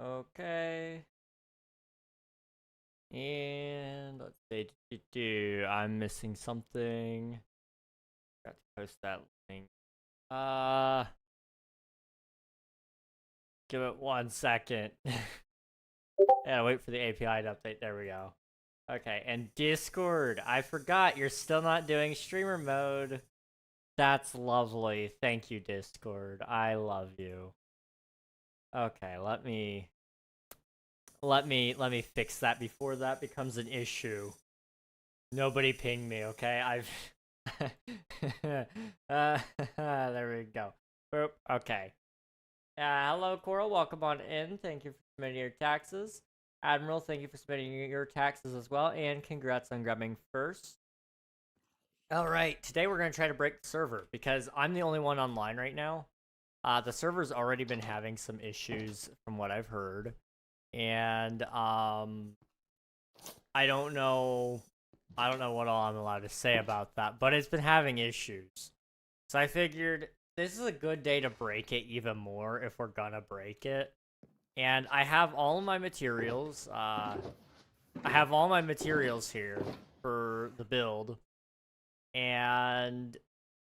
Okay. And let's see. I'm missing something. Got to post that link. Give it 1 second. Yeah, wait for the API to update. There we go. Okay, and Discord. I forgot you're still not doing streamer mode. That's lovely. Thank you, Discord. I love you. Okay, let me fix that before that becomes an issue. Nobody ping me, okay? There we go. Boop. Okay. Hello, Coral. Welcome on in. Thank you for submitting your taxes. Admiral, thank you for submitting your taxes as well. And congrats on grabbing first. All right. Today we're going to try to break the server because I'm the only one online right now. The server's already been having some issues from what I've heard. And I don't know what all I'm allowed to say about that, but it's been having issues. So I figured this is a good day to break it even more if we're gonna break it. And I have all of my materials. I have all my materials here for the build. And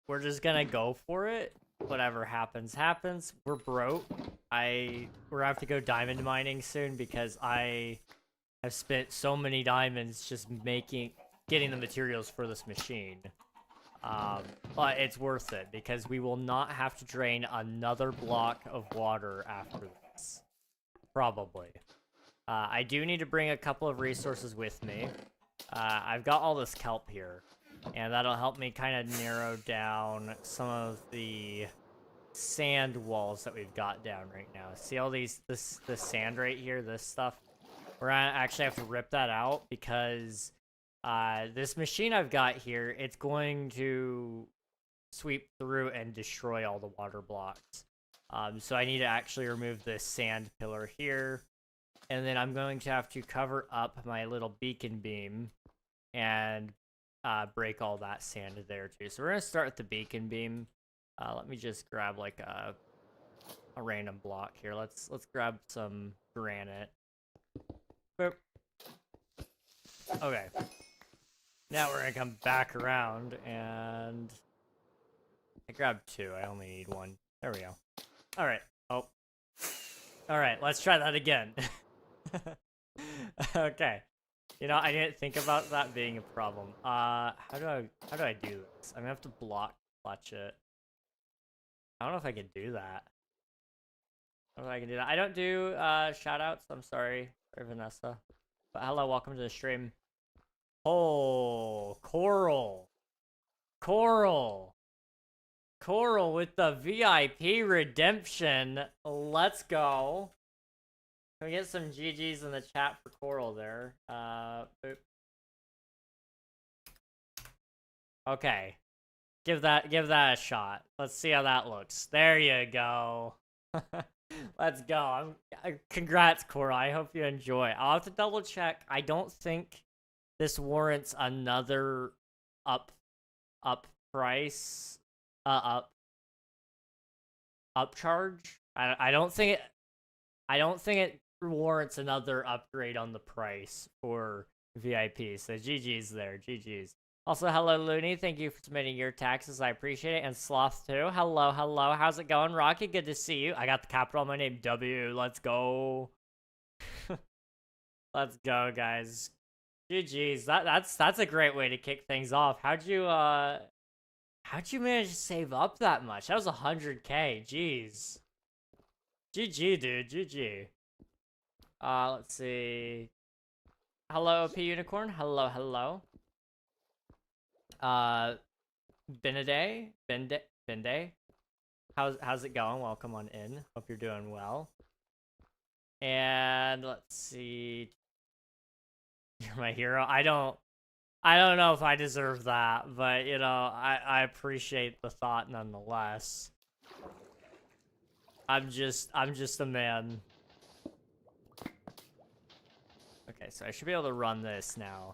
we're just gonna go for it. Whatever happens, happens. We're broke. We're gonna have to go diamond mining soon because I have spent so many diamonds just getting the materials for this machine. But it's worth it because we will not have to drain another block of water after this. Probably. I do need to bring a couple of resources with me. I've got all this kelp here, and that'll help me kind of narrow down some of the sand walls that we've got down right now. See all this sand right here, this stuff? We're gonna actually have to rip that out because this machine I've got here, it's going to sweep through and destroy all the water blocks. So I need to actually remove this sand pillar here. And then I'm going to have to cover up my little beacon beam and break all that sand there too. So we're going to start with the beacon beam. Let me just grab like a random block here. Let's grab some granite. Boop. Okay. Now we're gonna come back around and I grabbed 2. I only need 1. There we go. All right. Oh. All right. Let's try that again. Okay. You know, I didn't think about that being a problem. How do I do this? I'm gonna have to clutch it. I don't know if I can do that. I don't know if I can do that. I don't do shoutouts. I'm sorry, Vanessa. But hello, welcome to the stream. Oh, Coral with the VIP redemption. Let's go. Can we get some GGs in the chat for Coral there? Boop. Okay. Give that a shot. Let's see how that looks. There you go. Let's go. Congrats, Coral. I hope you enjoy. I'll have to double check. I don't think this warrants another price upcharge. I don't think it warrants another upgrade on the price for VIP. So GG's there. GG's. Also, hello, Looney. Thank you for submitting your taxes. I appreciate it. And Sloth, too. Hello. How's it going, Rocky? Good to see you. I got the capital on my name, W. Let's go. Let's go, guys. GG's. That's a great way to kick things off. How'd you manage to save up that much? That was 100K. Jeez. GG, dude. GG. Let's see. Hello, OP Unicorn. Hello. Benday. How's it going? Welcome on in. Hope you're doing well. And let's see. You're my hero. I don't know if I deserve that, but you know, I appreciate the thought nonetheless. I'm just a man. Okay, so I should be able to run this now.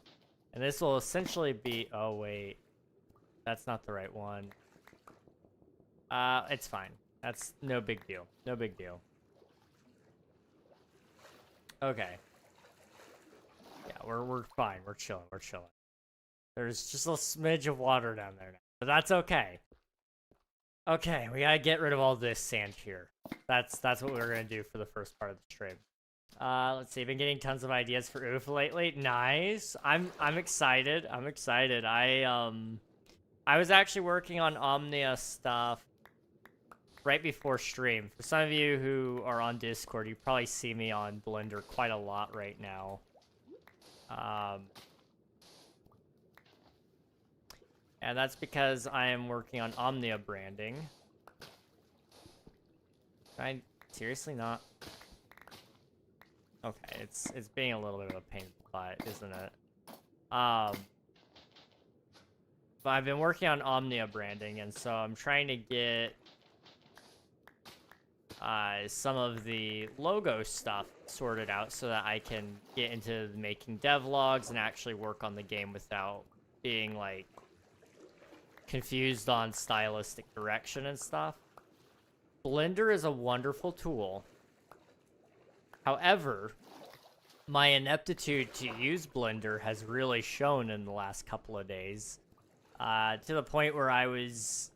And this will essentially be, oh wait. That's not the right one. It's fine. That's no big deal. No big deal. Okay. Yeah, we're fine. We're chilling. We're chilling. There's just a smidge of water down there now, but that's okay. Okay, we gotta get rid of all this sand here. That's what we're gonna do for the first part of the stream. Let's see. I've been getting tons of ideas for UFO lately. Nice. I'm excited. I'm excited. I was actually working on Omnia stuff right before stream. For some of you who are on Discord, you probably see me on Blender quite a lot right now. And that's because I am working on Omnia branding. Can I seriously not? Okay, it's being a little bit of a pain in the butt, isn't it? But I've been working on Omnia branding, and so I'm trying to get some of the logo stuff sorted out so that I can get into making devlogs and actually work on the game without being, like, confused on stylistic direction and stuff. Blender is a wonderful tool. However, my ineptitude to use Blender has really shown in the last couple of days. To the point where I was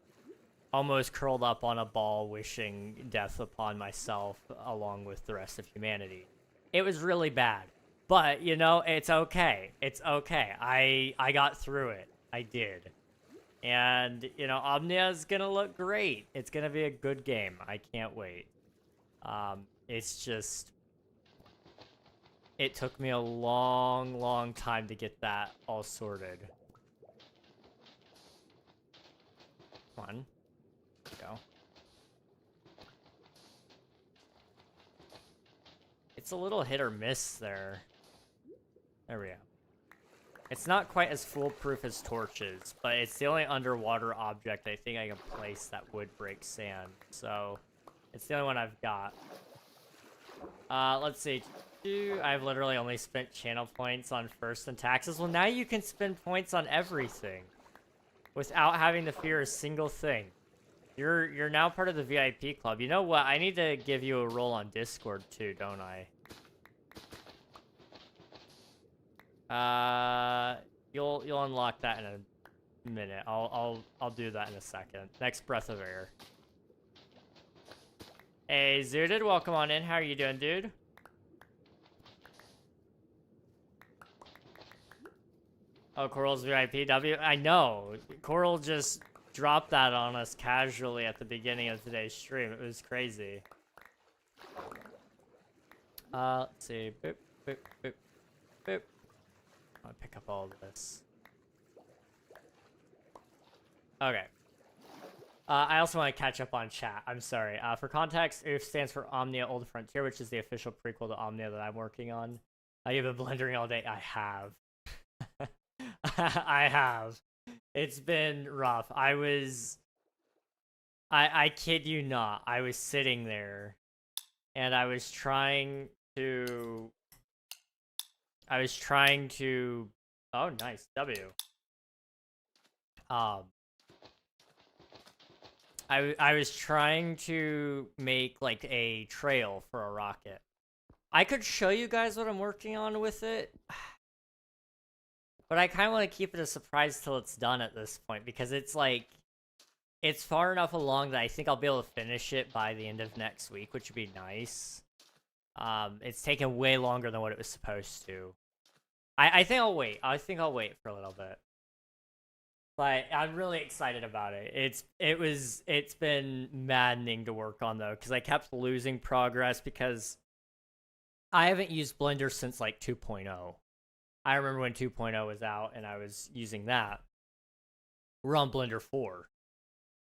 almost curled up on a ball wishing death upon myself along with the rest of humanity. It was really bad. But, you know, it's okay. It's okay. I got through it. I did. And, you know, Omnia is going to look great. It's going to be a good game. I can't wait. It's just... It took me a long, long time to get that all sorted. Come on. Go. It's a little hit or miss there. There we go. It's not quite as foolproof as torches, but it's the only underwater object I think I can place that would break sand. So, it's the only one I've got. Let's see. I've literally only spent channel points on first and taxes. Well, now you can spend points on everything without having to fear a single thing. You're now part of the VIP club. You know what? I need to give you a role on Discord too, don't I? You'll unlock that in a minute. I'll do that in a second. Next breath of air. Hey, Zooted, welcome on in. How are you doing, dude? Oh, Coral's VIPW? I know. Coral just dropped that on us casually at the beginning of today's stream. It was crazy. Let's see. Boop, boop, boop, boop. I'll pick up all of this. Okay. I also want to catch up on chat. I'm sorry. For context, OOF stands for Omnia Old Frontier, which is the official prequel to Omnia that I'm working on. You've been blendering all day. I have. I have. It's been rough. I kid you not. I was sitting there and I was trying to oh, nice. W. I was trying to make like a trail for a rocket. I could show you guys what I'm working on with it. But I kind of want to keep it a surprise till it's done at this point, because it's like, it's far enough along that I think I'll be able to finish it by the end of next week, which would be nice. It's taken way longer than what it was supposed to. I think I'll wait. I think I'll wait for a little bit. But I'm really excited about it. It's been maddening to work on though, because I kept losing progress because I haven't used Blender since like 2.0. I remember when 2.0 was out and I was using that. We're on Blender 4.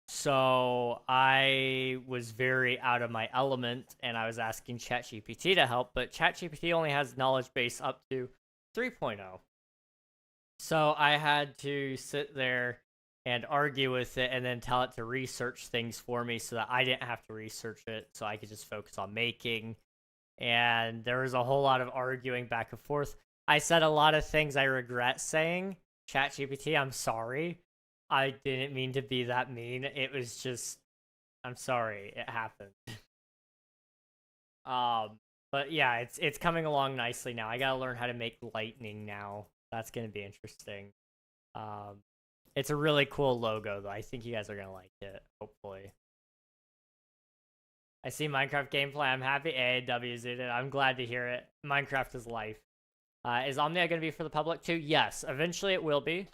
So I was very out of my element and I was asking ChatGPT to help, but ChatGPT only has knowledge base up to 3.0. So I had to sit there and argue with it and then tell it to research things for me so that I didn't have to research it, so I could just focus on making. And there was a whole lot of arguing back and forth. I said a lot of things I regret saying. ChatGPT, I'm sorry. I didn't mean to be that mean. It was just, I'm sorry. It happened. But yeah, it's coming along nicely now. I gotta learn how to make lightning now. That's gonna be interesting. It's a really cool logo, though. I think you guys are gonna like it, hopefully. I see Minecraft gameplay. I'm happy. AW's in it. I'm glad to hear it. Minecraft is life. Is Omnia gonna be for the public too? Yes, eventually it will be.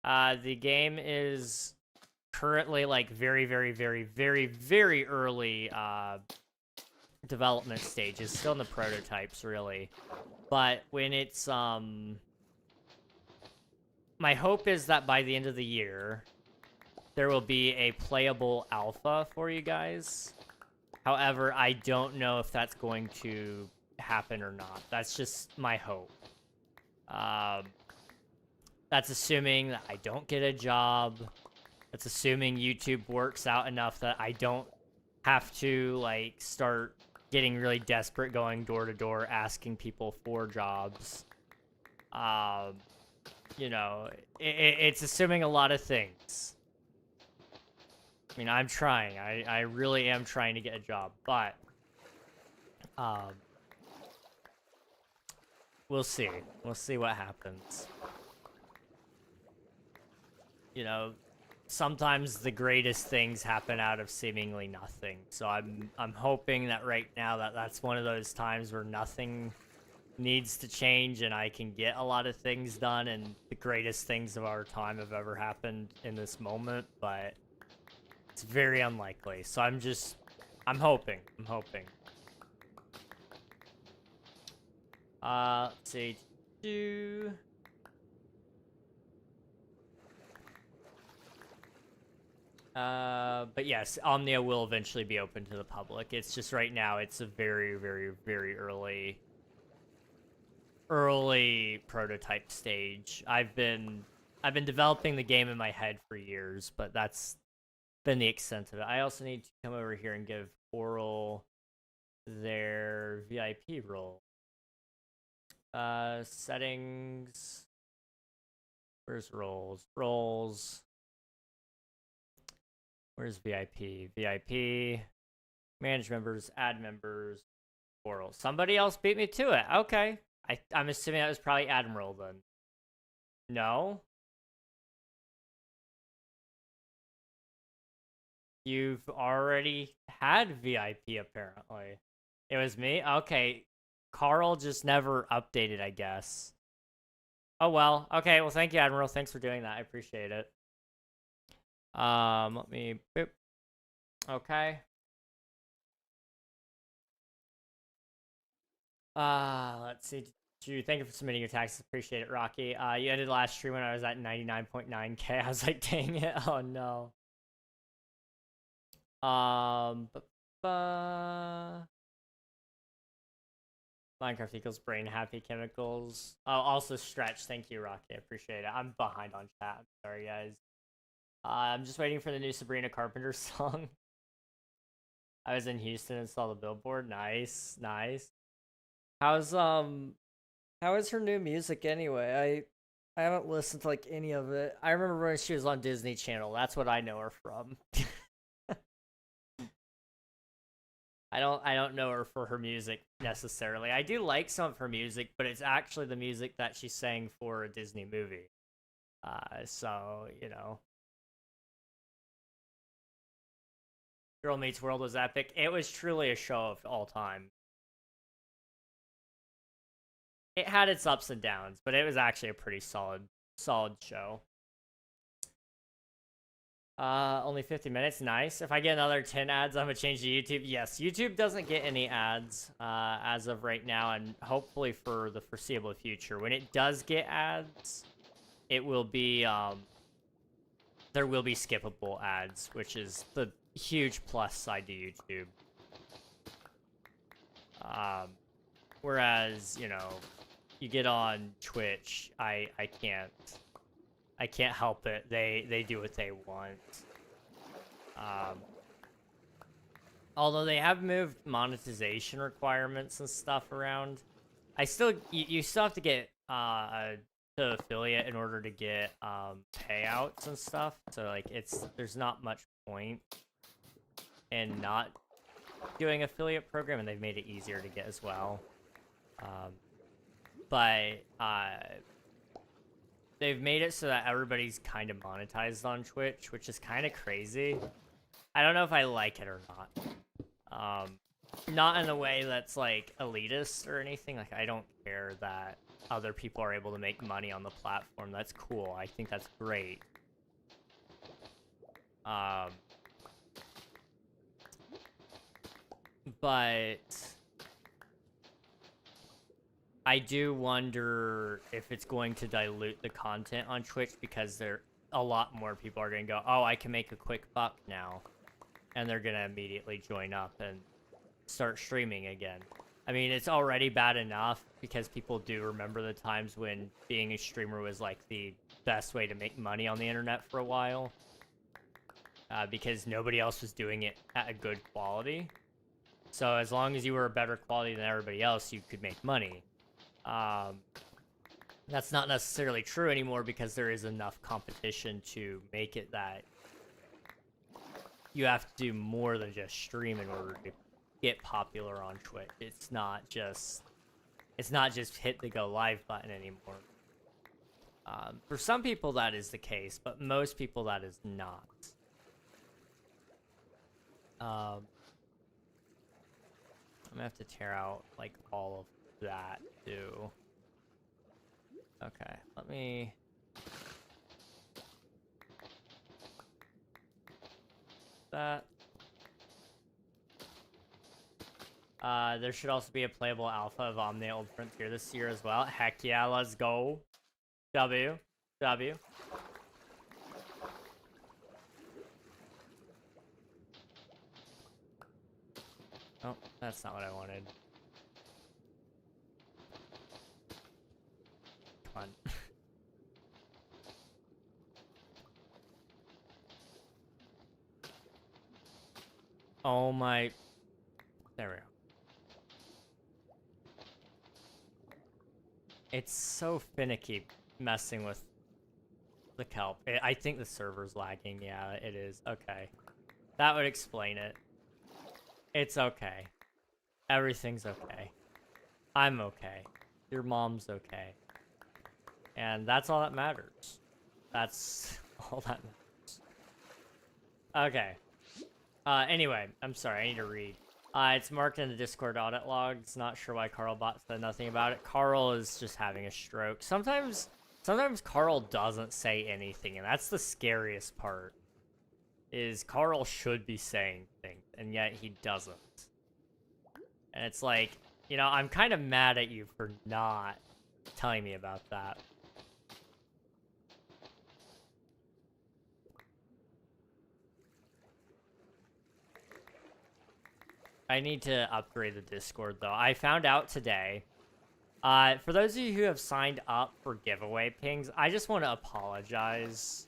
The game is currently like very, very, very, very, very early development stage. It's still in the prototypes, really. But when it's my hope is that by the end of the year, there will be a playable alpha for you guys. However, I don't know if that's going to happen or not. That's just my hope. That's assuming that I don't get a job. That's assuming YouTube works out enough that I don't have to, like, start getting really desperate going door to door asking people for jobs. You know, it's assuming a lot of things. I mean, I'm trying. I really am trying to get a job, but we'll see. We'll see what happens. You know, sometimes the greatest things happen out of seemingly nothing. So I'm hoping that right now that's one of those times where nothing needs to change and I can get a lot of things done and the greatest things of our time have ever happened in this moment, but it's very unlikely. So I'm hoping. Let's see. But yes, Omnia will eventually be open to the public. It's just right now it's a very, very, very early prototype stage. I've been developing the game in my head for years, but that's been the extent of it. I also need to come over here and give Oral their VIP role. Settings. Where's roles? Roles. Where's VIP? VIP. Manage members, add members, Oral. Somebody else beat me to it. Okay. I'm assuming that was probably Admiral then. No? You've already had VIP, apparently. It was me? Okay. Carl just never updated, I guess. Oh, well. Okay, well, thank you, Admiral. Thanks for doing that. I appreciate it. Let me... Boop. Okay. Let's see. Thank you for submitting your taxes. Appreciate it, Rocky. You ended last stream when I was at 99.9k. I was like, dang it. Oh, no. Minecraft equals brain happy chemicals. Oh, also stretch. Thank you, Rocky. I appreciate it. I'm behind on chat. I'm sorry, guys. I'm just waiting for the new Sabrina Carpenter song. I was in Houston and saw the billboard. Nice, nice. How is her new music anyway? I haven't listened to like any of it. I remember when she was on Disney Channel. That's what I know her from. I don't know her for her music necessarily. I do like some of her music, but it's actually the music that she sang for a Disney movie. So, you know. Girl Meets World was epic. It was truly a show of all time. It had its ups and downs, but it was actually a pretty solid show. Only 50 minutes. Nice. If I get another 10 ads, I'm gonna change to YouTube. Yes, YouTube doesn't get any ads as of right now, and hopefully for the foreseeable future. When it does get ads, it will be there will be skippable ads, which is the huge plus side to YouTube. Whereas, you know, you get on Twitch, I can't help it. They do what they want. Although they have moved monetization requirements and stuff around, you still have to get to affiliate in order to get payouts and stuff. So like there's not much point in not doing affiliate program, and they've made it easier to get as well. But they've made it so that everybody's kind of monetized on Twitch, which is kind of crazy. I don't know if I like it or not. Not in a way that's like elitist or anything. Like, I don't care that other people are able to make money on the platform. That's cool. I think that's great. But I do wonder if it's going to dilute the content on Twitch, because a lot more people are going to go, oh, I can make a quick buck now. And they're going to immediately join up and start streaming again. I mean, it's already bad enough because people do remember the times when being a streamer was like the best way to make money on the internet for a while. Because nobody else was doing it at a good quality. So as long as you were a better quality than everybody else, you could make money. That's not necessarily true anymore, because there is enough competition to make it that you have to do more than just stream in order to get popular on Twitch. It's not just hit the go live button anymore. For some people that is the case, but most people that is not. I'm gonna have to tear out like all of that too. Okay, let me. That. There should also be a playable alpha of Omni Old Frontier this year as well. Heck yeah, let's go. W. Oh, that's not what I wanted. Come on. Oh my. There we go. It's so finicky messing with the kelp. I think the server's lagging. Yeah, it is. Okay. That would explain it. It's okay. Everything's okay. I'm okay. Your mom's okay. And that's all that matters. That's all that matters. Okay. Anyway, I'm sorry, I need to read. It's marked in the Discord audit logs. Not sure why Carlbot said nothing about it. Carl is just having a stroke. Sometimes Carl doesn't say anything, and that's the scariest part. Is Carl should be saying things, and yet he doesn't. And it's like, you know, I'm kind of mad at you for not telling me about that. I need to upgrade the Discord, though. I found out today. For those of you who have signed up for giveaway pings, I just want to apologize.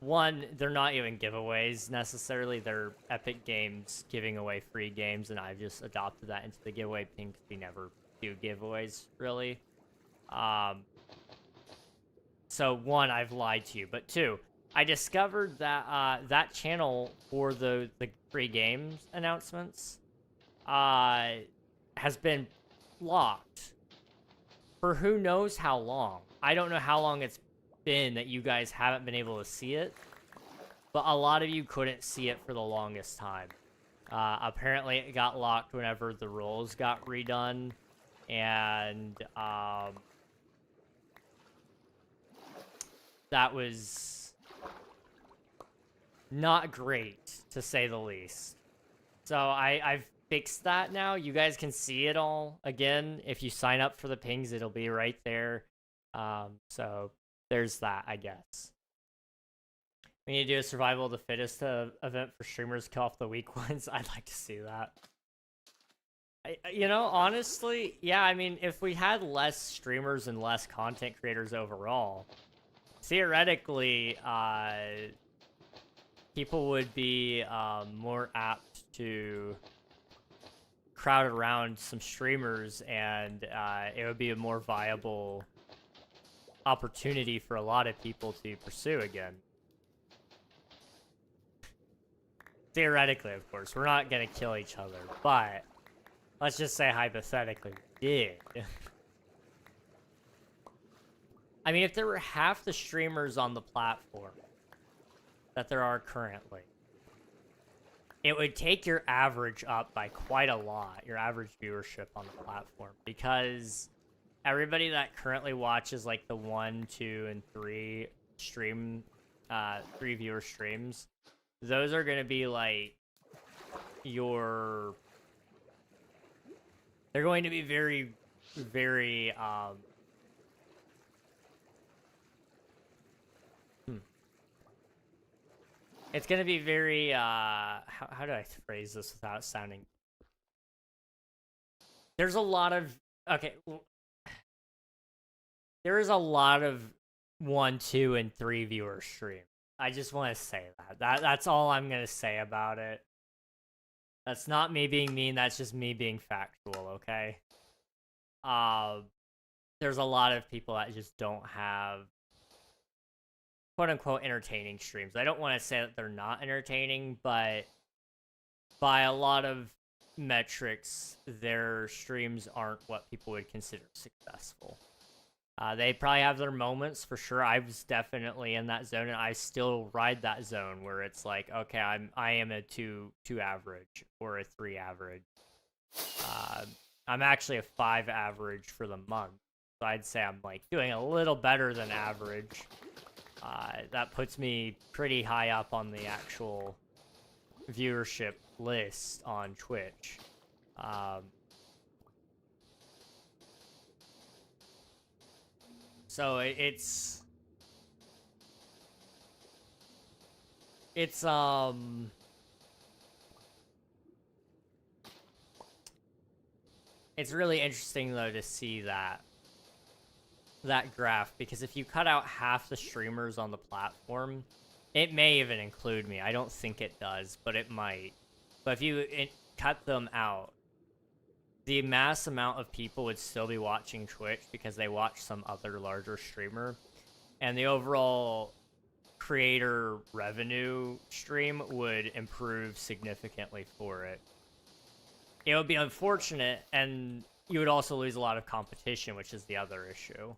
One, they're not even giveaways necessarily. They're Epic Games giving away free games, and I've just adopted that into the giveaway ping because we never do giveaways, really. So, one, I've lied to you. But two, I discovered that that channel for the free games announcements has been locked for who knows how long. I don't know how long it's been that you guys haven't been able to see it, but a lot of you couldn't see it for the longest time. Apparently it got locked whenever the rules got redone, and that was not great, to say the least. So I've fixed that now. You guys can see it all again. If you sign up for the pings, it'll be right there. So there's that, I guess. We need to do a survival of the fittest event for streamers, kill off the weak ones. I'd like to see that. You know, honestly, yeah, I mean, if we had less streamers and less content creators overall, theoretically, people would be more apt to crowd around some streamers, and it would be a more viable opportunity for a lot of people to pursue again. theoretically, of course, we're not gonna kill each other, but let's just say hypothetically we did. I mean, if there were half the streamers on the platform that there are currently, it would take your average up by quite a lot, your average viewership on the platform, because everybody that currently watches like the 1, 2, and 3 stream, 3 viewer streams, those are gonna be like they're going to be very, very, it's gonna be very, how do I phrase this without sounding, there's a lot of, okay, there is a lot of 1, 2, and 3 viewer stream. I just want to say that's all I'm gonna say about it. That's not me being mean, that's just me being factual, okay? There's a lot of people that just don't have quote-unquote entertaining streams. I don't want to say that they're not entertaining, but by a lot of metrics, their streams aren't what people would consider successful. They probably have their moments, for sure. I was definitely in that zone, and I still ride that zone where it's like, okay, I am a 2 average or a 3 average. I'm actually a 5 average for the month, so I'd say I'm like doing a little better than average. That puts me pretty high up on the actual viewership list on Twitch. So it's really interesting though to see that graph, because if you cut out half the streamers on the platform, it may even include me. I don't think it does, but it might. But if you cut them out, the mass amount of people would still be watching Twitch because they watch some other larger streamer, and the overall creator revenue stream would improve significantly for it. It would be unfortunate, and you would also lose a lot of competition, which is the other issue.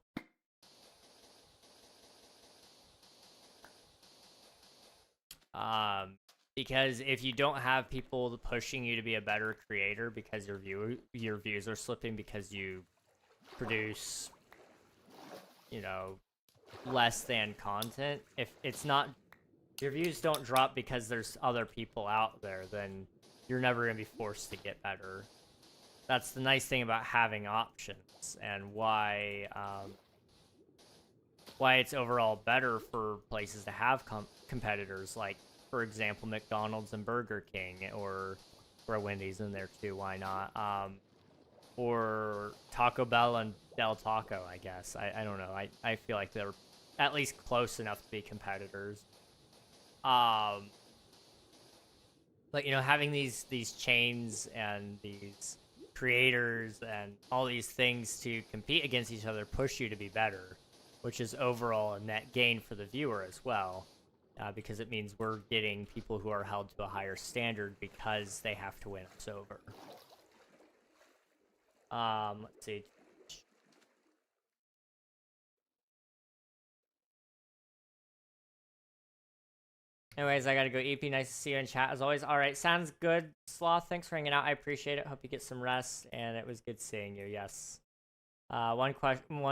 Because if you don't have people pushing you to be a better creator because your views are slipping because you produce, you know, less than content, if it's not, your views don't drop because there's other people out there, then you're never going to be forced to get better. That's the nice thing about having options, and why it's overall better for places to have competitors, like, for example, McDonald's and Burger King, or throw Wendy's in there too, why not? Or Taco Bell and Del Taco, I guess. I don't know. I feel like they're at least close enough to be competitors. But, you know, having these chains and these creators and all these things to compete against each other push you to be better, which is overall a net gain for the viewer as well, because it means we're getting people who are held to a higher standard because they have to win us over. Let's see. Anyways, I gotta go. EP, nice to see you in chat as always. All right, sounds good. Sloth, thanks for hanging out. I appreciate it. Hope you get some rest, and it was good seeing you. Yes. One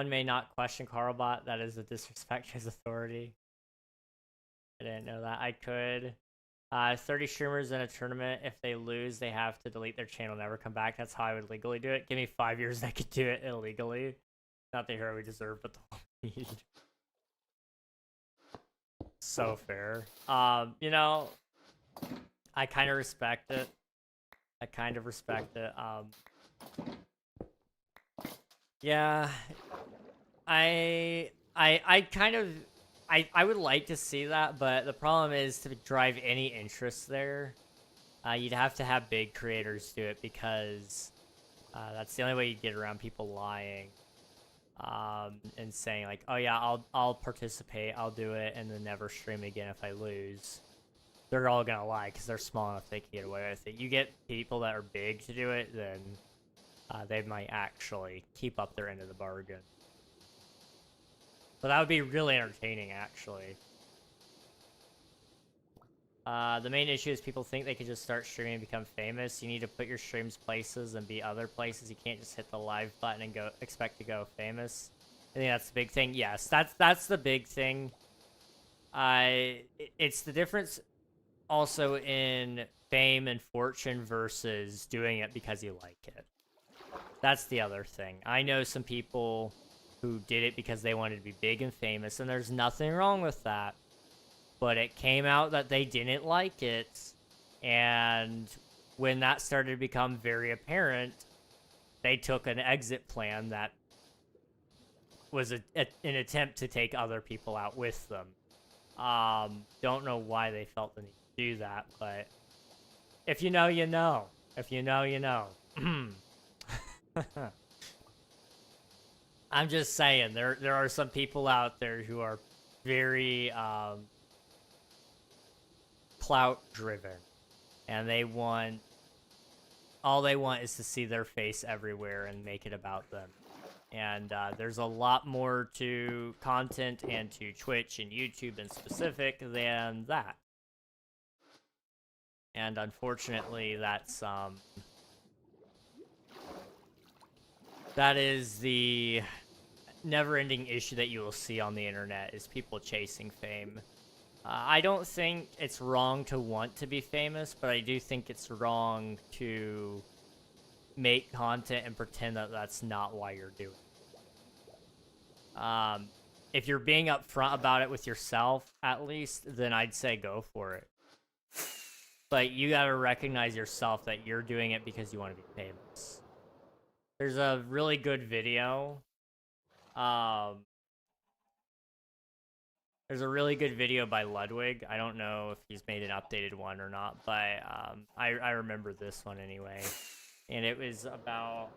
may not question Carlbot. That is a disrespect to his authority. I didn't know that. I could. 30 streamers in a tournament. If they lose, they have to delete their channel, never come back. That's how I would legally do it. Give me 5 years, I could do it illegally. Not the hero we deserve, but the one we need. So fair. You know, I kind of respect it. Yeah, I would like to see that, but the problem is, to drive any interest there, you'd have to have big creators do it, because that's the only way you get around people lying, and saying like, oh yeah, I'll participate, I'll do it, and then never stream again if I lose. they're all gonna lie because they're small enough they can get away with it. You get people that are big to do it, then they might actually keep up their end of the bargain. But that would be really entertaining, actually. The main issue is people think they could just start streaming and become famous. You need to put your streams places and be other places. You can't just hit the live button and expect to go famous. I think that's the big thing. Yes, that's the big thing. It's the difference also in fame and fortune versus doing it because you like it. That's the other thing. I know some people who did it because they wanted to be big and famous, and there's nothing wrong with that. But it came out that they didn't like it, and when that started to become very apparent, they took an exit plan that was an attempt to take other people out with them. Don't know why they felt the need to do that, but if you know, you know. If you know, you know. I'm just saying, there are some people out there who are very clout driven, and all they want is to see their face everywhere and make it about them. And there's a lot more to content and to Twitch and YouTube in specific than that. And unfortunately, that is the never-ending issue that you will see on the internet, is people chasing fame. I don't think it's wrong to want to be famous, but I do think it's wrong to make content and pretend that that's not why you're doing it. If you're being upfront about it with yourself, at least, then I'd say go for it. But you gotta recognize yourself that you're doing it because you want to be famous. There's a really good video. There's a really good video by Ludwig. I don't know if he's made an updated one or not, but I remember this one anyway. And it was about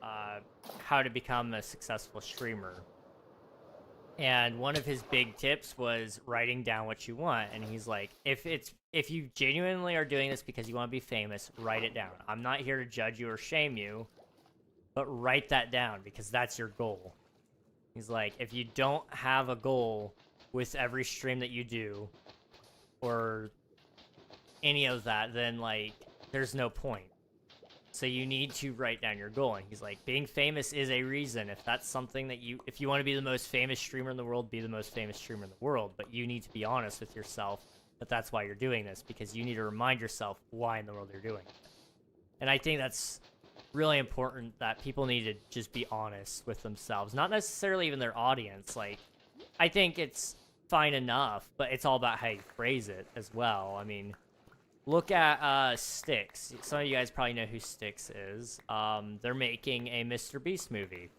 how to become a successful streamer. And one of his big tips was writing down what you want. And he's like, if you genuinely are doing this because you want to be famous, write it down. I'm not here to judge you or shame you, but write that down because that's your goal. He's like, if you don't have a goal with every stream that you do or any of that, then like there's no point. So you need to write down your goal. And he's like, being famous is a reason. If that's something that if you want to be the most famous streamer in the world, be the most famous streamer in the world. But you need to be honest with yourself that that's why you're doing this, because you need to remind yourself why in the world you're doing it. And I think that's really important, that people need to just be honest with themselves, not necessarily even their audience. Like, I think it's fine enough, but it's all about how you phrase it as well. I mean, look at Styx. Some of you guys probably know who Styx is. They're making a Mr. Beast movie.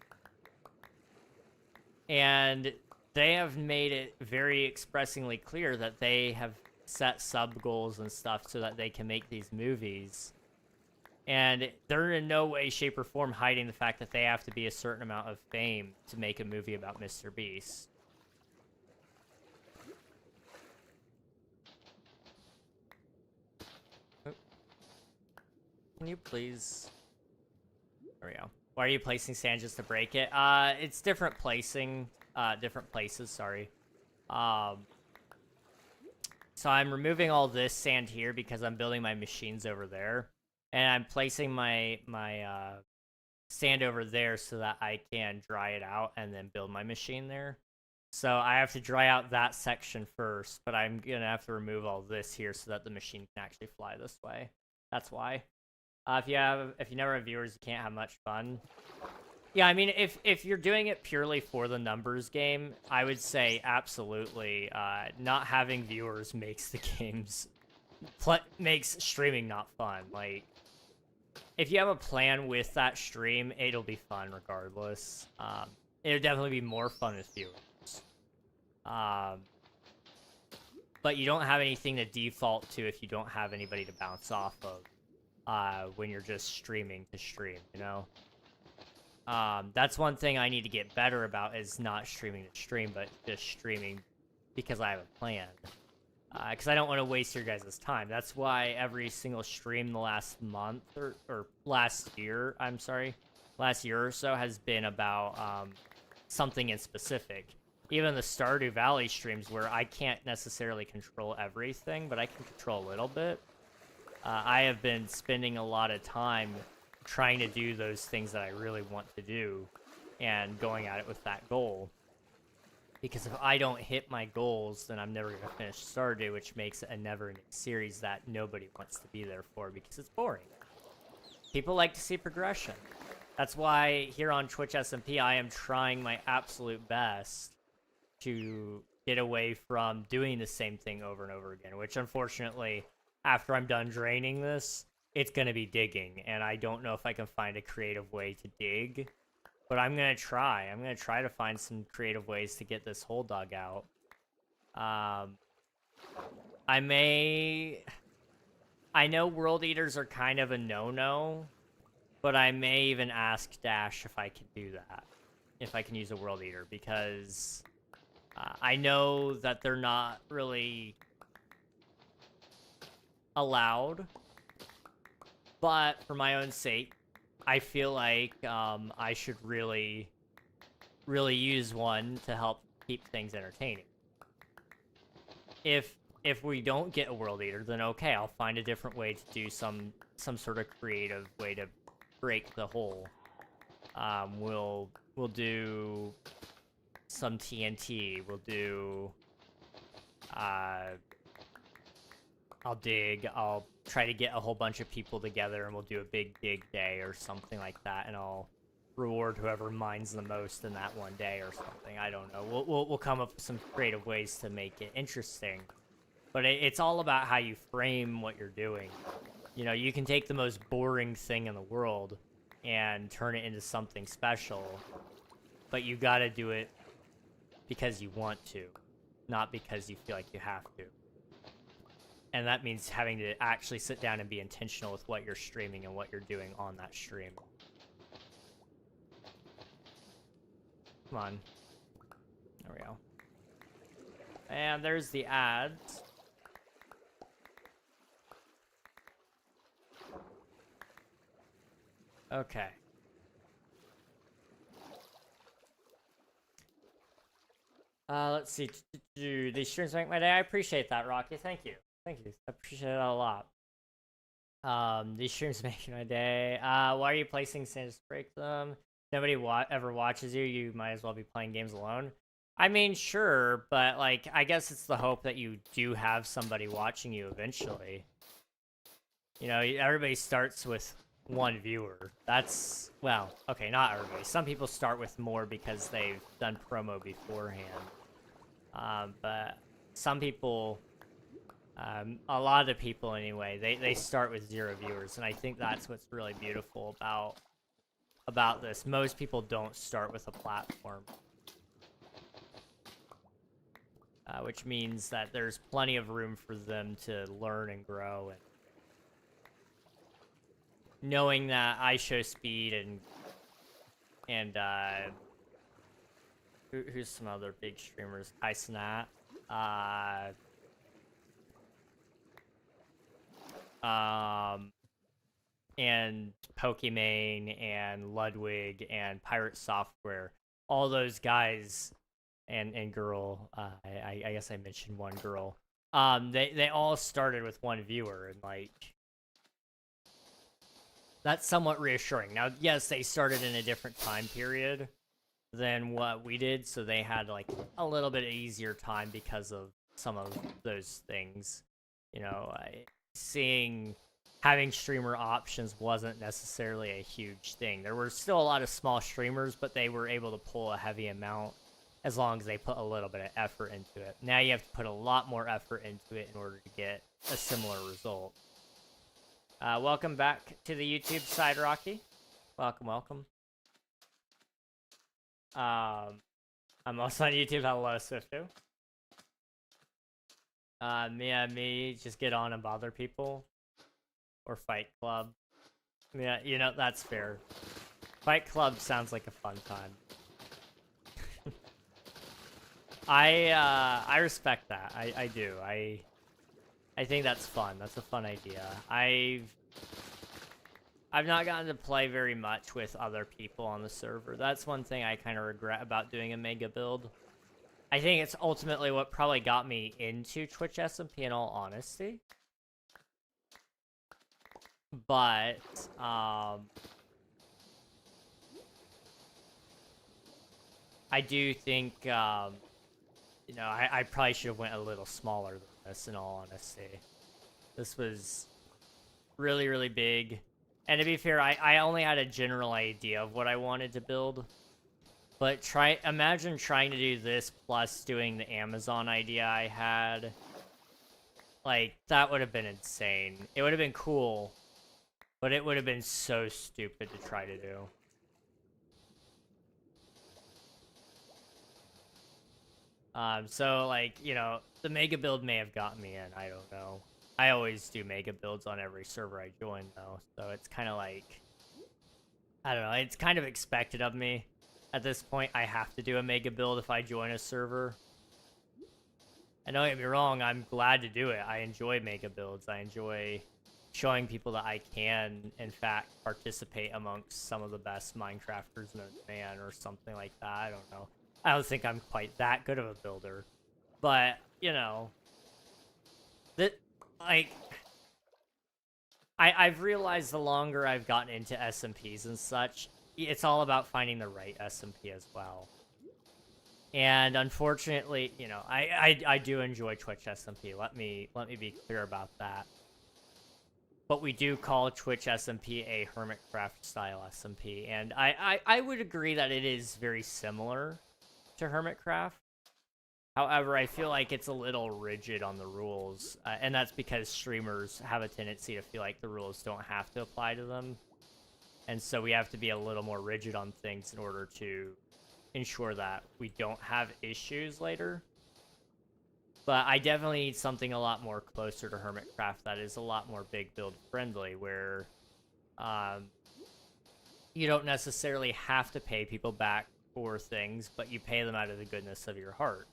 And they have made it very expressingly clear that they have set sub goals and stuff so that they can make these movies. And they're in no way, shape, or form hiding the fact that they have to be a certain amount of fame to make a movie about Mr. Beast. Can you please... There we go. Why are you placing sand just to break it? It's different placing, different places, sorry. So I'm removing all this sand here because I'm building my machines over there. And I'm placing my sand over there so that I can dry it out and then build my machine there. So I have to dry out that section first, but I'm going to have to remove all this here so that the machine can actually fly this way. That's why. If you never have viewers, you can't have much fun. Yeah, I mean, if you're doing it purely for the numbers game, I would say absolutely. Not having viewers makes the games... makes streaming not fun. Like, if you have a plan with that stream, it'll be fun regardless. It'll definitely be more fun with viewers. But you don't have anything to default to if you don't have anybody to bounce off of when you're just streaming to stream, you know? That's one thing I need to get better about, is not streaming to stream, but just streaming because I have a plan. because I don't want to waste your guys' time. That's why every single stream the last month, or last year, I'm sorry, last year or so has been about something in specific. Even the Stardew Valley streams where I can't necessarily control everything, but I can control a little bit. I have been spending a lot of time trying to do those things that I really want to do and going at it with that goal. Because if I don't hit my goals, then I'm never going to finish Stardew, which makes it a never-ending series that nobody wants to be there for because it's boring. People like to see progression. That's why here on Twitch SMP, I am trying my absolute best to get away from doing the same thing over and over again, which unfortunately, after I'm done draining this, it's going to be digging, and I don't know if I can find a creative way to dig. But I'm going to try. I'm going to try to find some creative ways to get this whole dog out. I know World Eaters are kind of a no-no, but I may even ask Dash if I can do that. If I can use a World Eater, because I know that they're not really allowed. But for my own sake, I feel like I should really use one to help keep things entertaining. If we don't get a World Eater, then okay, I'll find a different way to do some sort of creative way to break the hole. We'll do some TNT. We'll do I'll dig. I'll try to get a whole bunch of people together and we'll do a big dig day or something like that, and I'll reward whoever mines the most in that one day or something. I don't know. We'll come up with some creative ways to make it interesting. But it's all about how you frame what you're doing. You know, you can take the most boring thing in the world and turn it into something special, but you gotta do it because you want to, not because you feel like you have to. And that means having to actually sit down and be intentional with what you're streaming and what you're doing on that stream. Come on. There we go. And there's the ads. Okay. Let's see. These streams make my day. I appreciate that, Rocky. Thank you. Thank you. I appreciate it a lot. These streams make my day. Why are you placing Santa's break them? Nobody ever watches you. You might as well be playing games alone. I mean, sure, but like, I guess it's the hope that you do have somebody watching you eventually. You know, everybody starts with one viewer. That's, well, okay, not everybody. Some people start with more because they've done promo beforehand. But some people, a lot of people anyway, they start with 0 viewers, and I think that's what's really beautiful about this. Most people don't start with a platform. Which means that there's plenty of room for them to learn and grow, and knowing that I show speed and who's some other big streamers? Icenat, and Pokimane and Ludwig and Pirate Software, all those guys and girl, I guess I mentioned one girl. They all started with 1 viewer, and like, that's somewhat reassuring. Now, yes, they started in a different time period than what we did, so they had like a little bit easier time because of some of those things. You know, having streamer options wasn't necessarily a huge thing. There were still a lot of small streamers, but they were able to pull a heavy amount as long as they put a little bit of effort into it. Now you have to put a lot more effort into it in order to get a similar result. Welcome back to the YouTube side, Rocky. Welcome, welcome. I'm also on YouTube. Hello, Swiftu. Me, just get on and bother people. Or Fight Club. Yeah, you know, that's fair. Fight Club sounds like a fun time. I respect that. I do. I think that's fun. That's a fun idea. I've not gotten to play very much with other people on the server. That's one thing I kind of regret about doing a mega build. I think it's ultimately what probably got me into Twitch SMP, in all honesty. But, I do think, you know, I probably should have went a little smaller than this, in all honesty. This was really, really big. And to be fair, I only had a general idea of what I wanted to build. But imagine trying to do this plus doing the Amazon idea I had. Like, that would have been insane. It would have been cool, but it would have been so stupid to try to do. So, like, you know, the mega build may have gotten me in. I don't know. I always do mega builds on every server I join, though. So it's kind of like, I don't know. It's kind of expected of me. At this point, I have to do a mega build if I join a server. And don't get me wrong, I'm glad to do it. I enjoy mega builds. I enjoy showing people that I can, in fact, participate amongst some of the best Minecrafters known to man or something like that. I don't know. I don't think I'm quite that good of a builder. But, you know, that, like, I've realized the longer I've gotten into SMPs and such, it's all about finding the right SMP as well. And unfortunately, you know, I do enjoy Twitch SMP. Let me be clear about that. But we do call Twitch SMP a Hermitcraft style SMP, and I would agree that it is very similar to Hermitcraft. However, I feel like it's a little rigid on the rules, and that's because streamers have a tendency to feel like the rules don't have to apply to them. And so we have to be a little more rigid on things in order to ensure that we don't have issues later. But I definitely need something a lot more closer to Hermitcraft that is a lot more big build friendly, where you don't necessarily have to pay people back for things, but you pay them out of the goodness of your heart.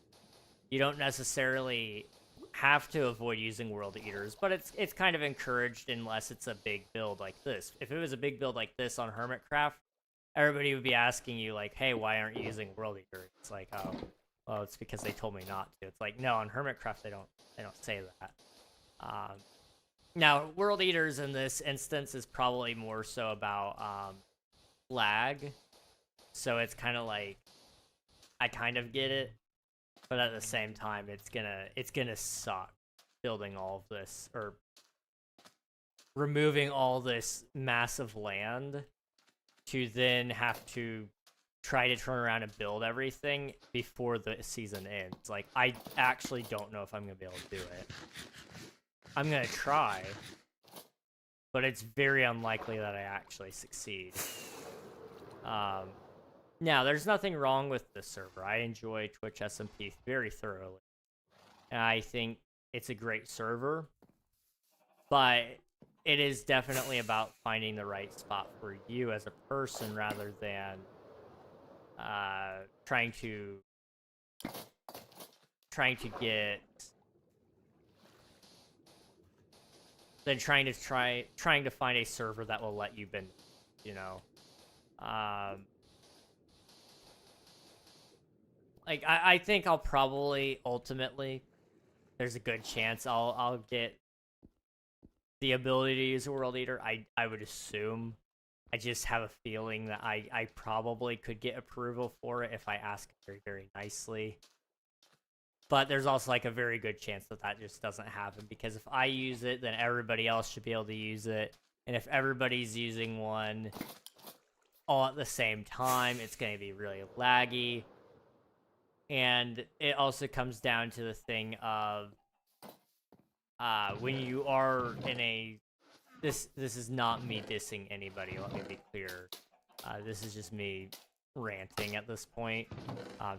You don't necessarily have to avoid using World Eaters, but it's kind of encouraged unless it's a big build like this. If it was a big build like this on Hermitcraft, everybody would be asking you, like, hey, why aren't you using World Eater? It's like, oh, well, it's because they told me not to. It's like, no, on Hermitcraft they don't say that. Now, World Eaters in this instance is probably more so about lag. So it's kind of like, I kind of get it, but at the same time, it's gonna suck building all of this, or removing all this massive land to then have to try to turn around and build everything before the season ends. Like, I actually don't know if I'm gonna be able to do it. I'm gonna try, but it's very unlikely that I actually succeed. Now, there's nothing wrong with the server. I enjoy Twitch SMP very thoroughly. And I think it's a great server. But it is definitely about finding the right spot for you as a person rather than trying to find a server that will let you bin, you know. Like, I think I'll probably, ultimately, there's a good chance I'll get the ability to use a World Eater. I would assume. I just have a feeling that I probably could get approval for it if I ask very, very nicely. But there's also, like, a very good chance that that just doesn't happen, because if I use it, then everybody else should be able to use it. And if everybody's using one all at the same time, it's going to be really laggy. And it also comes down to the thing of when you are in a... This is not me dissing anybody, let me be clear. This is just me ranting at this point.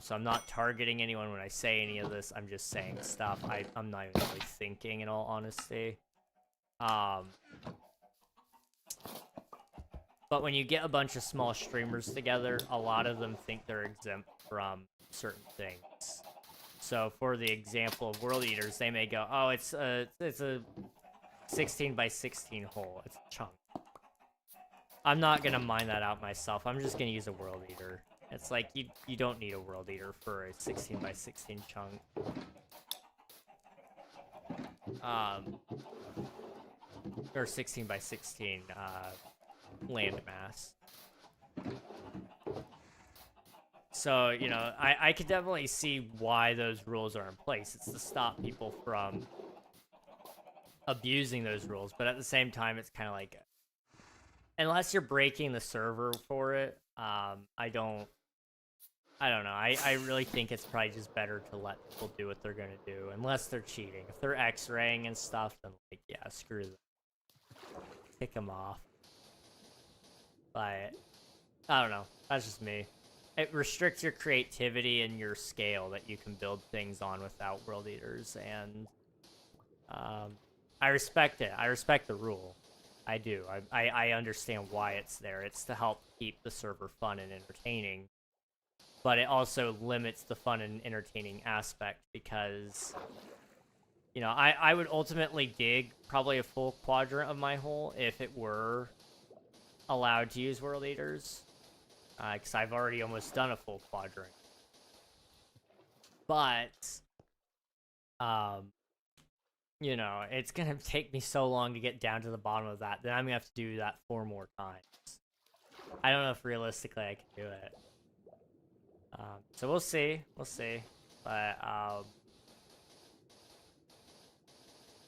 So I'm not targeting anyone when I say any of this. I'm just saying stuff I'm not even really thinking, in all honesty. But when you get a bunch of small streamers together, a lot of them think they're exempt from certain things. So for the example of World Eaters, they may go, oh, it's a 16 by 16 hole. It's a chunk. I'm not gonna mine that out myself. I'm just gonna use a World Eater. It's like you don't need a World Eater for a 16 by 16 chunk. Or 16 by 16 landmass. So, you know, I could definitely see why those rules are in place. It's to stop people from abusing those rules, but at the same time, it's kind of like, unless you're breaking the server for it, I don't know. I really think it's probably just better to let people do what they're gonna do, unless they're cheating. If they're X-raying and stuff, then like, yeah, screw them. Kick them off. But I don't know. That's just me. It restricts your creativity and your scale that you can build things on without World Eaters, and I respect it. I respect the rule. I do. I understand why it's there. It's to help keep the server fun and entertaining, but it also limits the fun and entertaining aspect because, you know, I would ultimately dig probably a full quadrant of my hole if it were allowed to use World Eaters. Because I've already almost done a full quadrant. But, you know, it's going to take me so long to get down to the bottom of that. Then I'm going to have to do that 4 more times. I don't know if realistically I can do it. So we'll see. We'll see. But, I'm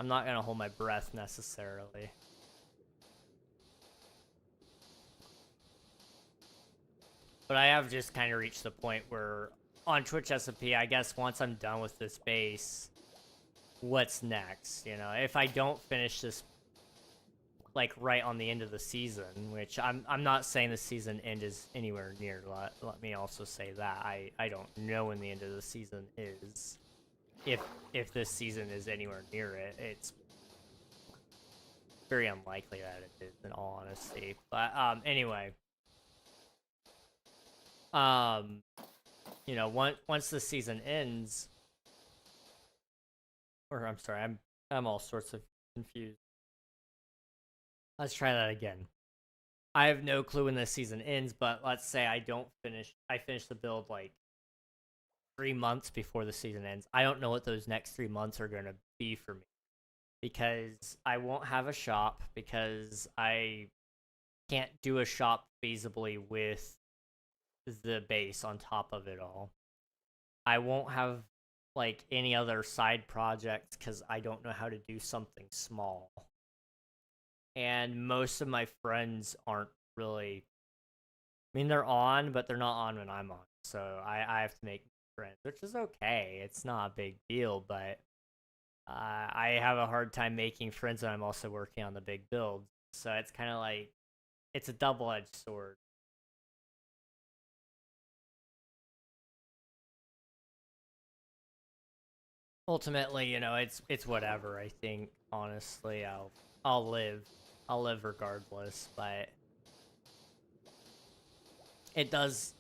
not going to hold my breath necessarily. But I have just kind of reached the point where on Twitch SMP, I guess once I'm done with this base, what's next? You know, if I don't finish this like right on the end of the season, which I'm not saying the season end is anywhere near. Let me also say that I don't know when the end of the season is. If this season is anywhere near it, it's very unlikely that it is, in all honesty. But anyway. You know, once the season ends, or I'm sorry, I'm all sorts of confused. Let's try that again. I have no clue when this season ends, but let's say I finish the build like 3 months before the season ends. I don't know what those next 3 months are going to be for me, because I won't have a shop, because I can't do a shop feasibly with the base on top of it all. I won't have like any other side projects because I don't know how to do something small. And most of my friends aren't really, I mean, they're on, but they're not on when I'm on. So I have to make friends, which is okay. It's not a big deal, but I have a hard time making friends when I'm also working on the big builds. So it's kind of like, it's a double-edged sword. Ultimately, you know, it's whatever. I think, honestly, I'll live regardless. But it does.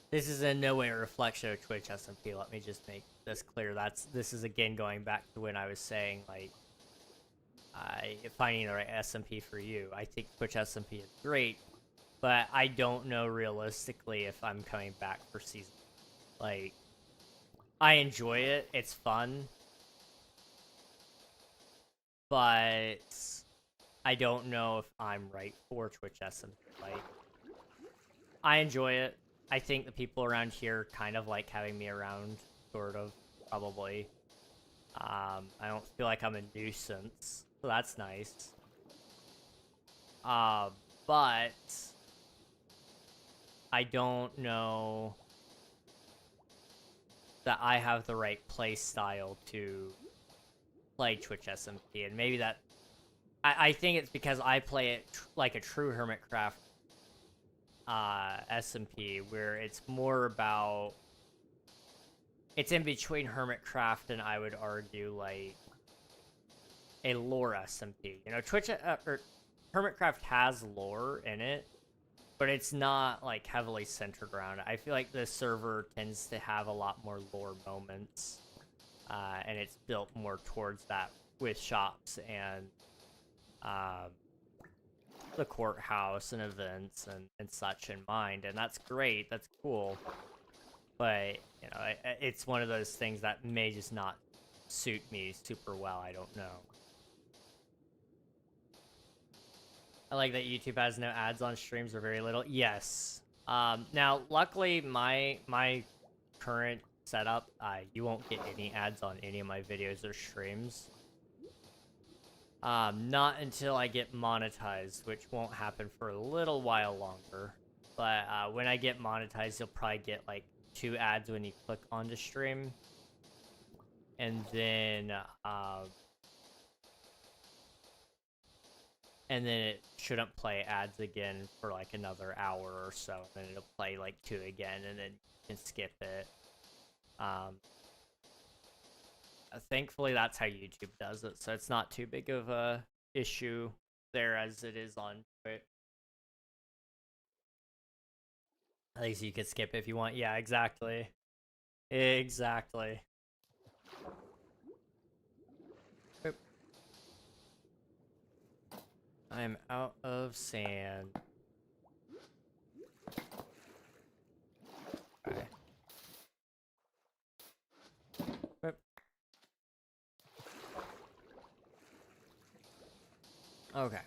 This is in no way a reflection of Twitch SMP. Let me just make this clear. This is again going back to when I was saying, like, finding the right SMP for you. I think Twitch SMP is great, but I don't know realistically if I'm coming back for season. Like, I enjoy it. It's fun. But I don't know if I'm right for Twitch SMP. Like, I enjoy it. I think the people around here kind of like having me around, sort of, probably. I don't feel like I'm a nuisance, so that's nice. But I don't know that I have the right play style to play Twitch SMP, and maybe that I think it's because I play it like a true Hermitcraft SMP, where it's more about, it's in between Hermitcraft and, I would argue, like a lore SMP. You know, Twitch or Hermitcraft has lore in it, but it's not like heavily centered around it. I feel like the server tends to have a lot more lore moments, and it's built more towards that with shops and the courthouse and events and such in mind, and that's great. That's cool. But, you know, it's one of those things that may just not suit me super well. I don't know. I like that YouTube has no ads on streams or very little. Yes. Now, luckily, my current setup, you won't get any ads on any of my videos or streams. Not until I get monetized, which won't happen for a little while longer. But when I get monetized, you'll probably get like 2 ads when you click onto stream, and then it shouldn't play ads again for like another hour or so, and then it'll play like 2 again, and then you can skip it. Thankfully, that's how YouTube does it, so it's not too big of a issue there as it is on Twitch. At least you could skip it if you want. Yeah, exactly. Exactly. Oop. I'm out of sand. Okay. Oop. Okay.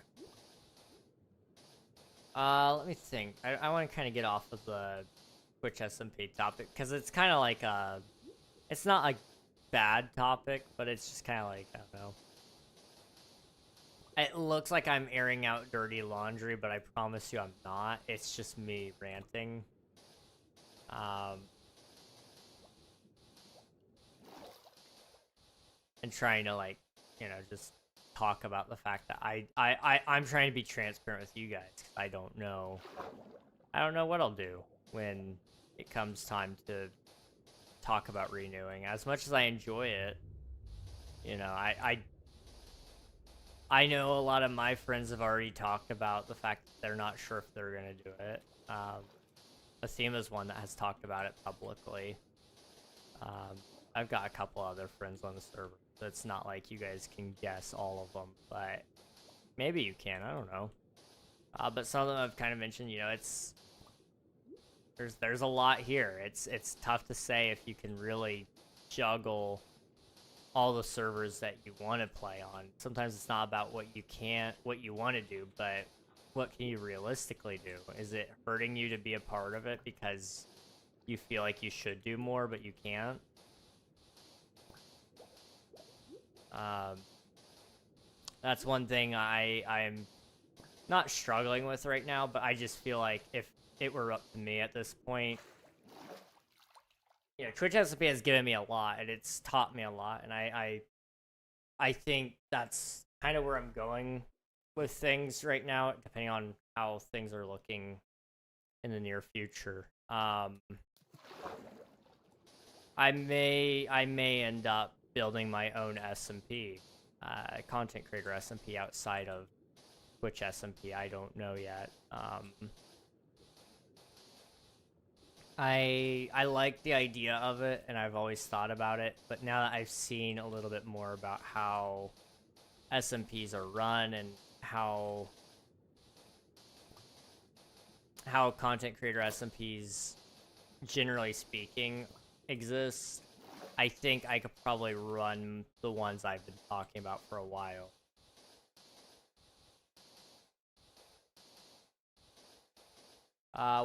Let me think. I want to kind of get off of the Twitch SMP topic, because it's kind of like it's not a bad topic, but it's just kind of like, I don't know. It looks like I'm airing out dirty laundry, but I promise you I'm not. It's just me ranting. And trying to, like, you know, just talk about the fact that I'm trying to be transparent with you guys, because I don't know what I'll do when it comes time to talk about renewing. As much as I enjoy it, you know, I know a lot of my friends have already talked about the fact that they're not sure if they're gonna do it. Athema's one that has talked about it publicly. I've got a couple other friends on the server, so it's not like you guys can guess all of them, but maybe you can, I don't know. But some of them have kind of mentioned, you know, there's a lot here. It's tough to say if you can really juggle all the servers that you want to play on. Sometimes it's not about what you want to do, but what can you realistically do? Is it hurting you to be a part of it because you feel like you should do more, but you can't? That's one thing I'm not struggling with right now, but I just feel like if it were up to me at this point, you know, Twitch SMP has given me a lot, and it's taught me a lot, and I think that's kind of where I'm going with things right now, depending on how things are looking in the near future. I may end up building my own SMP, content creator SMP outside of Twitch SMP. I don't know yet. I like the idea of it, and I've always thought about it, but now that I've seen a little bit more about how SMPs are run and how content creator SMPs, generally speaking, exist, I think I could probably run the ones I've been talking about for a while.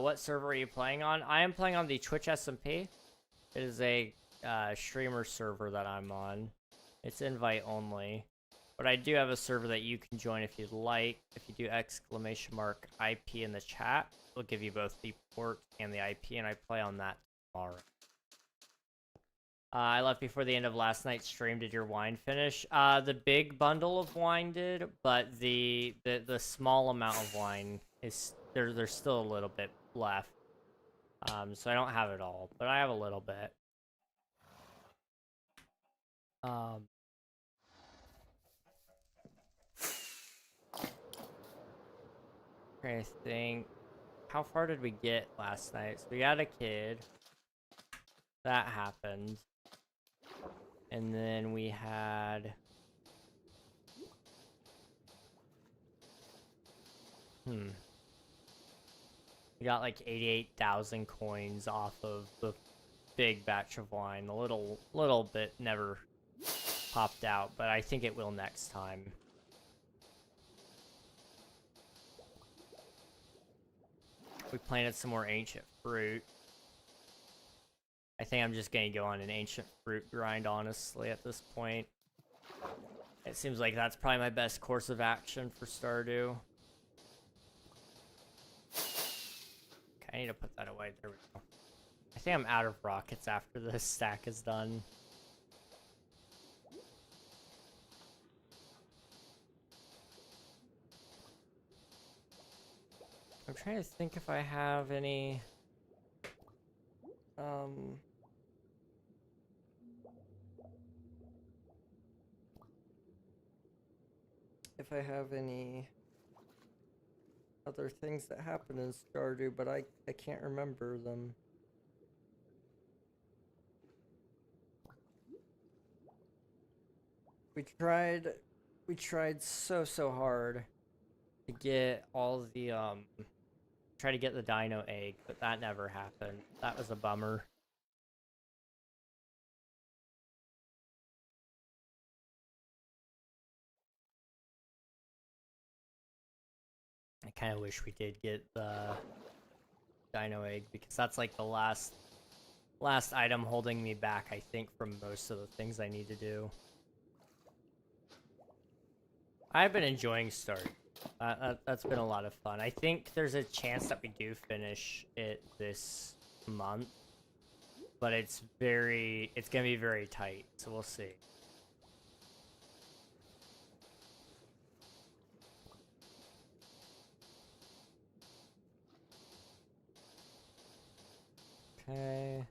What server are you playing on? I am playing on the Twitch SMP. It is a streamer server that I'm on. It's invite only. But I do have a server that you can join if you'd like. If you do !IP in the chat, it'll give you both the port and the IP, and I play on that tomorrow. I left before the end of last night's stream. Did your wine finish? The big bundle of wine did, but the small amount of wine is there's still a little bit left. So I don't have it all, but I have a little bit. I think how far did we get last night? So we had a kid. That happened. And then we had... We got like 88,000 coins off of the big batch of wine. The little bit never popped out, but I think it will next time. We planted some more ancient fruit. I think I'm just gonna go on an ancient fruit grind, honestly, at this point. It seems like that's probably my best course of action for Stardew. Okay, I need to put that away. There we go. I think I'm out of rockets after this stack is done. I'm trying to think if I have any... If I have any other things that happen in Stardew, but I can't remember them. We tried so hard to get all the try to get the dino egg, but that never happened. That was a bummer. I kind of wish we did get the dino egg, because that's like the last item holding me back, I think, from most of the things I need to do. I've been enjoying Start. That's been a lot of fun. I think there's a chance that we do finish it this month, but it's gonna be very tight, so we'll see. Okay.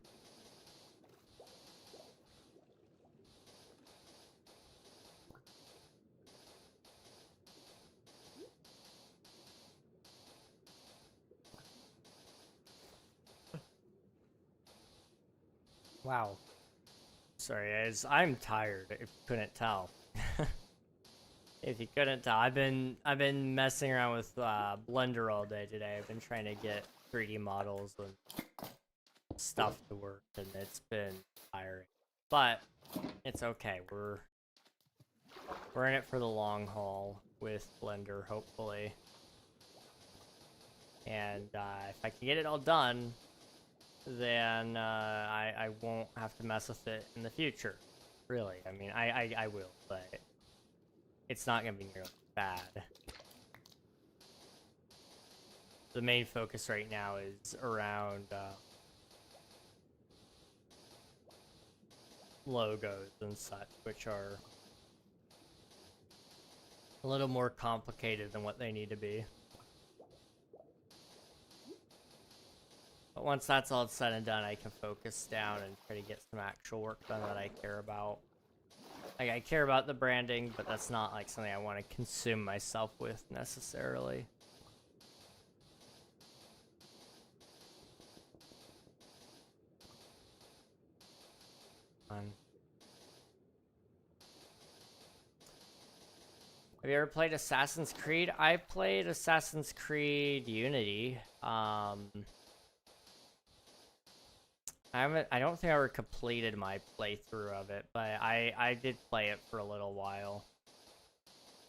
Wow. Sorry, guys. I'm tired, if you couldn't tell. If you couldn't tell, I've been messing around with Blender all day today. I've been trying to get 3D models and stuff to work, and it's been tiring. But it's okay. We're in it for the long haul with Blender, hopefully. And if I can get it all done, then I won't have to mess with it in the future. Really, I mean, I will, but it's not gonna be nearly bad. The main focus right now is around logos and such, which are a little more complicated than what they need to be. But once that's all said and done, I can focus down and try to get some actual work done that I care about. Like, I care about the branding, but that's not like something I want to consume myself with necessarily. Have you ever played Assassin's Creed? I played Assassin's Creed Unity. I don't think I ever completed my playthrough of it, but I did play it for a little while.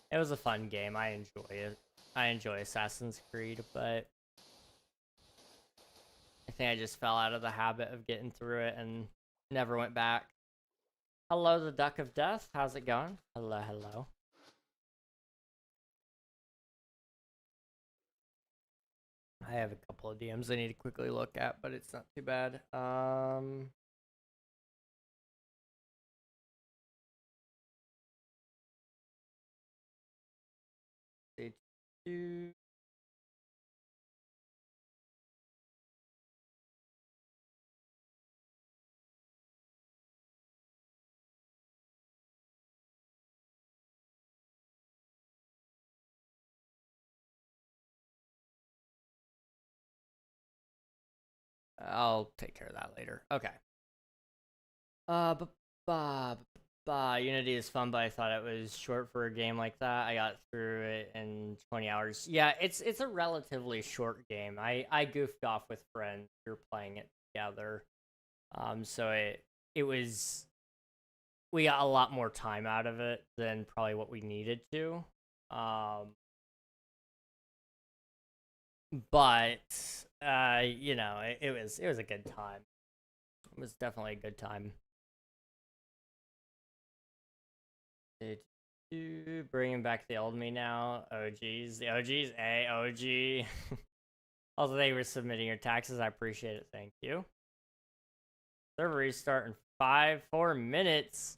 It was a fun game. I enjoy it. I enjoy Assassin's Creed, but I think I just fell out of the habit of getting through it and never went back. Hello, the Duck of Death. How's it going? Hello, hello. I have a couple of DMs I need to quickly look at, but it's not too bad. Stage 2. I'll take care of that later. Okay. Unity is fun, but I thought it was short for a game like that. I got through it in 20 hours. Yeah, it's a relatively short game. I goofed off with friends. We were playing it together. So it was, we got a lot more time out of it than probably what we needed to. But you know, it was a good time. It was definitely a good time. Bringing back the old me now. OGs. The OGs. A OG. Also, thank you for submitting your taxes. I appreciate it. Thank you. Server restart in 4 minutes.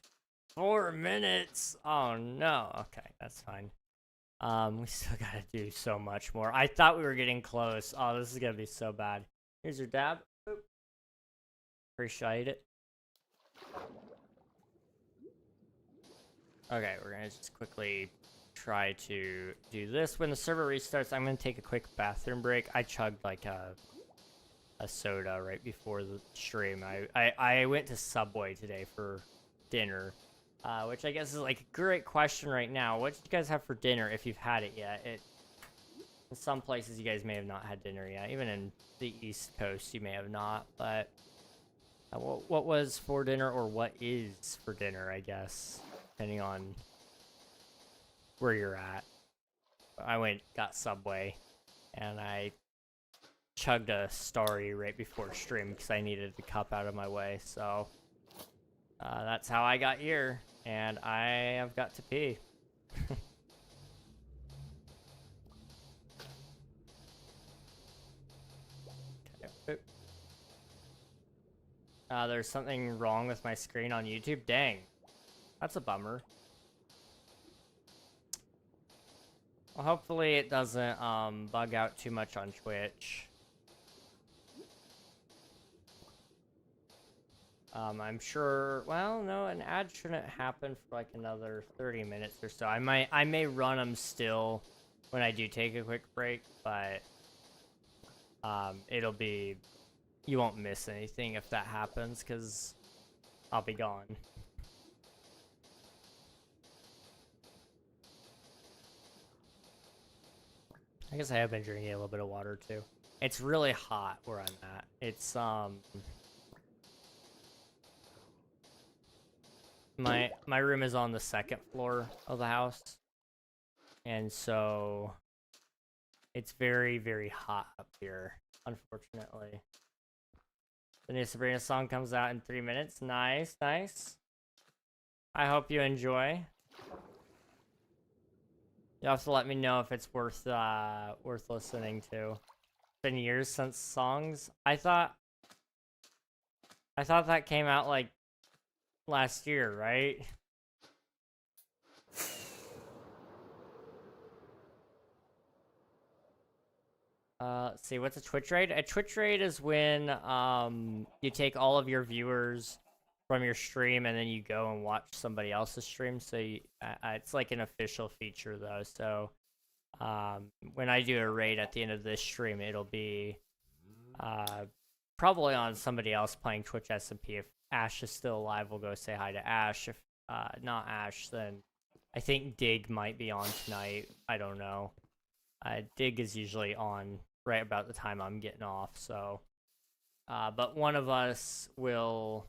4 minutes. Oh no. Okay, that's fine. We still gotta do so much more. I thought we were getting close. Oh, this is gonna be so bad. Here's your dab. Oop. Appreciate it. Okay, we're gonna just quickly try to do this. When the server restarts, I'm gonna take a quick bathroom break. I chugged like a soda right before the stream. I went to Subway today for dinner, which I guess is like a great question right now. What did you guys have for dinner if you've had it yet? In some places you guys may have not had dinner yet. Even in the East Coast you may have not. But what was for dinner, or what is for dinner, I guess, depending on where you're at. I got Subway, and I chugged a Starry right before stream because I needed the cup out of my way. So that's how I got here, and I have got to pee. Okay. There's something wrong with my screen on YouTube. Dang, that's a bummer. Well, hopefully it doesn't bug out too much on Twitch. I'm sure, well, no, an ad shouldn't happen for like another 30 minutes or so. I may run them still when I do take a quick break, but it'll be, you won't miss anything if that happens, because I'll be gone. I guess I have been drinking a little bit of water too. It's really hot where I'm at. It's my room is on the second floor of the house, and so it's very, very hot up here, unfortunately. The new Sabrina song comes out in 3 minutes. Nice, nice. I hope you enjoy. You have to let me know if it's worth listening to. It's been years since songs. I thought that came out like last year, right? Let's see, what's a Twitch raid? A Twitch raid is when you take all of your viewers from your stream and then you go and watch somebody else's stream. So it's like an official feature though. So when I do a raid at the end of this stream, it'll be probably on somebody else playing Twitch SMP. If Ash is still alive, we'll go say hi to Ash. If not Ash, then I think Dig might be on tonight. I don't know. Dig is usually on right about the time I'm getting off, so but one of us will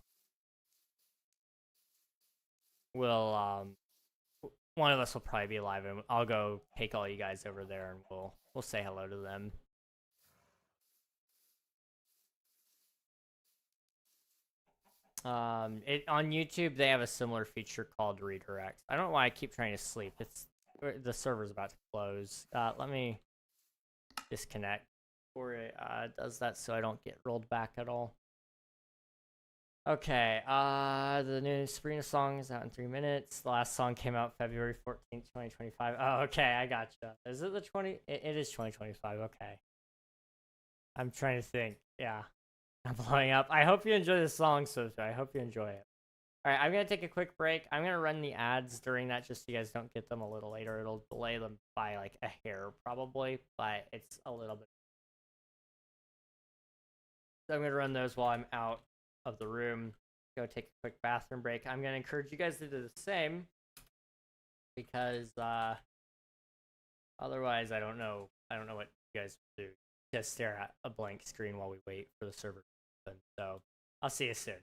probably be live, and I'll go take all you guys over there and we'll say hello to them. On YouTube they have a similar feature called redirects. I don't know why I keep trying to sleep. The server's about to close. Let me disconnect before it does that so I don't get rolled back at all. Okay, the new Sabrina song is out in 3 minutes. The last song came out February 14th, 2025. Oh, okay, I gotcha. Is it the 20? It is 2025, okay. I'm trying to think. Yeah, I'm blowing up. I hope you enjoy the song, Sophie. I hope you enjoy it. Alright, I'm going to take a quick break. I'm going to run the ads during that just so you guys don't get them a little later. It'll delay them by like a hair probably, but it's a little bit. So I'm going to run those while I'm out of the room. Go take a quick bathroom break. I'm going to encourage you guys to do the same because otherwise I don't know what you guys do. Just stare at a blank screen while we wait for the server to open. So I'll see you soon.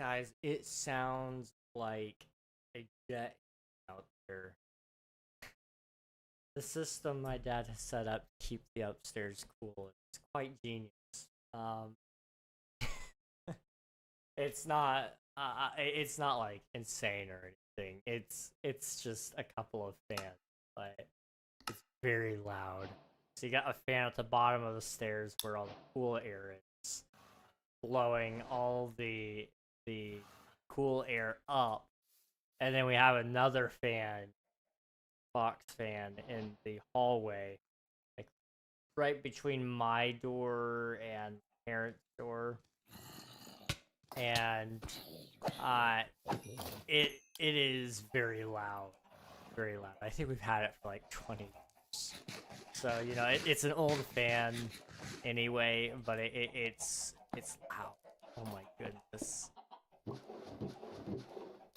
Guys, it sounds like a jet out there. The system my dad has set up to keep the upstairs cool is quite genius. Um, it's not like insane or anything. It's just a couple of fans, but it's very loud. So you got a fan at the bottom of the stairs where all the cool air is, blowing all the cool air up, and then we have another fan, box fan, in the hallway, like right between my door and parents' door, and it is very loud, very loud. I think we've had it for like 20 years. So you know, it's an old fan anyway, but it's loud. Oh my goodness.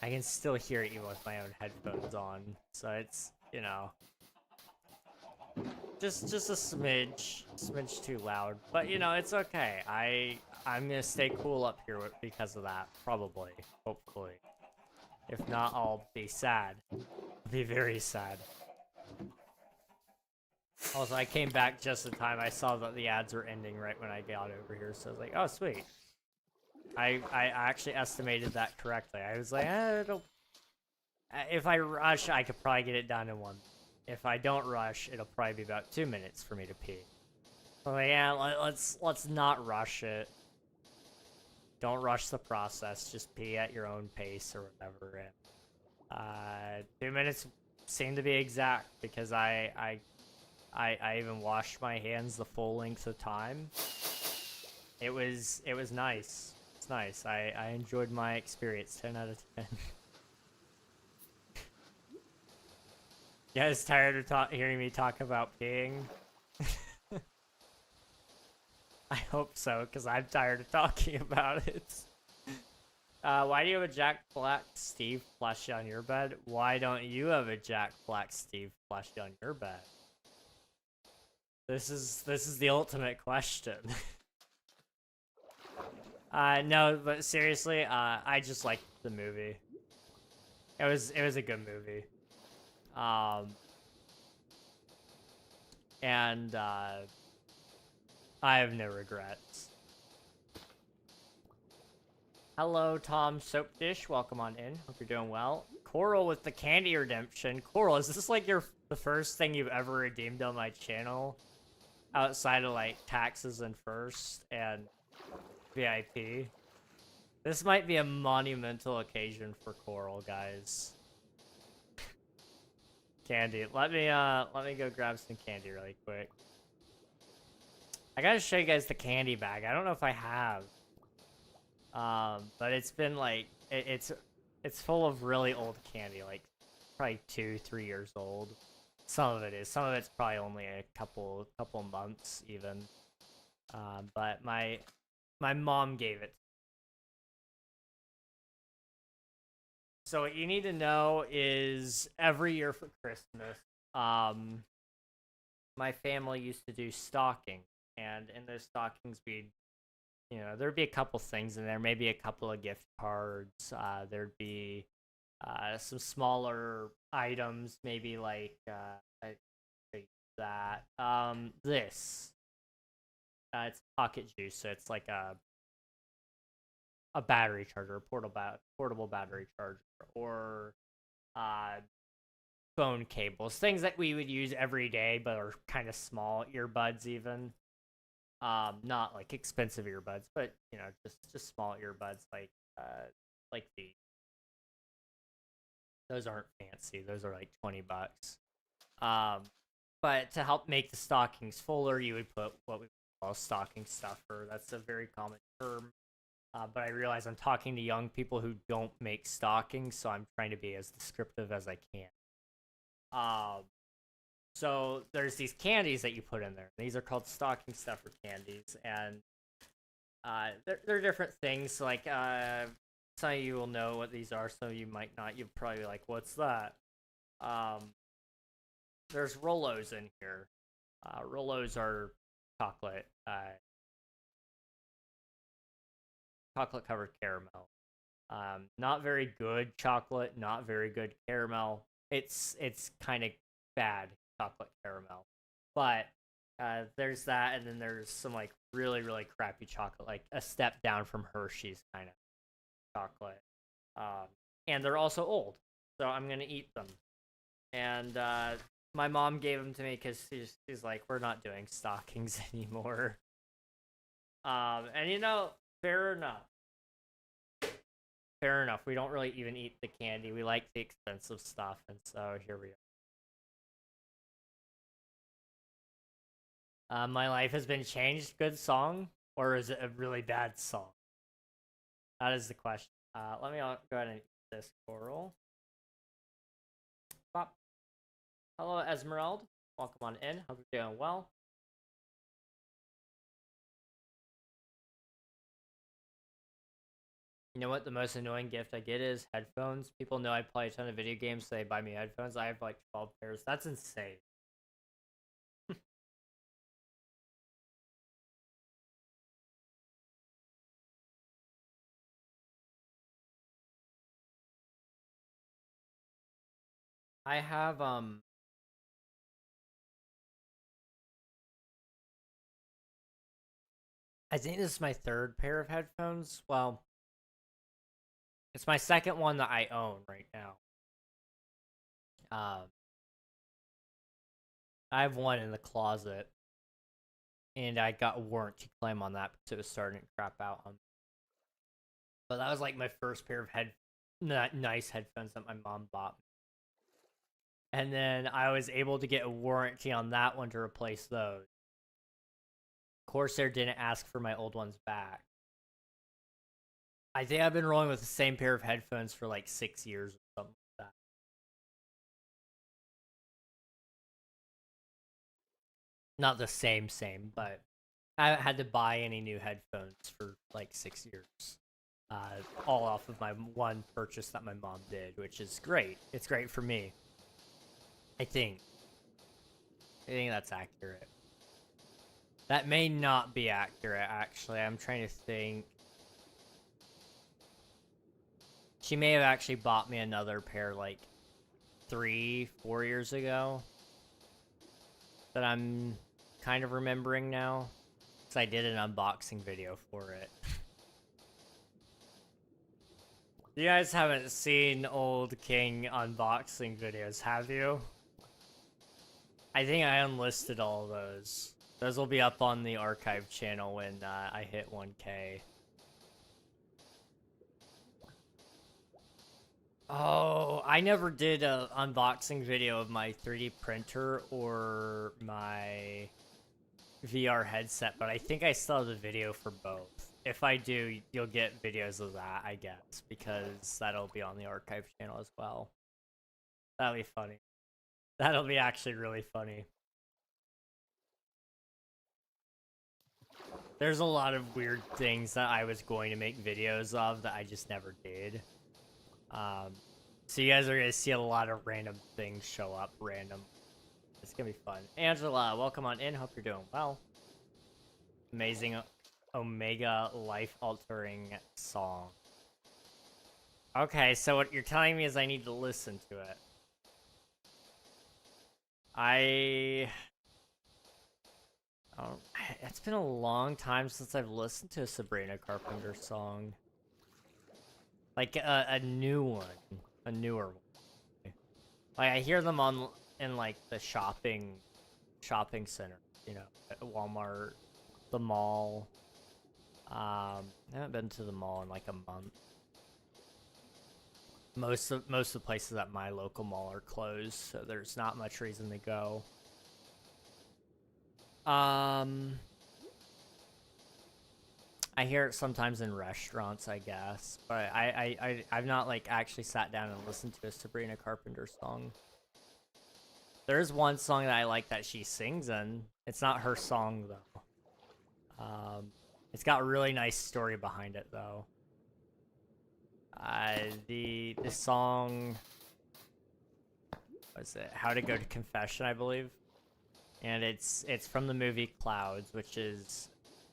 I can still hear it even with my own headphones on. So it's, you know, just a smidge too loud. But you know, it's okay. I'm gonna stay cool up here because of that, probably, hopefully. If not, I'll be sad. I'll be very sad. Also, I came back just in time. I saw that the ads were ending right when I got over here, so I was like, oh, sweet. I actually estimated that correctly. I was like, if I rush, I could probably get it done in 1 minute. If I don't rush, it'll probably be about 2 minutes for me to pee. So like, yeah, let's not rush it. Don't rush the process. Just pee at your own pace or whatever. And 2 minutes seemed to be exact because I even washed my hands the full length of time. It was nice. It's nice. I enjoyed my experience. 10 out of 10. You guys tired of hearing me talk about peeing? I hope so, because I'm tired of talking about it. Why do you have a Jack Black Steve plushie on your bed? Why don't you have a Jack Black Steve plushie on your bed? This is the ultimate question. No, but seriously, I just liked the movie. It was a good movie. And I have no regrets. Hello, Tom Soap Dish. Welcome on in. Hope you're doing well. Coral with the candy redemption. Coral, is this like the first thing you've ever redeemed on my channel? Outside of like taxes and first and VIP? This might be a monumental occasion for Coral, guys. Candy. Let me go grab some candy really quick. I gotta show you guys the candy bag. I don't know if I have. But it's been like it's full of really old candy, like probably 2-3 years old. Some of it is. Some of it's probably only a couple months even. But my mom gave it. So what you need to know is every year for Christmas, my family used to do stocking, and in those stockings we'd, there'd be a couple things in there, maybe a couple of gift cards. There'd be some smaller items, maybe like that. This. It's pocket juice, so it's like a battery charger, portable battery charger, or phone cables, things that we would use every day, but are kind of small earbuds even. Not like expensive earbuds, but just small earbuds like these. Those aren't fancy. Those are like $20. But to help make the stockings fuller, you would put what we call a stocking stuffer. That's a very common term. But I realize I'm talking to young people who don't make stockings, so I'm trying to be as descriptive as I can. So there's these candies that you put in there. These are called stocking stuffer candies, and they're different things. Like some of you will know what these are, some of you might not. You'll probably be like, "What's that?" There's Rolos in here. Rolos are chocolate covered caramel. Not very good chocolate, not very good caramel. It's kind of bad chocolate caramel. But there's that, and then there's some like really crappy chocolate, like a step down from Hershey's kind of chocolate. And they're also old, so I'm gonna eat them. And my mom gave them to me because she's like, we're not doing stockings anymore. And fair enough. Fair enough. We don't really even eat the candy. We like the expensive stuff, and so here we are. My life has been changed. Good song, or is it a really bad song? That is the question. Let me go ahead and eat this Coral. Pop. Hello, Esmeralda. Welcome on in. Hope you're doing well. You know what? The most annoying gift I get is headphones. People know I play a ton of video games, so they buy me headphones. I have like 12 pairs. That's insane. I have I think this is my third pair of headphones. Well, it's my second one that I own right now. I have one in the closet, and I got a warranty claim on that because it was starting to crap out on me. But that was like my first pair of nice headphones that my mom bought me. And then I was able to get a warranty on that one to replace those. Corsair didn't ask for my old ones back. I think I've been rolling with the same pair of headphones for like 6 years or something like that. Not the same, but I haven't had to buy any new headphones for like 6 years. all off of my one purchase that my mom did, which is great. It's great for me. I think that's accurate. That may not be accurate, actually. I'm trying to think. She may have actually bought me another pair like 3-4 years ago that I'm kind of remembering now, because I did an unboxing video for it. You guys haven't seen old King unboxing videos, have you? I think I unlisted all of those. Those will be up on the archive channel when I hit 1K. Oh, I never did an unboxing video of my 3D printer or my VR headset, but I think I still have the video for both. If I do, you'll get videos of that, I guess, because that'll be on the archive channel as well. That'll be funny. That'll be actually really funny. There's a lot of weird things that I was going to make videos of that I just never did. So you guys are gonna see a lot of random things show up random. It's gonna be fun. Angela, welcome on in. Hope you're doing well. Amazing Omega life-altering song. Okay, so what you're telling me is I need to listen to it. It's been a long time since I've listened to a Sabrina Carpenter song. Like a new one, a newer one. Like I hear them in like the shopping center, you know, at Walmart, the mall. I haven't been to the mall in like a month. Most of the places at my local mall are closed, so there's not much reason to go. I hear it sometimes in restaurants, I guess, but I've not like actually sat down and listened to a Sabrina Carpenter song. There's one song that I like that she sings in. It's not her song though. It's got a really nice story behind it though. The song, what is it? How to Go to Confession, I believe, and it's from the movie Clouds, which is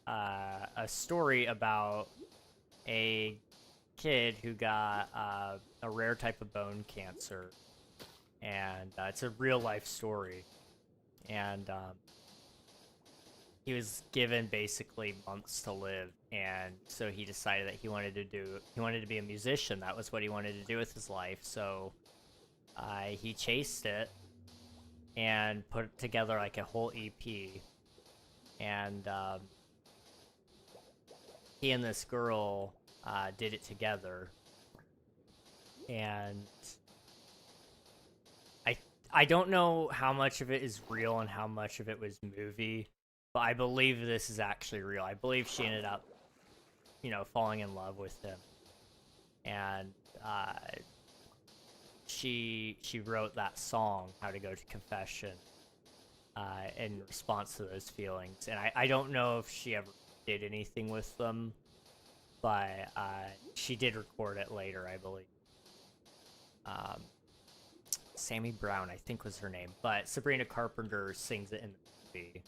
a story about a kid who got a rare type of bone cancer, and it's a real life story, and he was given basically months to live, and so he decided that he wanted to be a musician. That was what he wanted to do with his life, so he chased it and put together like a whole EP, and he and this girl did it together, and I don't know how much of it is real and how much of it was movie, but I believe this is actually real. I believe she ended up, you know, falling in love with him, and she wrote that song, How to Go to Confession, in response to those feelings. And I don't know if she ever did anything with them, but she did record it later, I believe. Sammy Brown, I think, was her name, but Sabrina Carpenter sings it in the movie.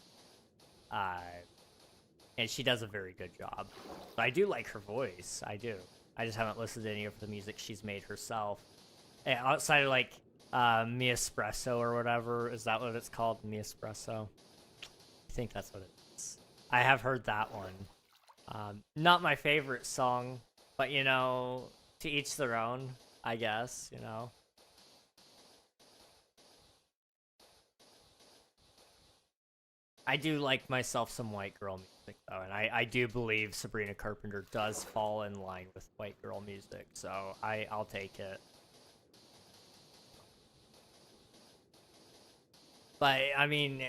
And she does a very good job. But I do like her voice. I do. I just haven't listened to any of the music she's made herself. And outside of like Mi Espresso or whatever, is that what it's called? Mi Espresso? I think that's what it is. I have heard that one. Not my favorite song, but you know, to each their own, I guess, you know. I do like myself some white girl music though, and I do believe Sabrina Carpenter does fall in line with white girl music, so I'll take it. But I mean,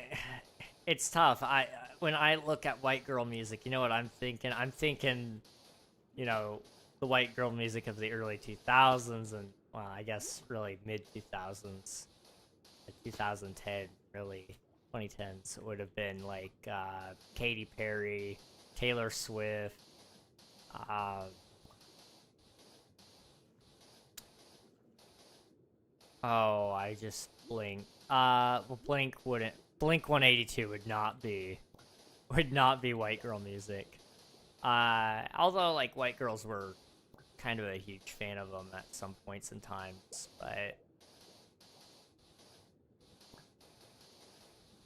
it's tough. When I look at white girl music, you know what I'm thinking? I'm thinking, you know, the white girl music of the early 2000s and, well, I guess really mid 2000s, 2010, really 2010s would have been like Katy Perry, Taylor Swift, Oh, I just blinked. Well, Blink 182 would not be white girl music. Although like white girls were kind of a huge fan of them at some points in times, but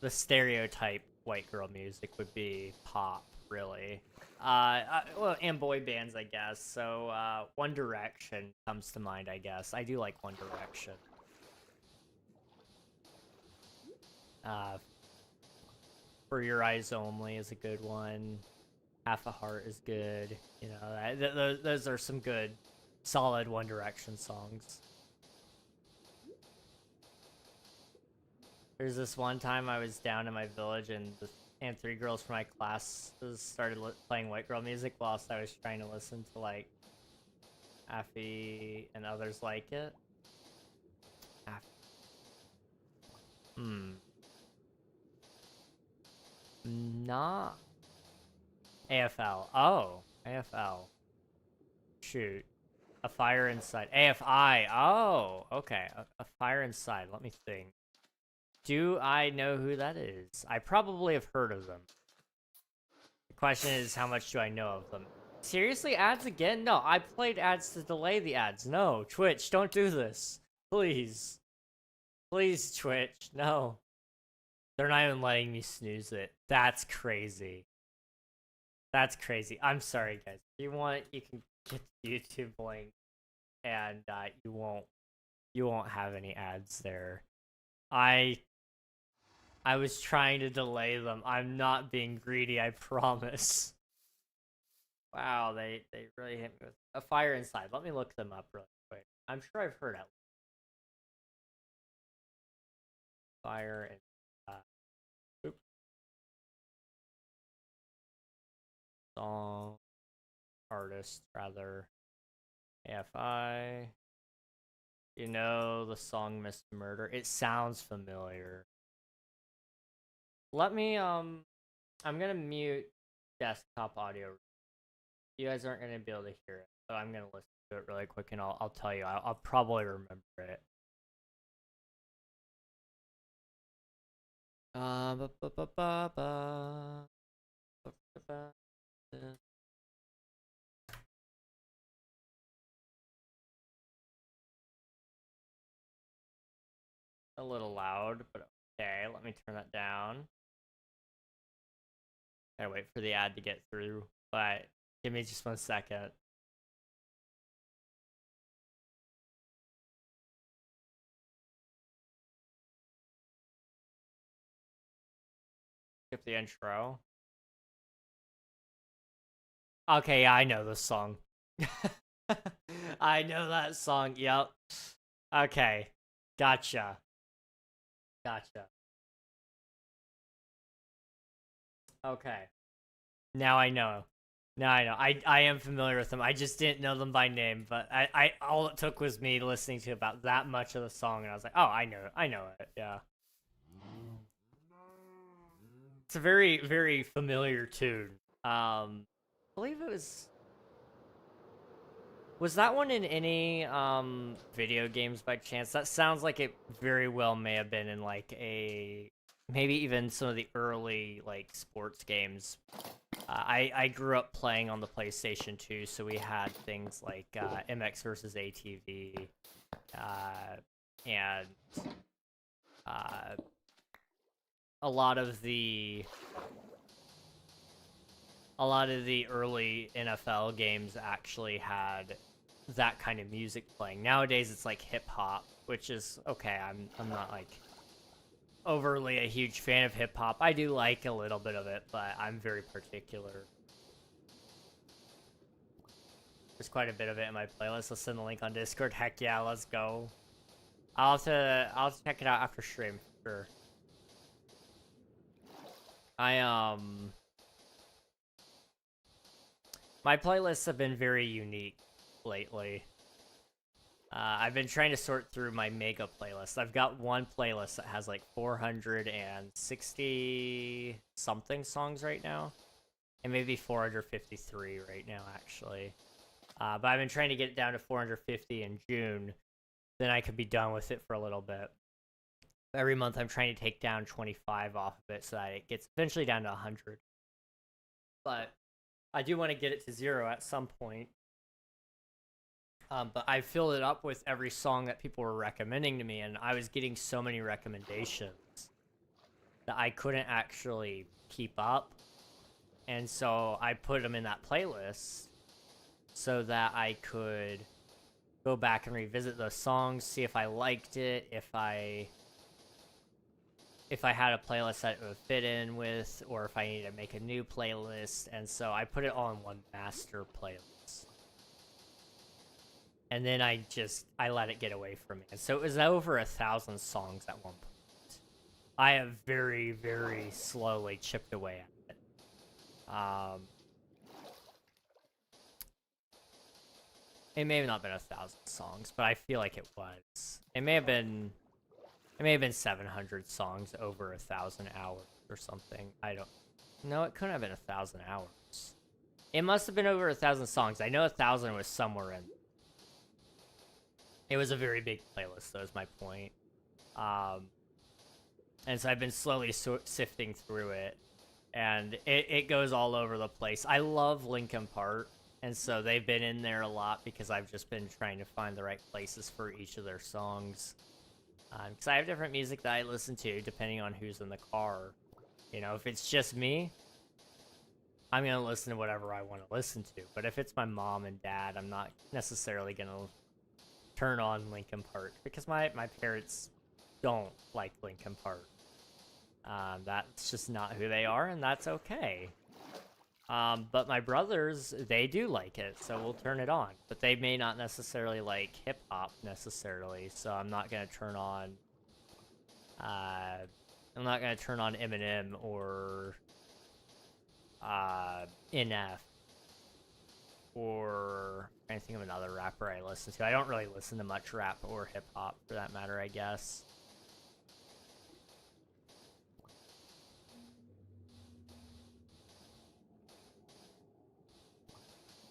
the stereotype white girl music would be pop, really. Well, and boy bands, I guess. So, One Direction comes to mind, I guess. I do like One Direction. For Your Eyes Only is a good one. Half a Heart is good. You know, those are some good, solid One Direction songs. There's this one time I was down in my village and 3 girls from my class started playing white girl music whilst I was trying to listen to like Affy and others like it. Not AFL. Oh, AFL. Shoot. A Fire Inside. AFI. Oh, okay. A Fire Inside. Let me think. Do I know who that is? I probably have heard of them. The question is, how much do I know of them? Seriously, ads again? No, I played ads to delay the ads. No, Twitch, don't do this. Please. Please, Twitch. No. They're not even letting me snooze it. That's crazy. That's crazy. I'm sorry, guys. If you want, you can get the YouTube link, and you won't have any ads there. I was trying to delay them. I'm not being greedy, I promise. Wow, they really hit me with A Fire Inside. Let me look them up really quick. I'm sure I've heard it. Fire and song artist rather. AFI. You know the song Mr. Murder? It sounds familiar. Let me I'm gonna mute desktop audio. You guys aren't gonna be able to hear it, so I'm gonna listen to it really quick and I'll tell you. I'll probably remember it. A little loud, but okay. Let me turn that down. Gotta wait for the ad to get through, but give me just 1 second. Skip the intro. Okay, yeah, I know this song. I know that song. Yep. Okay. Gotcha. Okay. Now I know. I am familiar with them. I just didn't know them by name, but I all it took was me listening to about that much of the song, and I was like, oh, I know it. Yeah. It's a very, very familiar tune. I believe it was that one in any video games by chance? That sounds like it very well may have been in like maybe even some of the early like sports games. I grew up playing on the PlayStation 2, so we had things like MX versus ATV, and a lot of the early NFL games actually had that kind of music playing. Nowadays it's like hip hop, which is okay. I'm not like overly a huge fan of hip hop. I do like a little bit of it, but I'm very particular. There's quite a bit of it in my playlist. I'll send the link on Discord. Heck yeah, let's go. I'll have to check it out after stream for sure. My playlists have been very unique lately. I've been trying to sort through my mega playlist. I've got one playlist that has like 460 something songs right now, and maybe 453 right now actually. But I've been trying to get it down to 450 in June, then I could be done with it for a little bit. Every month I'm trying to take down 25 off of it so that it gets eventually down to 100. But I do want to get it to 0 at some point. But I filled it up with every song that people were recommending to me, and I was getting so many recommendations that I couldn't actually keep up. And so I put them in that playlist so that I could go back and revisit those songs, see if I liked it, if I had a playlist that it would fit in with, or if I needed to make a new playlist. And so I put it all in one master playlist. And then I let it get away from me. And so it was over 1,000 songs at one point. I have very, very slowly chipped away at it. It may have not been 1,000 songs, but I feel like it was. It may have been 700 songs over 1,000 hours or something. No, it couldn't have been 1,000 hours. It must have been over 1,000 songs. I know 1,000 was somewhere in. It was a very big playlist, though, is my point. And so I've been slowly sifting through it, and it goes all over the place. I love Linkin Park, and so they've been in there a lot because I've just been trying to find the right places for each of their songs. Because I have different music that I listen to depending on who's in the car. You know, if it's just me, I'm going to listen to whatever I want to listen to. But if it's my mom and dad, I'm not necessarily going to turn on Linkin Park because my parents don't like Linkin Park. That's just not who they are, and that's okay. But my brothers, they do like it, so we'll turn it on. But they may not necessarily like hip-hop necessarily, so I'm not going to turn on Eminem or NF or anything of another rapper I listen to. I don't really listen to much rap or hip-hop for that matter, I guess.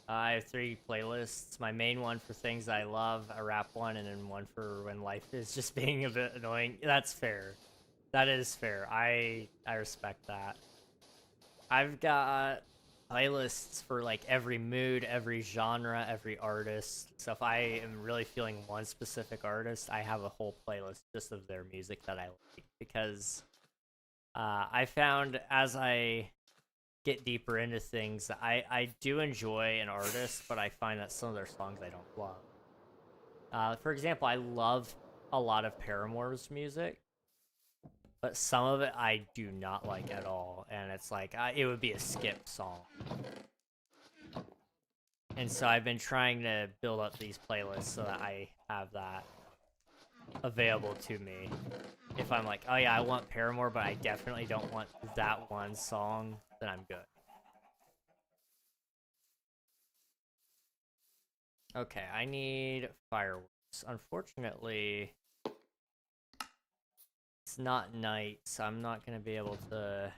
I have 3 playlists. My main one for things I love, a rap one, and then one for when life is just being a bit annoying. That's fair. That is fair. I respect that. I've got playlists for like every mood, every genre, every artist. So if I am really feeling one specific artist, I have a whole playlist just of their music that I like. Because I found as I get deeper into things, I do enjoy an artist, but I find that some of their songs I don't love. For example, I love a lot of Paramore's music, but some of it I do not like at all, and it's like it would be a skip song. And so I've been trying to build up these playlists so that I have that available to me. If I'm like, oh yeah, I want Paramore, but I definitely don't want that one song, then I'm good. Okay, I need fireworks. Unfortunately, it's not night, so I'm not going to be able to...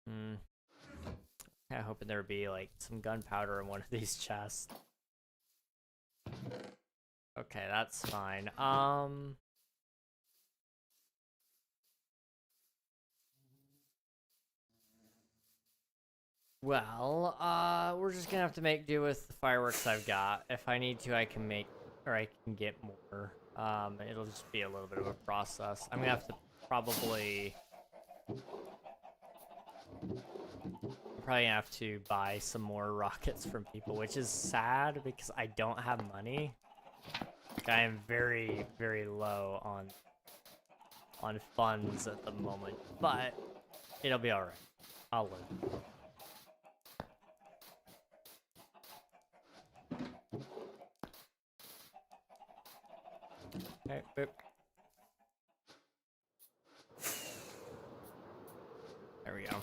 Kind of hoping there would be, like, some gunpowder in one of these chests. Okay, that's fine. Well, we're just gonna have to make do with the fireworks I've got. If I need to, I can make, or I can get more. It'll just be a little bit of a process. I'm gonna have to probably have to buy some more rockets from people, which is sad because I don't have money. Like, I am very, very low on funds at the moment, but it'll be alright. I'll live. Okay, boop. There we go.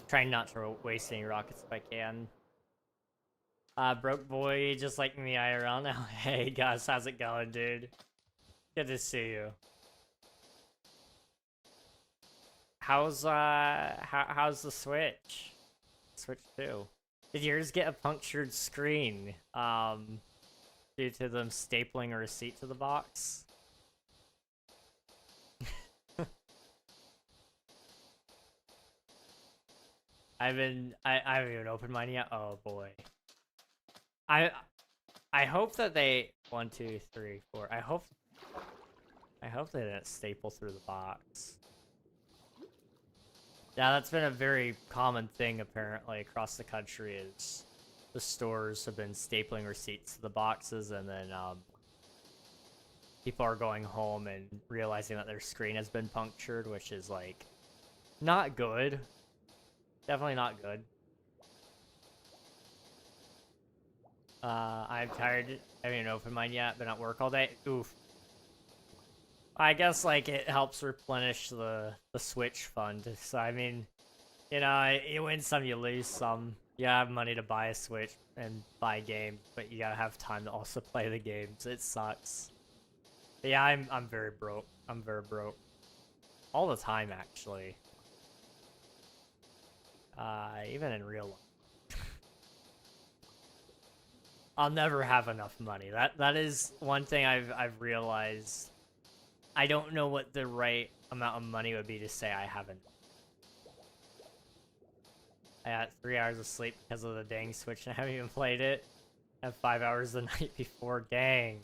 Trying not to waste any rockets if I can. Broke boy, just like me IRL now. Hey guys, how's it going, dude? Good to see you. How's the Switch? Switch 2. Did yours get a punctured screen? Due to them stapling a receipt to the box? I haven't even opened mine yet. Oh boy. I hope that they 1, 2, 3, 4. I hope they didn't staple through the box. Yeah, that's been a very common thing apparently across the country, is the stores have been stapling receipts to the boxes, and then people are going home and realizing that their screen has been punctured, which is like not good. Definitely not good. I'm tired. I haven't even opened mine yet. Been at work all day. Oof. I guess like it helps replenish the Switch fund. So I mean, you know, you win some, you lose some. You have money to buy a Switch and buy games, but you gotta have time to also play the games. It sucks. But yeah, I'm very broke. I'm very broke. All the time, actually. Even in real life. I'll never have enough money. That is one thing I've realized. I don't know what the right amount of money would be to say I haven't. I got 3 hours of sleep because of the dang Switch and I haven't even played it. I have 5 hours the night before. Dang.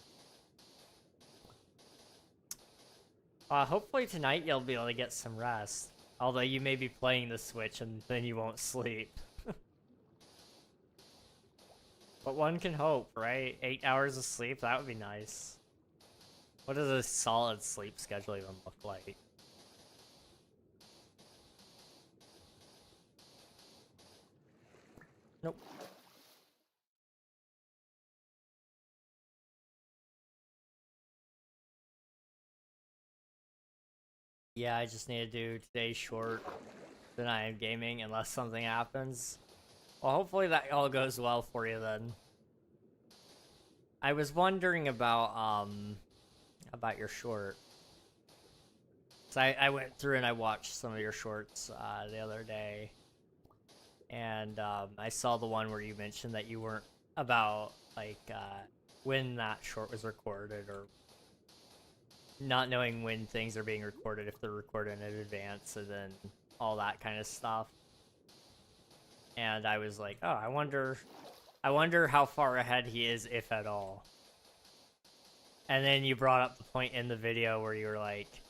Hopefully tonight you'll be able to get some rest. Although you may be playing the Switch and then you won't sleep. But one can hope, right? 8 hours of sleep, that would be nice. What does a solid sleep schedule even look like? Nope. Yeah, I just need to do today's short, then I am gaming unless something happens. Well, hopefully that all goes well for you then. I was wondering about your short. So I went through and I watched some of your shorts the other day. And I saw the one where you mentioned that you weren't about, like, when that short was recorded, or not knowing when things are being recorded, if they're recorded in advance, and then all that kind of stuff. And I was like, oh, I wonder how far ahead he is, if at all. And then you brought up the point in the video where you were like,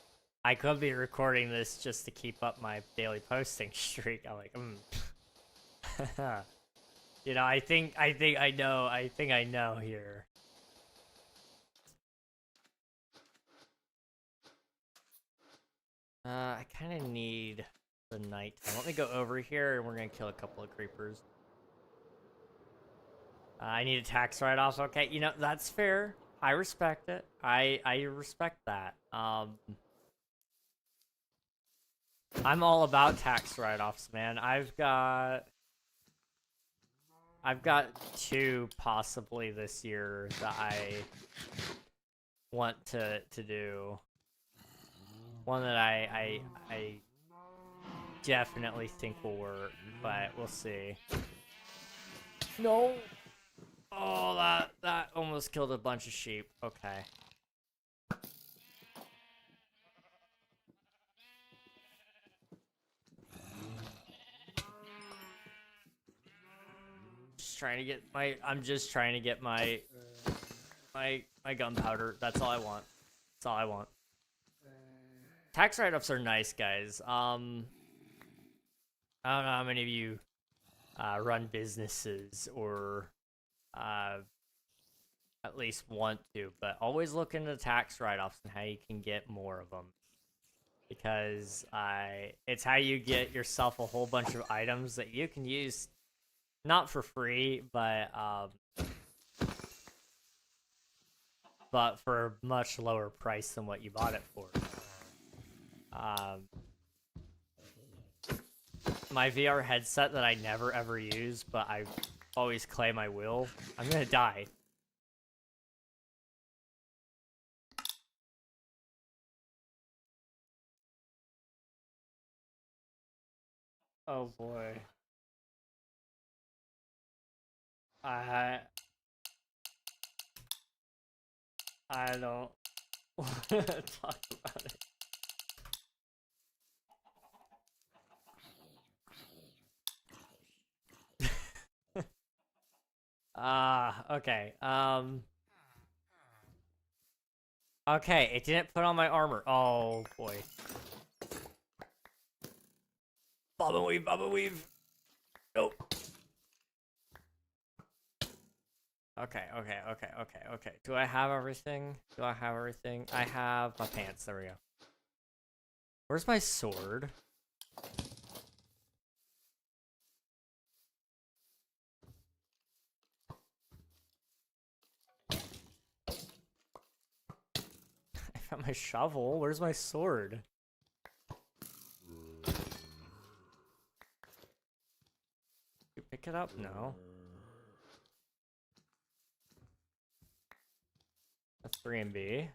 I could be recording this just to keep up my daily posting streak. I'm like, You know, I think I know here. I kind of need the nighttime. Let me go over here and we're gonna kill a couple of creepers. I need a tax write-off. Okay, you know, that's fair. I respect it. I respect that. I'm all about tax write-offs, man. I've got 2 possibly this year that I want to do. One that I definitely think will work, but we'll see. No. Oh, that almost killed a bunch of sheep. Okay. I'm just trying to get my gunpowder. That's all I want. That's all I want. Tax write-ups are nice, guys. I don't know how many of you run businesses or at least want to, but always look into tax write-offs and how you can get more of them. Because it's how you get yourself a whole bunch of items that you can use, not for free, but for a much lower price than what you bought it for. My VR headset that I never ever use, but I always claim I will. I'm gonna die. Oh boy. I don't want to talk about it. Okay. Okay, it didn't put on my armor. Oh boy. Bubble weave, bubble weave. Nope. Okay. Do I have everything? I have my pants. There we go. Where's my sword? I found my shovel. Where's my sword? You pick it up? No. That's 3 and B.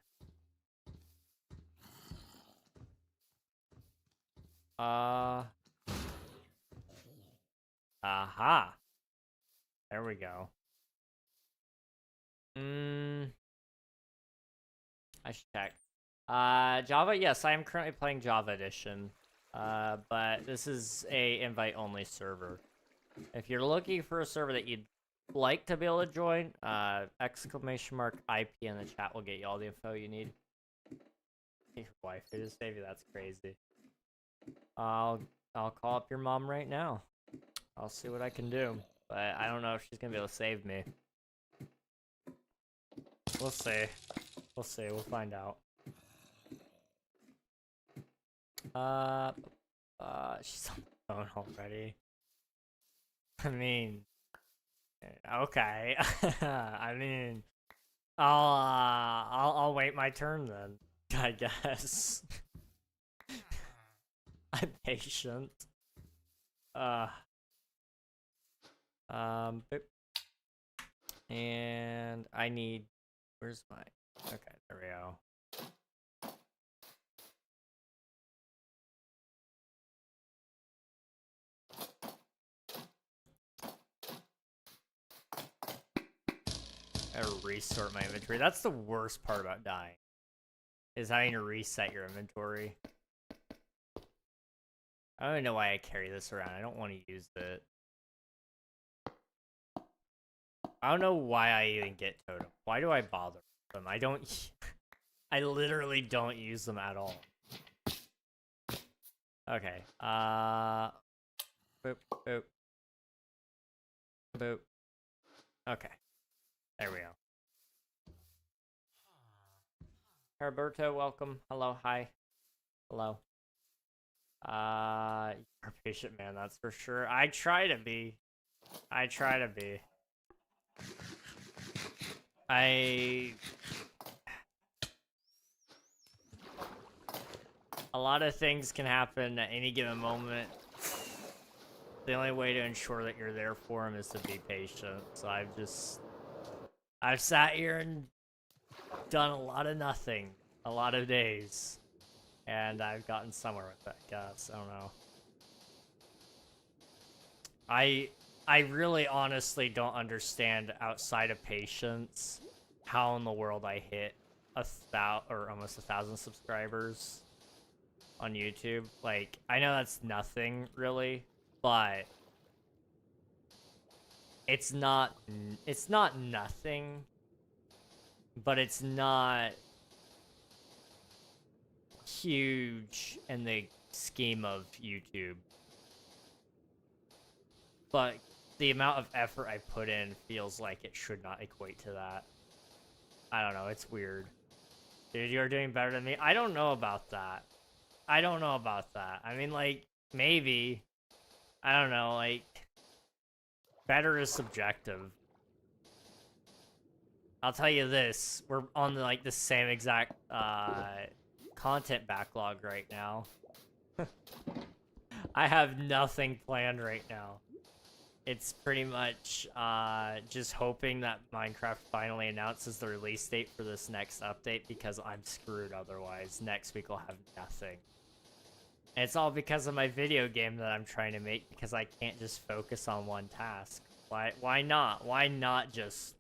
Aha. There we go. I should check. Java, yes, I am currently playing Java Edition. But this is a invite-only server. If you're looking for a server that you'd like to be able to join, exclamation mark IP in the chat will get you all the info you need. Your wife, it is baby, that's crazy. I'll call up your mom right now. I'll see what I can do, but I don't know if she's gonna be able to save me. We'll see. We'll see. We'll find out. She's on the phone already. I mean, okay. I mean, I'll wait my turn then, I guess. I'm patient. Boop. And I need, where's my, okay, there we go. I resort my inventory. That's the worst part about dying, is having to reset your inventory. I don't even know why I carry this around. I don't want to use it. I don't know why I even get totem. Why do I bother with them? I don't... I literally don't use them at all. Okay. Boop, boop. Boop. Okay. There we go. Herberto, welcome. Hello, hi. Hello. You're a patient man, that's for sure. I try to be. I try to be. A lot of things can happen at any given moment. The only way to ensure that you're there for him is to be patient. So I've sat here and done a lot of nothing, a lot of days, and I've gotten somewhere with that, guys. I don't know. I really honestly don't understand, outside of patience, how in the world I hit almost 1,000 subscribers on YouTube. Like, I know that's nothing really, but it's not nothing, but it's not huge in the scheme of YouTube. But the amount of effort I put in feels like it should not equate to that. I don't know, it's weird. Dude, you're doing better than me? I don't know about that. I don't know about that. I mean, like, maybe. I don't know, like, better is subjective. I'll tell you this, we're on the same exact content backlog right now. I have nothing planned right now. It's pretty much just hoping that Minecraft finally announces the release date for this next update, because I'm screwed otherwise. Next week I'll have nothing. And it's all because of my video game that I'm trying to make, because I can't just focus on one task. Why not? Why not just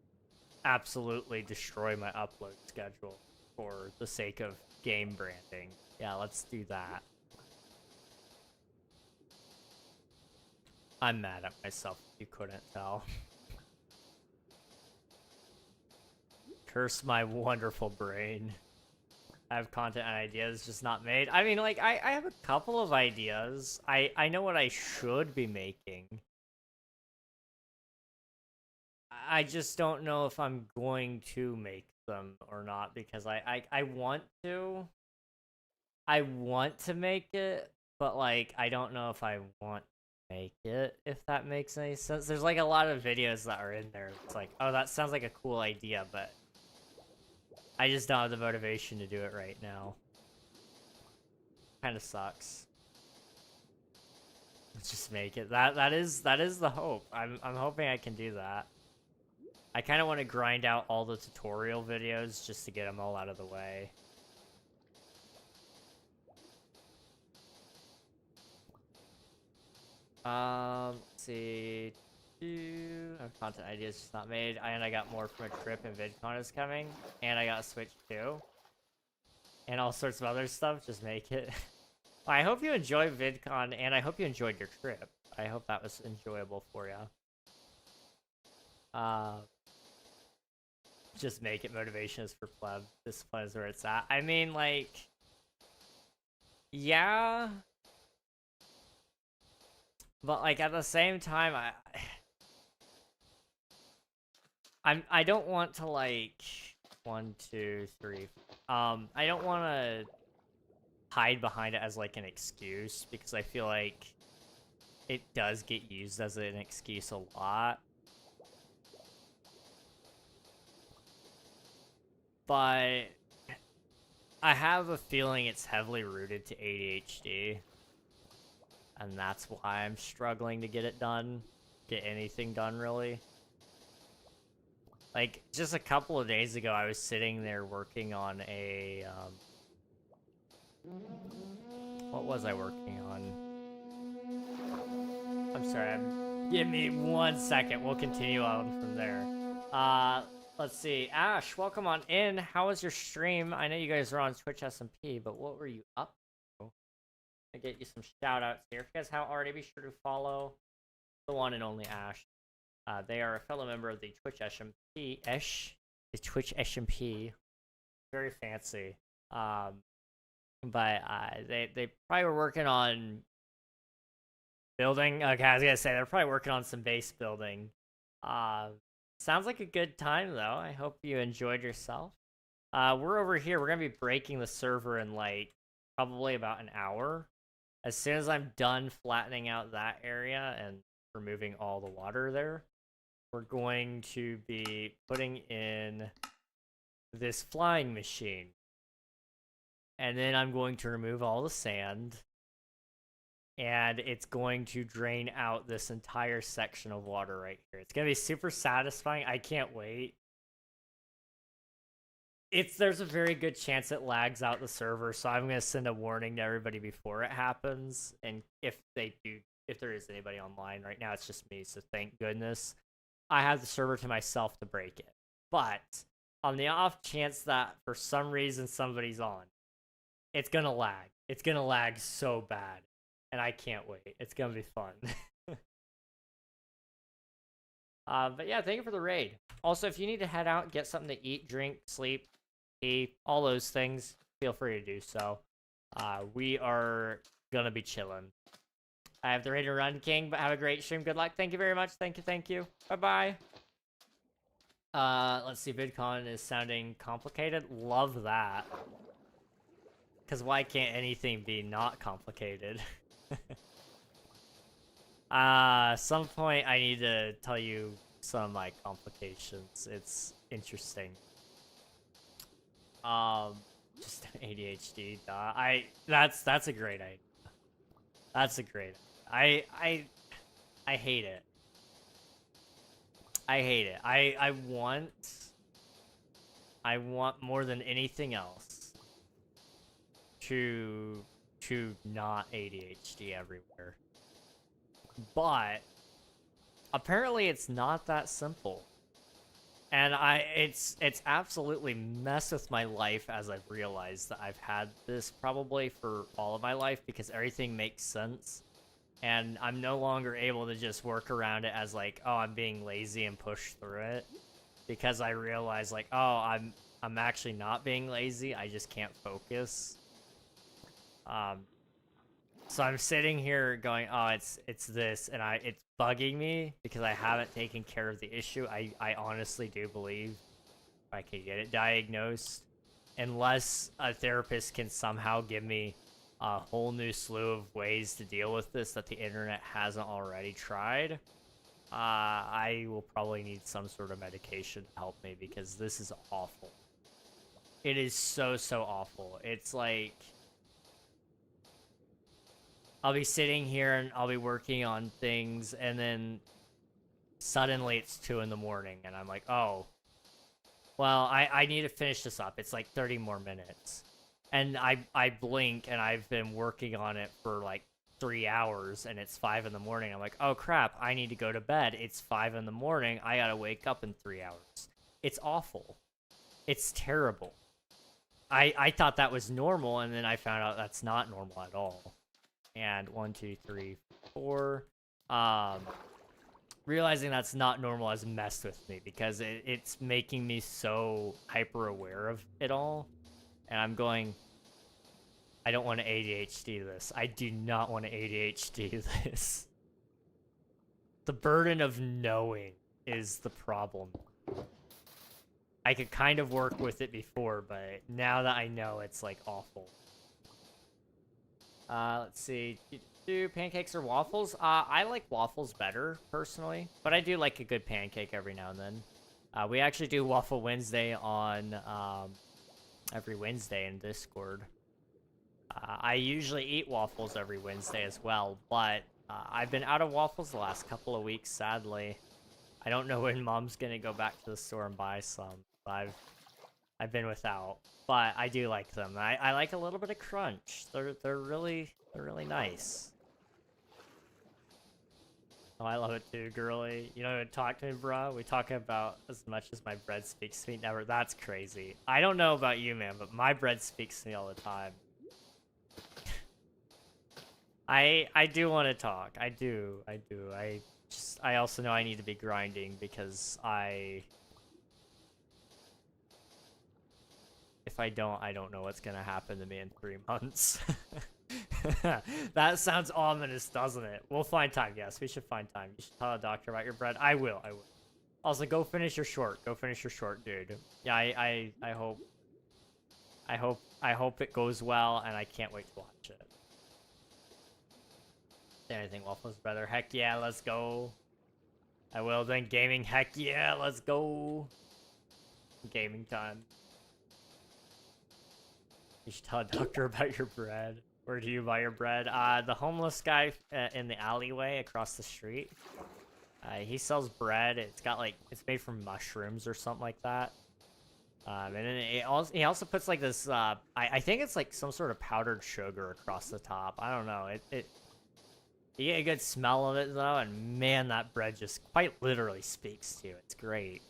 absolutely destroy my upload schedule for the sake of game branding? Yeah, let's do that. I'm mad at myself if you couldn't tell. Curse my wonderful brain. I have content and ideas just not made. I mean, like, I have a couple of ideas. I know what I should be making. I just don't know if I'm going to make them or not, because I want to. I want to make it, but, like, I don't know if I want to make it, if that makes any sense. There's, like, a lot of videos that are in there. It's like, oh, that sounds like a cool idea, but I just don't have the motivation to do it right now. Kind of sucks. Let's just make it. That is the hope. I'm hoping I can do that. I kind of want to grind out all the tutorial videos just to get them all out of the way. Let's see. Content ideas just not made, and I got more from a trip, and VidCon is coming, and I got a Switch too, and all sorts of other stuff. Just make it. I hope you enjoyed VidCon, and I hope you enjoyed your trip. I hope that was enjoyable for you. Just make it. Motivation is for pleb. Discipline is where it's at. I mean, like, yeah, but, like, at the same time, I don't want to, like, 1, 2, 3. I don't want to hide behind it as, like, an excuse, because I feel like it does get used as an excuse a lot. But I have a feeling it's heavily rooted to ADHD. And that's why I'm struggling to get it done. Get anything done, really. Like, just a couple of days ago, I was sitting there working on a, what was I working on? I'm sorry, give me 1 second. We'll continue on from there. Let's see. Ash, welcome on in. How was your stream? I know you guys are on Twitch SMP, but what were you up to? I get you some shout outs here. If you guys haven't already, be sure to follow the one and only Ash. They are a fellow member of the Twitch SMP. The Twitch SMP. Very fancy. But they probably were working on building. Okay, I was gonna say they're probably working on some base building. Sounds like a good time though. I hope you enjoyed yourself. We're over here. We're gonna be breaking the server in, like, probably about an hour. As soon as I'm done flattening out that area and removing all the water there, we're going to be putting in this flying machine. And then I'm going to remove all the sand. And it's going to drain out this entire section of water right here. It's going to be super satisfying. I can't wait. There's a very good chance it lags out the server, so I'm going to send a warning to everybody before it happens. And if there is anybody online right now, it's just me, so thank goodness. I have the server to myself to break it. But on the off chance that for some reason somebody's on, it's going to lag. It's going to lag so bad. And I can't wait. It's going to be fun. But yeah, thank you for the raid. Also, if you need to head out, get something to eat, drink, sleep, pee, all those things, feel free to do so. We are going to be chilling. I have the raid to run, King, but have a great stream. Good luck. Thank you very much. Thank you. Thank you. Bye-bye. Let's see. VidCon is sounding complicated. Love that. Because why can't anything be not complicated? Some point I need to tell you some of my complications. It's interesting. Just ADHD. That's a great idea. That's a great idea. I hate it. I hate it. I want more than anything else to not ADHD everywhere. But apparently it's not that simple. And it's absolutely messed with my life as I've realized that I've had this probably for all of my life because everything makes sense. And I'm no longer able to just work around it as like, oh, I'm being lazy and push through it. Because I realize like, oh, I'm actually not being lazy, I just can't focus. So I'm sitting here going, oh, it's this, and it's bugging me because I haven't taken care of the issue. I honestly do believe if I could get it diagnosed, unless a therapist can somehow give me a whole new slew of ways to deal with this that the internet hasn't already tried, I will probably need some sort of medication to help me because this is awful. It is so awful. It's like I'll be sitting here and I'll be working on things, and then suddenly it's 2 in the morning, and I'm like, oh, well, I need to finish this up. It's like 30 more minutes. And I blink, and I've been working on it for like 3 hours, and it's 5 in the morning. I'm like, oh crap, I need to go to bed. It's 5 in the morning. I gotta wake up in 3 hours. It's awful. It's terrible. I thought that was normal, and then I found out that's not normal at all. And 1, 2, 3, 4. Realizing that's not normal has messed with me because it's making me so hyper aware of it all. And I'm going, I don't want to ADHD this. I do not want to ADHD this. The burden of knowing is the problem. I could kind of work with it before, but now that I know, it's like awful. Let's see. Do pancakes or waffles? I like waffles better, personally. But I do like a good pancake every now and then. We actually do Waffle Wednesday on, every Wednesday in Discord. I usually eat waffles every Wednesday as well, but, I've been out of waffles the last couple of weeks, sadly. I don't know when Mom's gonna go back to the store and buy some. I've been without. But I do like them. I like a little bit of crunch. They're really nice. Oh, I love it too, girly. You know, talk to me, bro. We talk about as much as my bread speaks to me. Never. That's crazy. I don't know about you, man, but my bread speaks to me all the time. I do want to talk. I do. I also know I need to be grinding because if I don't know what's gonna happen to me in 3 months. That sounds ominous, doesn't it? We'll find time. Yes, we should find time. You should tell a doctor about your bread. I will. Also, go finish your short. Go finish your short, dude. Yeah, I hope it goes well, and I can't wait to watch it. Anything waffles better? Heck yeah, let's go. I will then. Gaming, heck yeah, let's go. Gaming time. You should tell a doctor about your bread. Where do you buy your bread? The homeless guy in the alleyway across the street. He sells bread. It's got like, it's made from mushrooms or something like that. And then he also puts like this, I think it's like some sort of powdered sugar across the top. I don't know. You get a good smell of it though, and man, that bread just quite literally speaks to you. It's great.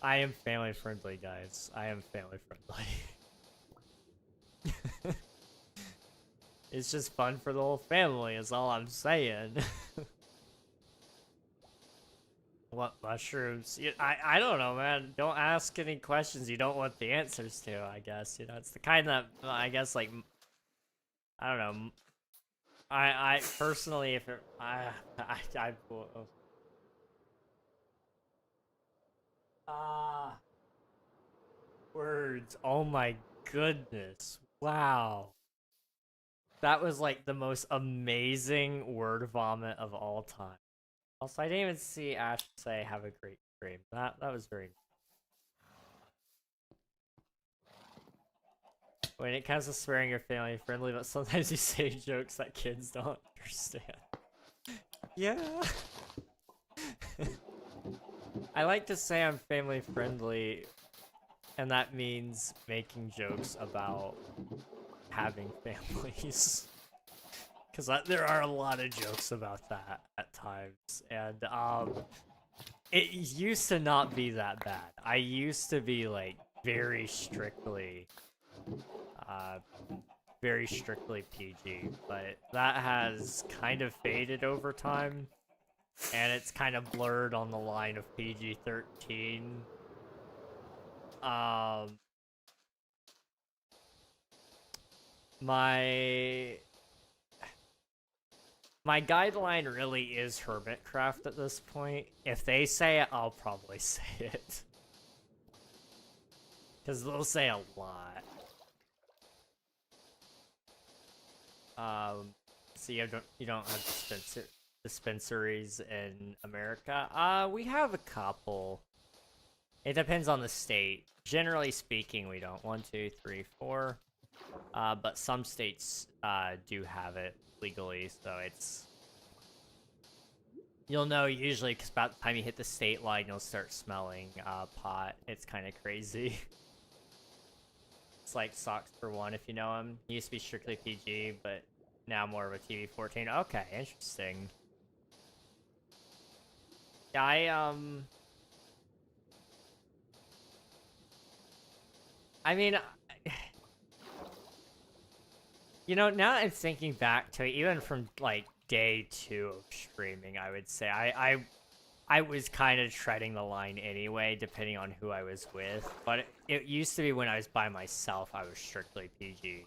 I am family friendly, guys. I am family friendly. It's just fun for the whole family, is all I'm saying. What mushrooms? I don't know, man. Don't ask any questions you don't want the answers to, I guess. You know, it's the kind that, I guess, like, I don't know. I personally, if it, words. Oh my goodness. Wow. That was like the most amazing word vomit of all time. Also, I didn't even see Ash say have a great stream. That was very nice. When it comes to swearing, you're family friendly, but sometimes you say jokes that kids don't understand. Yeah. I like to say I'm family friendly and that means making jokes about having families. Because there are a lot of jokes about that at times, and it used to not be that bad. I used to be like very strictly PG, but that has kind of faded over time, and it's kind of blurred on the line of PG-13. My guideline really is Hermitcraft at this point. If they say it, I'll probably say it. Because they'll say a lot. So you don't have dispensaries in America? We have a couple. It depends on the state. Generally speaking, we don't. 1, 2, 3, 4. But some states do have it legally, so it's... You'll know usually because about the time you hit the state line, you'll start smelling pot. It's kind of crazy. It's like Socks for One, if you know him. He used to be strictly PG, but now more of a TV-14. Okay, interesting. Yeah, I mean, you know, now that I'm thinking back to it, even from like day 2 of streaming, I would say I was kind of treading the line anyway, depending on who I was with. But it used to be when I was by myself, I was strictly PG.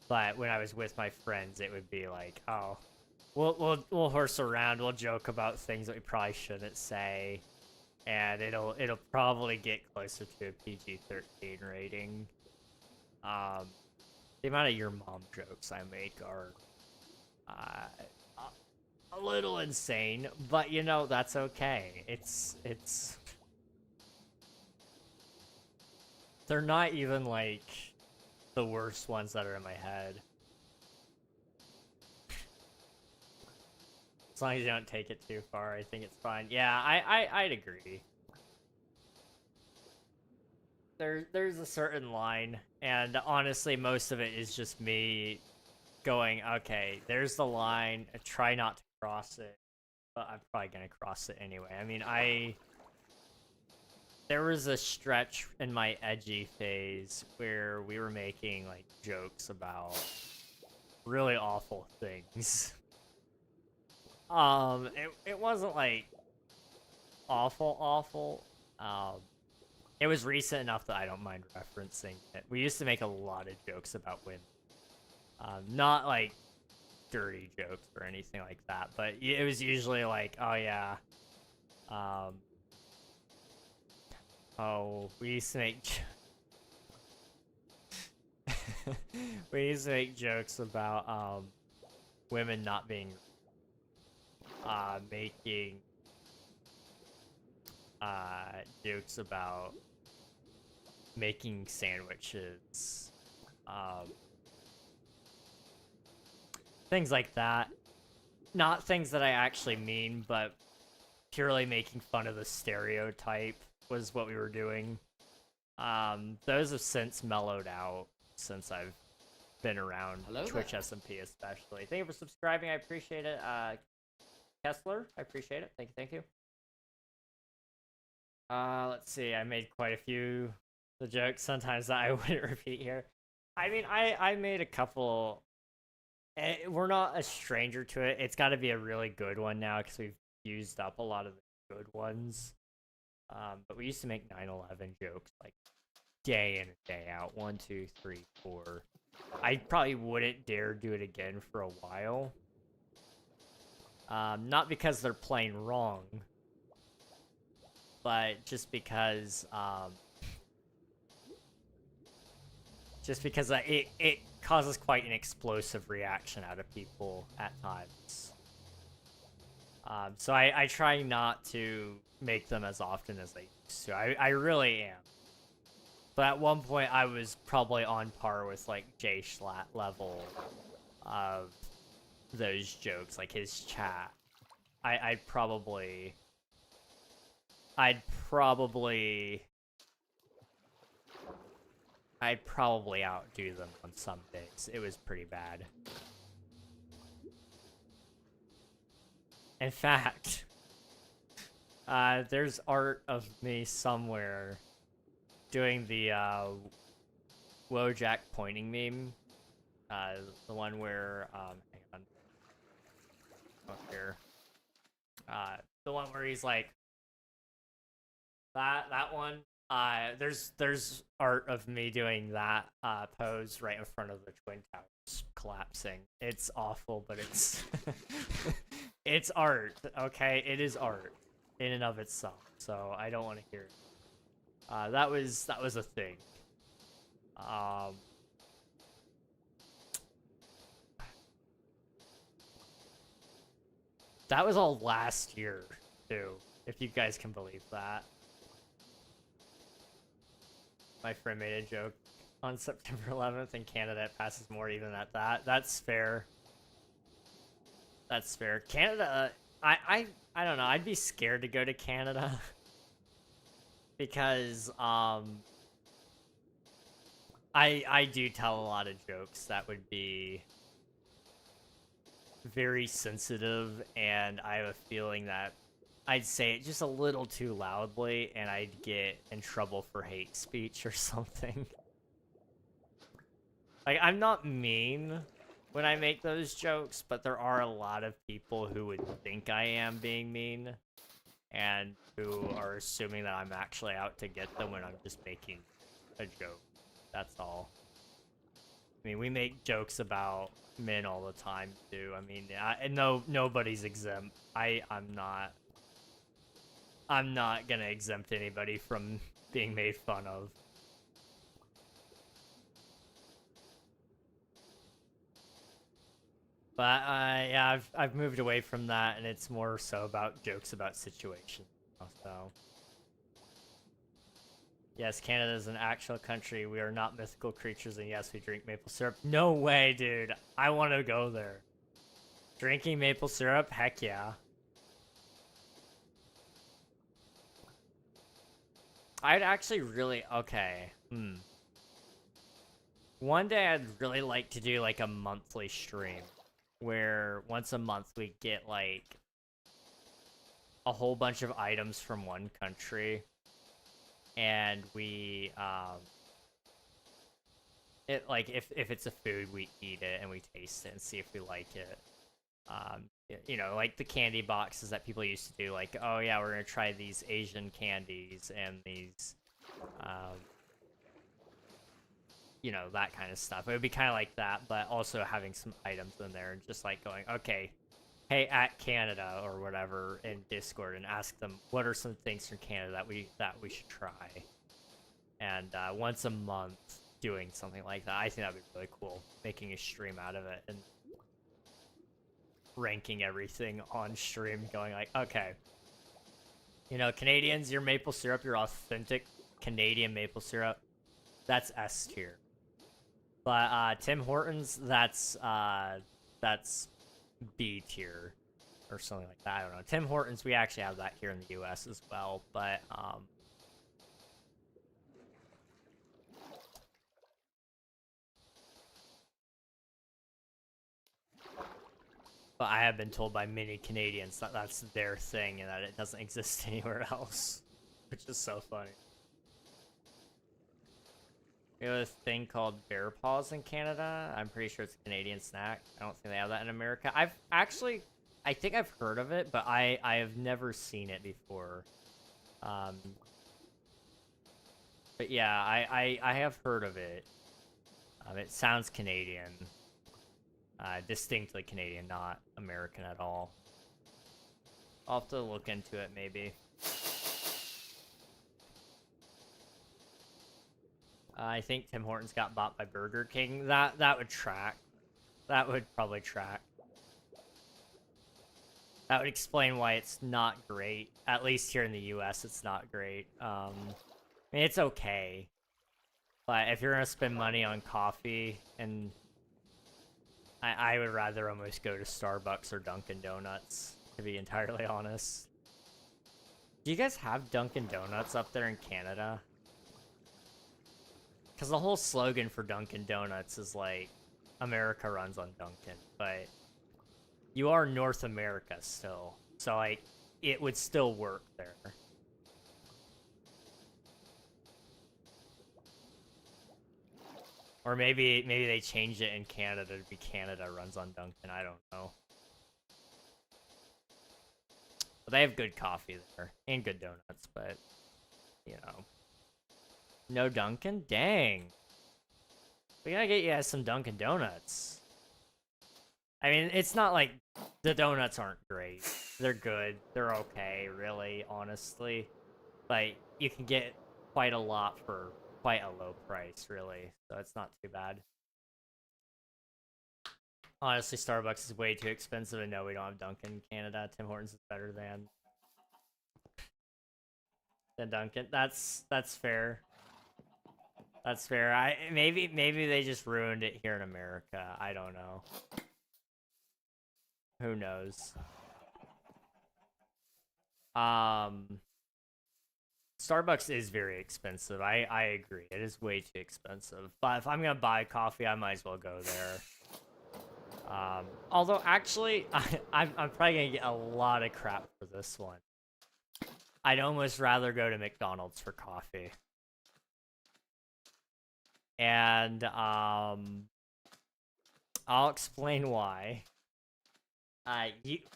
But when I was with my friends, it would be like, oh, we'll horse around, we'll joke about things that we probably shouldn't say, and it'll probably get closer to a PG-13 rating. The amount of your mom jokes I make are a little insane, but you know, that's okay. It's they're not even like the worst ones that are in my head. As long as you don't take it too far, I think it's fine. Yeah, I'd agree. There's a certain line, and honestly, most of it is just me going, okay, there's the line, try not to cross it, but I'm probably gonna cross it anyway. I mean, there was a stretch in my edgy phase where we were making, like, jokes about really awful things. It wasn't, like, awful. It was recent enough that I don't mind referencing it. We used to make a lot of jokes about women. Not, like, dirty jokes or anything like that, but it was usually like, oh, yeah. We used to make... we used to make jokes about, women not being... making... jokes about making sandwiches, things like that. Not things that I actually mean, but purely making fun of the stereotype was what we were doing. Those have since mellowed out since I've been around. Hello Twitch there. SMP especially. Thank you for subscribing, I appreciate it. Kessler, I appreciate it. Thank you. Let's see, I made quite a few the jokes sometimes that I wouldn't repeat here. I mean, I made a couple. We're not a stranger to it. It's got to be a really good one now because we've used up a lot of the good ones. But we used to make 9/11 jokes like day in and day out. 1, 2, 3, 4. I probably wouldn't dare do it again for a while. Not because they're plain wrong, but just because it causes quite an explosive reaction out of people at times. So I try not to make them as often as I used to. I really am. But at one point, I was probably on par with, like, Jay Schlatt level of those jokes, like his chat. I'd probably I'd probably outdo them on some days. It was pretty bad. In fact, there's art of me somewhere doing the Wojak pointing meme. The one where, hang on. Up here. The one where he's like, that one. There's art of me doing that pose right in front of the Twin Towers collapsing. It's awful, but it's it's art. Okay, it is art in and of itself. So I don't want to hear it. That was a thing. That was all last year too, if you guys can believe that. My friend made a joke on September 11th in Canada. It passes more even at that. That's fair. That's fair. Canada, I don't know. I'd be scared to go to Canada because I do tell a lot of jokes that would be very sensitive, and I have a feeling that I'd say it just a little too loudly, and I'd get in trouble for hate speech or something. Like, I'm not mean when I make those jokes, but there are a lot of people who would think I am being mean, and who are assuming that I'm actually out to get them when I'm just making a joke. That's all. I mean, we make jokes about men all the time, too. I mean, nobody's exempt. I'm not gonna exempt anybody from being made fun of. But yeah, I've moved away from that, and it's more so about jokes about situations. So yes, Canada is an actual country. We are not mythical creatures, and yes, we drink maple syrup. No way, dude. I want to go there. Drinking maple syrup? Heck yeah. I'd actually really... Okay. One day I'd really like to do, like, a monthly stream. Where once a month we get, like, a whole bunch of items from one country. And we, like, if it's a food, we eat it and we taste it and see if we like it. You know, like the candy boxes that people used to do, like, oh yeah, we're gonna try these Asian candies and these, you know, that kind of stuff. It would be kind of like that, but also having some items in there and just like going, okay, hey, at Canada or whatever in Discord, and ask them what are some things from Canada that we should try. And once a month doing something like that, I think that'd be really cool. Making a stream out of it and ranking everything on stream, going like, okay, you know, Canadians, your maple syrup, your authentic Canadian maple syrup, that's S tier. But Tim Hortons, that's B tier or something like that. I don't know. Tim Hortons, we actually have that here in the US as well, but I have been told by many Canadians that that's their thing and that it doesn't exist anywhere else, which is so funny. We have a thing called bear paws in Canada. I'm pretty sure it's a Canadian snack. I don't think they have that in America. I think I've heard of it, but I have never seen it before. But yeah, I have heard of it. It sounds Canadian. Distinctly Canadian, not American at all. I'll have to look into it, maybe. I think Tim Hortons got bought by Burger King. That would track. That would probably track. That would explain why it's not great. At least here in the US, it's not great. I mean, it's okay. But if you're gonna spend money on coffee, and I would rather almost go to Starbucks or Dunkin' Donuts, to be entirely honest. Do you guys have Dunkin' Donuts up there in Canada? Because the whole slogan for Dunkin' Donuts is like, America runs on Dunkin', but you are North America still. So, like, it would still work there. Or maybe they changed it in Canada to be Canada runs on Dunkin'. I don't know. But they have good coffee there. And good donuts, but, you know. No Dunkin'? Dang. We gotta get you guys some Dunkin' Donuts. I mean, it's not like the donuts aren't great. They're good. They're okay, really, honestly. But you can get quite a lot for quite a low price, really. So it's not too bad. Honestly, Starbucks is way too expensive, and no, we don't have Dunkin' in Canada. Tim Hortons is better than Dunkin'. That's fair. That's fair. Maybe they just ruined it here in America. I don't know. Who knows? Starbucks is very expensive. I agree. It is way too expensive. But if I'm gonna buy coffee, I might as well go there. Although actually, I'm probably gonna get a lot of crap for this one. I'd almost rather go to McDonald's for coffee. And I'll explain why.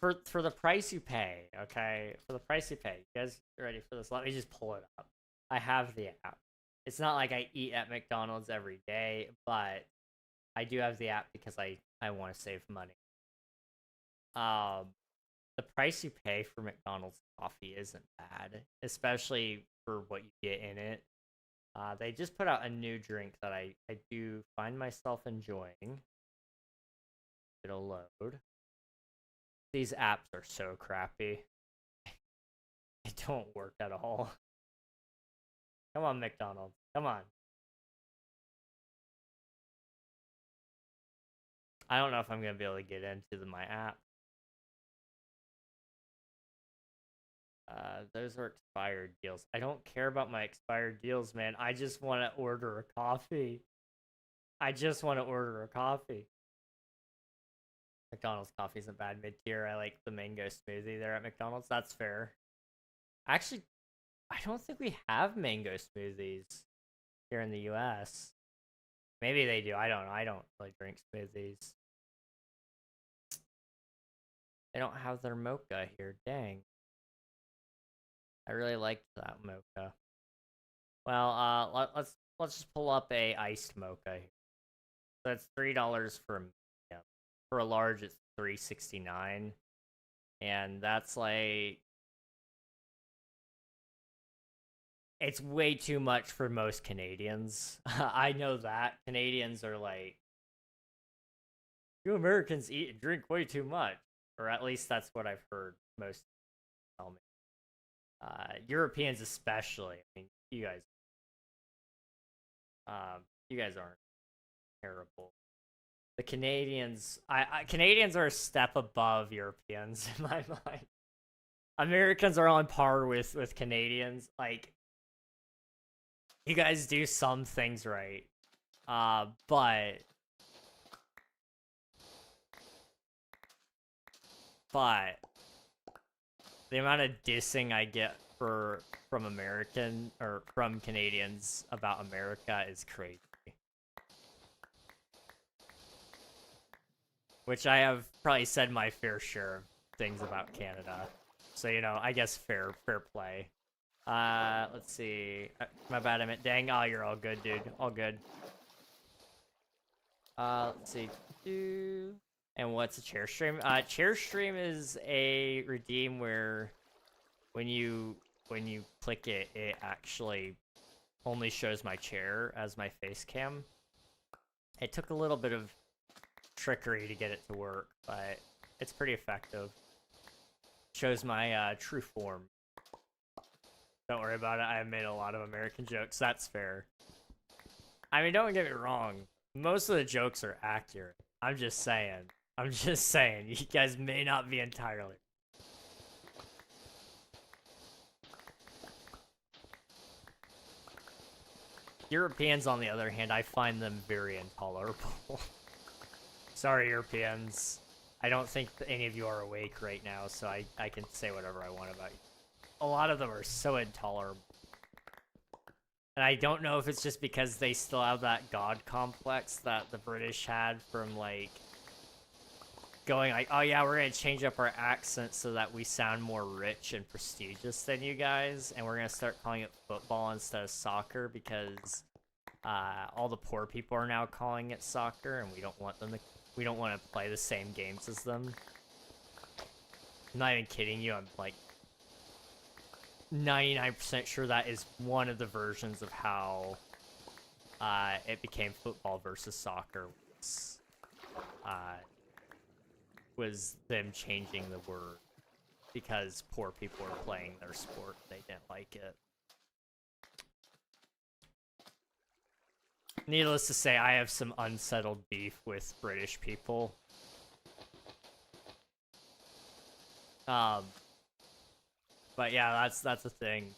For the price you pay, okay? For the price you pay. You guys ready for this? Let me just pull it up. I have the app. It's not like I eat at McDonald's every day, but I do have the app because I want to save money. The price you pay for McDonald's coffee isn't bad, especially for what you get in it. They just put out a new drink that I do find myself enjoying. It'll load. These apps are so crappy. They don't work at all. Come on, McDonald's. Come on. I don't know if I'm going to be able to get into my app. Those are expired deals. I don't care about my expired deals, man. I just want to order a coffee. I just want to order a coffee. McDonald's coffee isn't bad mid-tier. I like the mango smoothie there at McDonald's. That's fair. Actually, I don't think we have mango smoothies here in the US. Maybe they do. I don't know. I don't really drink smoothies. They don't have their mocha here. Dang. I really liked that mocha. Well, let's just pull up a iced mocha here. So that's $3 for a medium. For a large, it's $3.69, and that's like it's way too much for most Canadians. I know that Canadians are like, you Americans eat and drink way too much, or at least that's what I've heard most tell me. Europeans especially. I mean, you guys aren't terrible. The Canadians, Canadians are a step above Europeans in my mind. Americans are on par with Canadians. Like, you guys do some things right, but the amount of dissing I get from Canadians about America is crazy. Which I have probably said my fair share of things about Canada. So, you know, I guess fair play. Let's see. My bad, I meant dang. Oh, you're all good, dude. All good. Let's see. And what's a chair stream? Chair stream is a redeem where when you click it, it actually only shows my chair as my face cam. It took a little bit of trickery to get it to work, but it's pretty effective. Shows my true form. Don't worry about it. I made a lot of American jokes. That's fair. I mean, don't get me wrong. Most of the jokes are accurate. I'm just saying. You guys may not be entirely. Europeans, on the other hand, I find them very intolerable. Sorry, Europeans. I don't think any of you are awake right now, so I can say whatever I want about you. A lot of them are so intolerable. And I don't know if it's just because they still have that god complex that the British had from, like, going like, oh yeah, we're gonna change up our accent so that we sound more rich and prestigious than you guys, and we're gonna start calling it football instead of soccer because all the poor people are now calling it soccer, and we don't want to play the same games as them. I'm not even kidding you. I'm like 99% sure that is one of the versions of how it became football versus soccer. Was them changing the word because poor people were playing their sport. They didn't like it. Needless to say, I have some unsettled beef with British people. But yeah, that's the thing.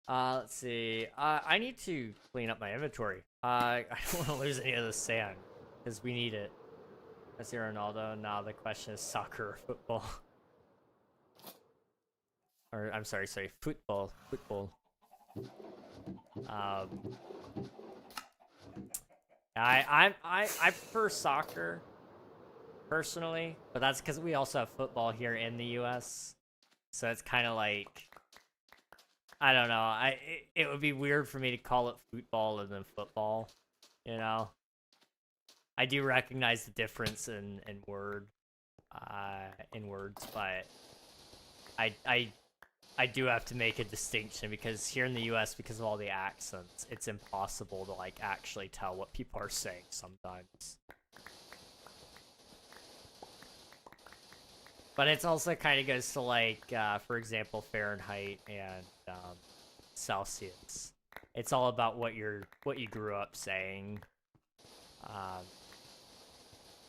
Let's see. I need to clean up my inventory. I don't want to lose any of the sand because we need it. Messi, Ronaldo. Now the question is soccer or football. Or I'm sorry, football. I prefer soccer personally, but that's because we also have football here in the U.S. So it's kind of like, I don't know. It would be weird for me to call it football and then football, you know. I do recognize the difference in words, but I do have to make a distinction because here in the U.S., because of all the accents, it's impossible to like actually tell what people are saying sometimes. But it's also kind of goes to like, for example, Fahrenheit and Celsius. It's all about what you grew up saying.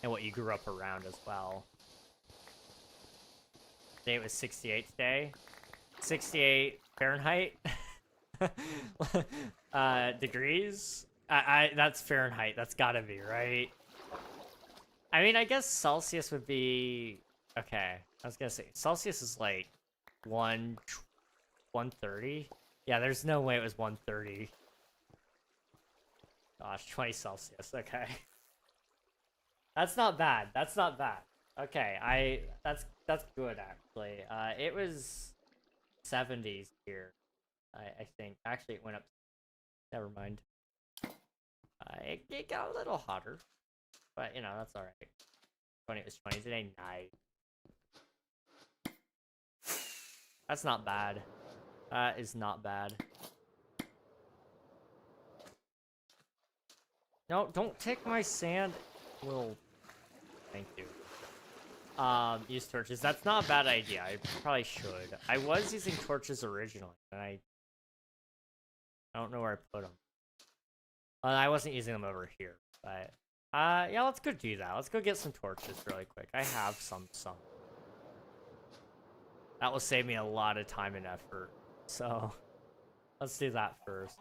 And what you grew up around as well. Today it was 68 today. 68 Fahrenheit degrees. That's Fahrenheit. That's gotta be, right? I mean, I guess Celsius would be... Okay, I was gonna say, Celsius is like 130? Yeah, there's no way it was 130. Gosh, 20 Celsius, okay. That's not bad. That's not bad. Okay, that's good actually. It was 70s here, I think. Actually, it went up. Never mind. It got a little hotter, but you know that's all right. 20 was 20 today. Nice. That's not bad. That is not bad. No, don't take my sand. Will. Thank you. Use torches. That's not a bad idea. I probably should. I was using torches originally, and I don't know where I put them. I wasn't using them over here, but yeah, let's go do that. Let's go get some torches really quick. I have some. That will save me a lot of time and effort. So let's do that first.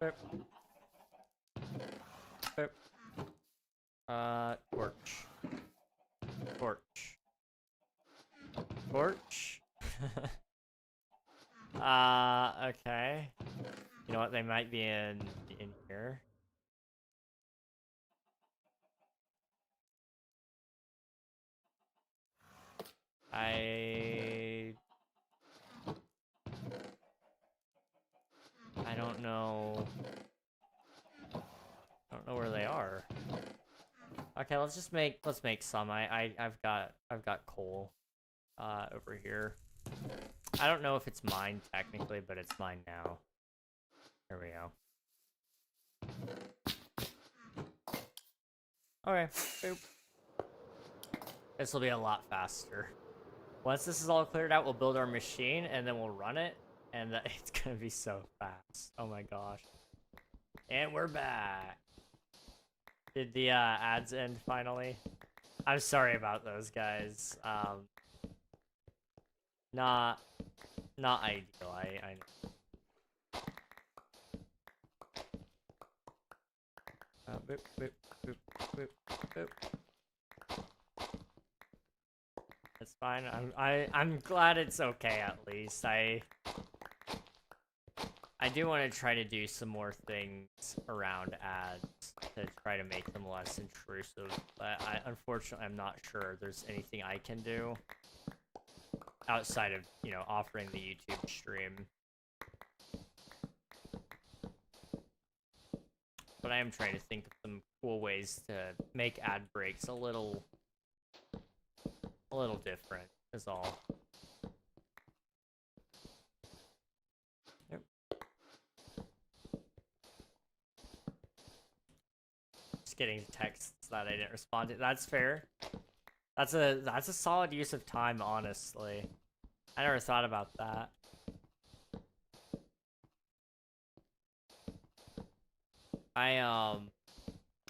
Boop. Boop. Torch. Okay. You know what? They might be in here. I don't know. I don't know where they are. Okay, let's make some. I've got coal over here. I don't know if it's mine technically, but it's mine now. There we go. Okay. Boop. This will be a lot faster. Once this is all cleared out, we'll build our machine and then we'll run it, and it's gonna be so fast. Oh my gosh. And we're back. Did the ads end finally? I'm sorry about those guys. Not not ideal. I know. Boop, boop, boop, boop, boop. It's fine. I'm glad it's okay at least. I do want to try to do some more things around ads to try to make them less intrusive, but unfortunately I'm not sure there's anything I can do outside of, you know, offering the YouTube stream. But I am trying to think of some cool ways to make ad breaks a little different, is all. Yep. Just getting texts that I didn't respond to. That's fair. That's a solid use of time, honestly. I never thought about that.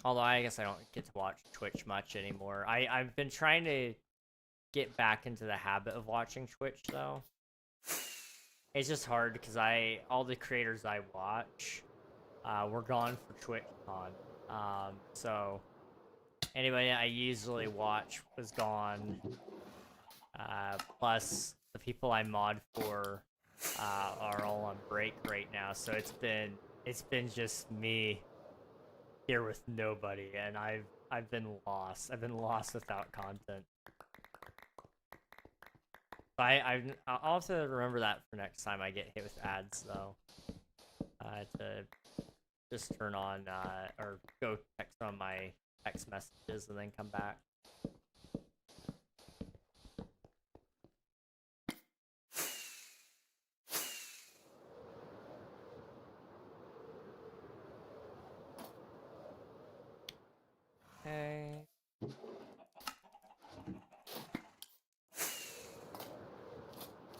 Although I guess I don't get to watch Twitch much anymore. I've been trying to get back into the habit of watching Twitch, though. It's just hard because all the creators I watch were gone for TwitchCon. So anybody I usually watch was gone. Plus the people I mod for are all on break right now, so it's been just me here with nobody, and I've been lost. I've been lost without content. I'll have to remember that for next time I get hit with ads, though. To just turn on or go text on my text messages and then come back. Okay.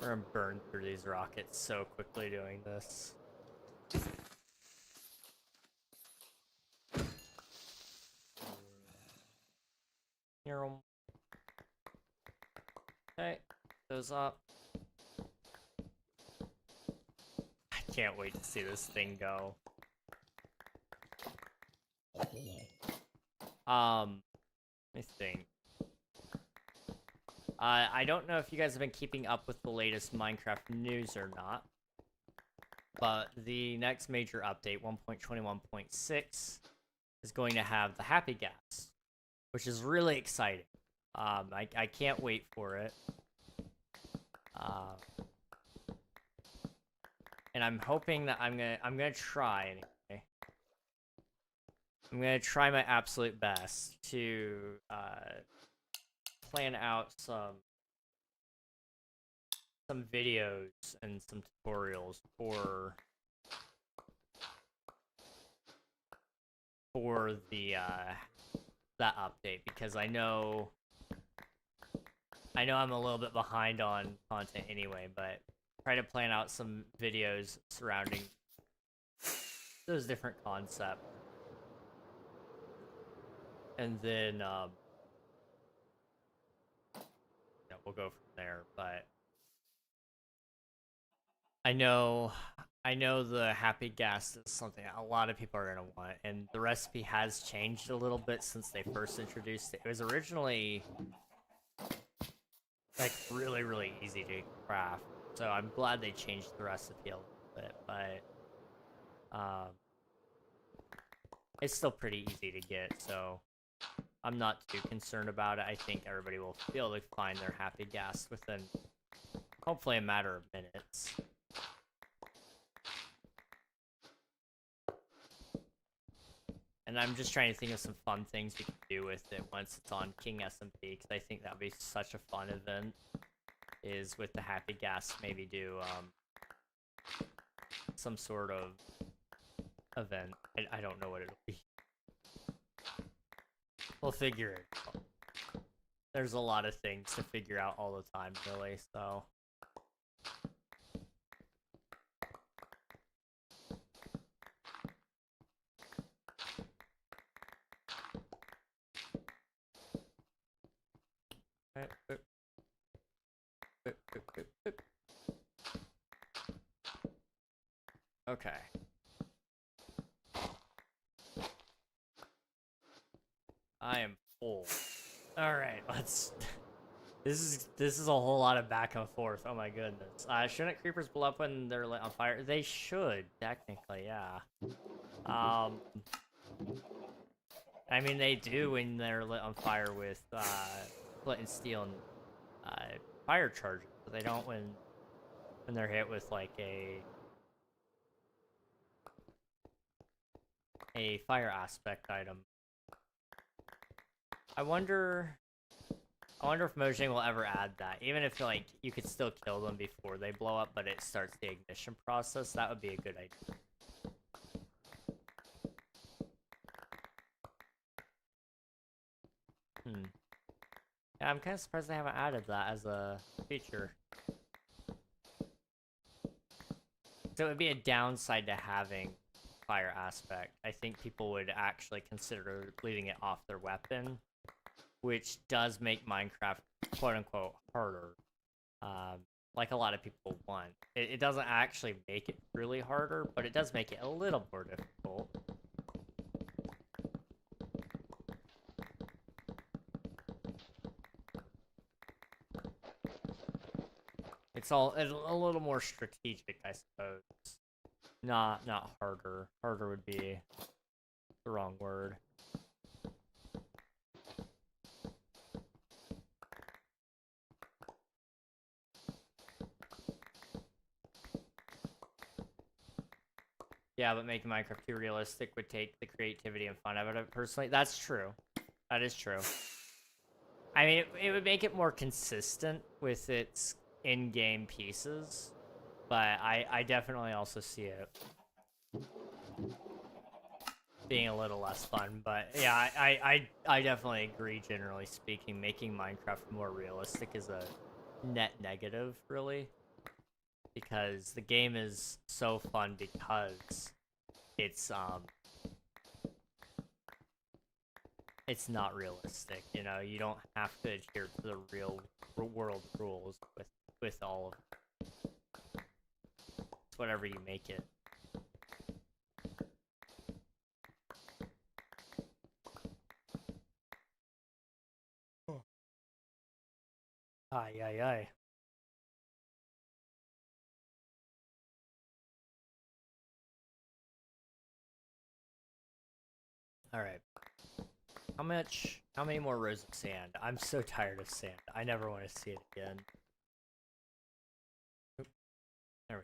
We're gonna burn through these rockets so quickly doing this. Okay, those up. I can't wait to see this thing go. Let me think. I don't know if you guys have been keeping up with the latest Minecraft news or not, but the next major update, 1.21.6, is going to have the Happy Gas, which is really exciting. I can't wait for it. And I'm hoping that I'm gonna try anyway. I'm gonna try my absolute best to plan out some videos and some tutorials for the that update, because I know I'm a little bit behind on content anyway, but try to plan out some videos surrounding those different concepts. And then we'll go from there. But I know the Happy Gas is something a lot of people are gonna want, and the recipe has changed a little bit since they first introduced it. It was originally like really easy to craft, so I'm glad they changed the recipe a little bit. But it's still pretty easy to get, so I'm not too concerned about it. I think everybody will be able to find their Happy Gas within hopefully a matter of minutes. And I'm just trying to think of some fun things we can do with it once it's on King SMP, because I think that would be such a fun event, is with the Happy Gas, maybe do some sort of event. I don't know what it'll be. We'll figure it out. There's a lot of things to figure out all the time, really, so... Okay. I am full. All right, let's. This is a whole lot of back and forth. Oh my goodness. Shouldn't creepers blow up when they're lit on fire? They should, technically, yeah. I mean, they do when they're lit on fire with flint and steel and fire charges, but they don't when they're hit with like a fire aspect item. I wonder if Mojang will ever add that. Even if like you could still kill them before they blow up, but it starts the ignition process. That would be a good idea. Yeah, I'm kind of surprised they haven't added that as a feature. So it would be a downside to having fire aspect. I think people would actually consider leaving it off their weapon, which does make Minecraft quote-unquote harder, like a lot of people want. It doesn't actually make it really harder, but it does make it a little more difficult. It's a little more strategic, I suppose. Not harder. Harder would be the wrong word. Yeah, but making Minecraft too realistic would take the creativity and fun out of it. Personally, that's true. That is true. I mean, it would make it more consistent with its in-game pieces, but I definitely also see it being a little less fun. But yeah, I definitely agree, generally speaking, making Minecraft more realistic is a net negative, really. Because the game is so fun because it's not realistic, you know. You don't have to adhere to the real world rules with all of it. It's whatever you make it. Ay, ay, ay. Alright. How many more rows of sand? I'm so tired of sand. I never want to see it again. Oop. There we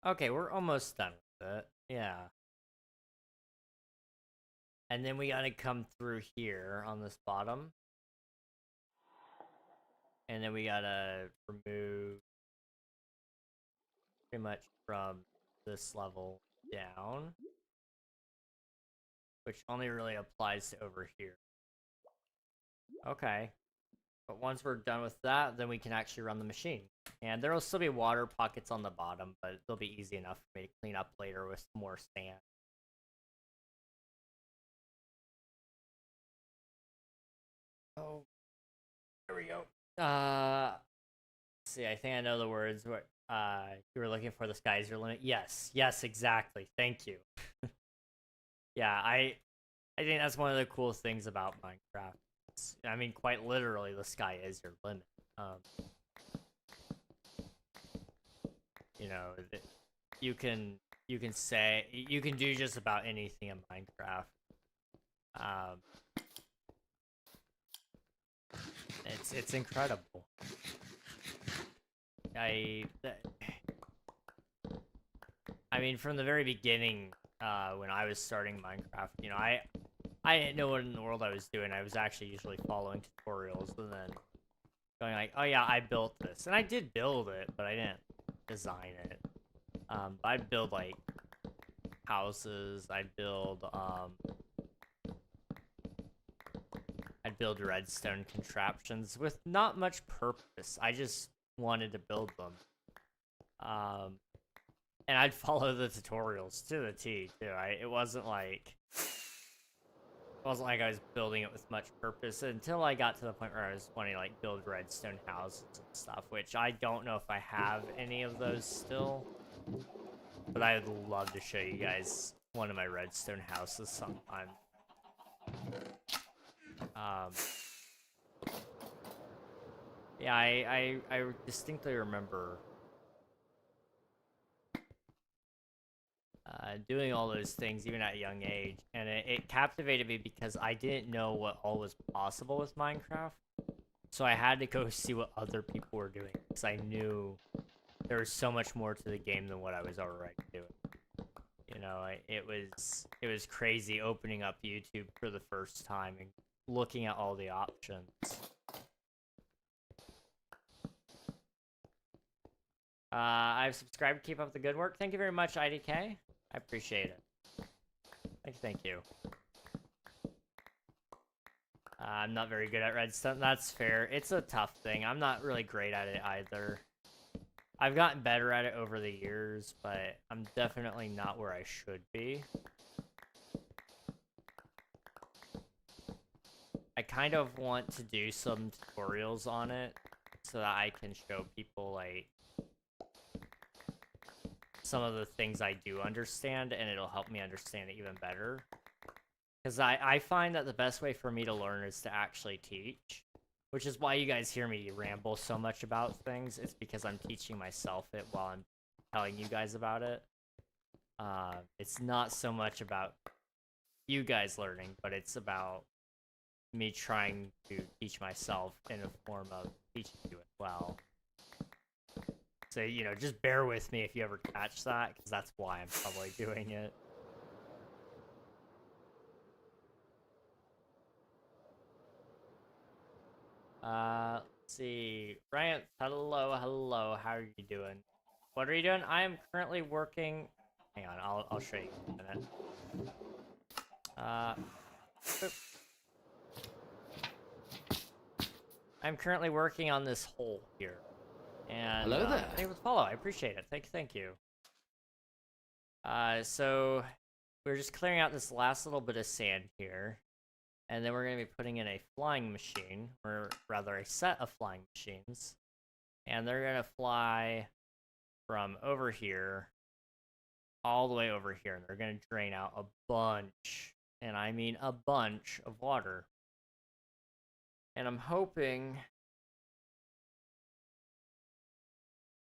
go. Okay, we're almost done with it. Yeah. And then we gotta come through here on this bottom. And then we gotta remove pretty much from this level down, which only really applies to over here. Okay. But once we're done with that, then we can actually run the machine. And there will still be water pockets on the bottom, but they'll be easy enough for me to clean up later with more sand. Oh, there we go. Let's see, I think I know the words. What you were looking for, the sky's your limit. Yes, exactly. Thank you. Yeah, I think that's one of the cool things about Minecraft. I mean, quite literally, the sky is your limit. You know, you can say you can do just about anything in Minecraft. It's incredible. I mean, from the very beginning, when I was starting Minecraft, you know, I didn't know what in the world I was doing. I was actually usually following tutorials and then going like, oh yeah, I built this. And I did build it, but I didn't design it. I'd build like houses, I'd build redstone contraptions with not much purpose. I just wanted to build them. And I'd follow the tutorials to the T too. It wasn't like I was building it with much purpose until I got to the point where I was wanting to like build redstone houses and stuff, which I don't know if I have any of those still. But I would love to show you guys one of my redstone houses sometime. Yeah, I distinctly remember doing all those things even at a young age, and it captivated me because I didn't know what all was possible with Minecraft. So I had to go see what other people were doing because I knew there was so much more to the game than what I was already doing. You know, it was crazy opening up YouTube for the first time and looking at all the options. I've subscribed. Keep up the good work. Thank you very much, IDK. I appreciate it. Thank you. I'm not very good at redstone. That's fair. It's a tough thing. I'm not really great at it either. I've gotten better at it over the years, but I'm definitely not where I should be. I kind of want to do some tutorials on it so that I can show people, like, some of the things I do understand, and it'll help me understand it even better. Because I find that the best way for me to learn is to actually teach, which is why you guys hear me ramble so much about things. It's because I'm teaching myself it while I'm telling you guys about it. It's not so much about you guys learning, but it's about me trying to teach myself in a form of teaching you as well. So, you know, just bear with me if you ever catch that, because that's why I'm probably doing it. Let's see. Ryan, hello, how are you doing? What are you doing? I am currently working... Hang on, I'll show you in a minute. I'm currently working on this hole here. And, hello there. Thank you for the follow. I appreciate it. Thank you. So we're just clearing out this last little bit of sand here, and then we're going to be putting in a flying machine, or rather a set of flying machines, and they're going to fly from over here all the way over here, and they're going to drain out a bunch, and I mean a bunch of water. And I'm hoping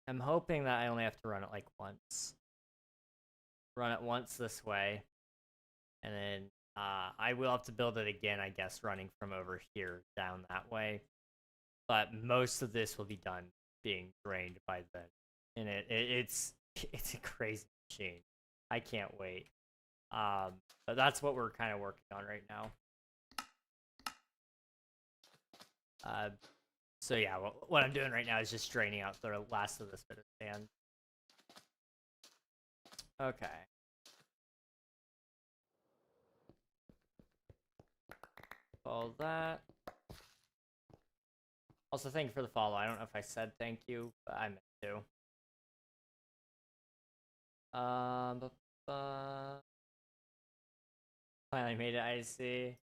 that I only have to run it like once. Run it once this way, and then I will have to build it again, I guess, running from over here down that way. But most of this will be done being drained by then, and it's a crazy machine. I can't wait. But that's what we're kind of working on right now. So yeah, what I'm doing right now is just draining out the last of this bit of sand. Okay. All that. Also, thank you for the follow. I don't know if I said thank you, but I meant to. Finally made it, I see.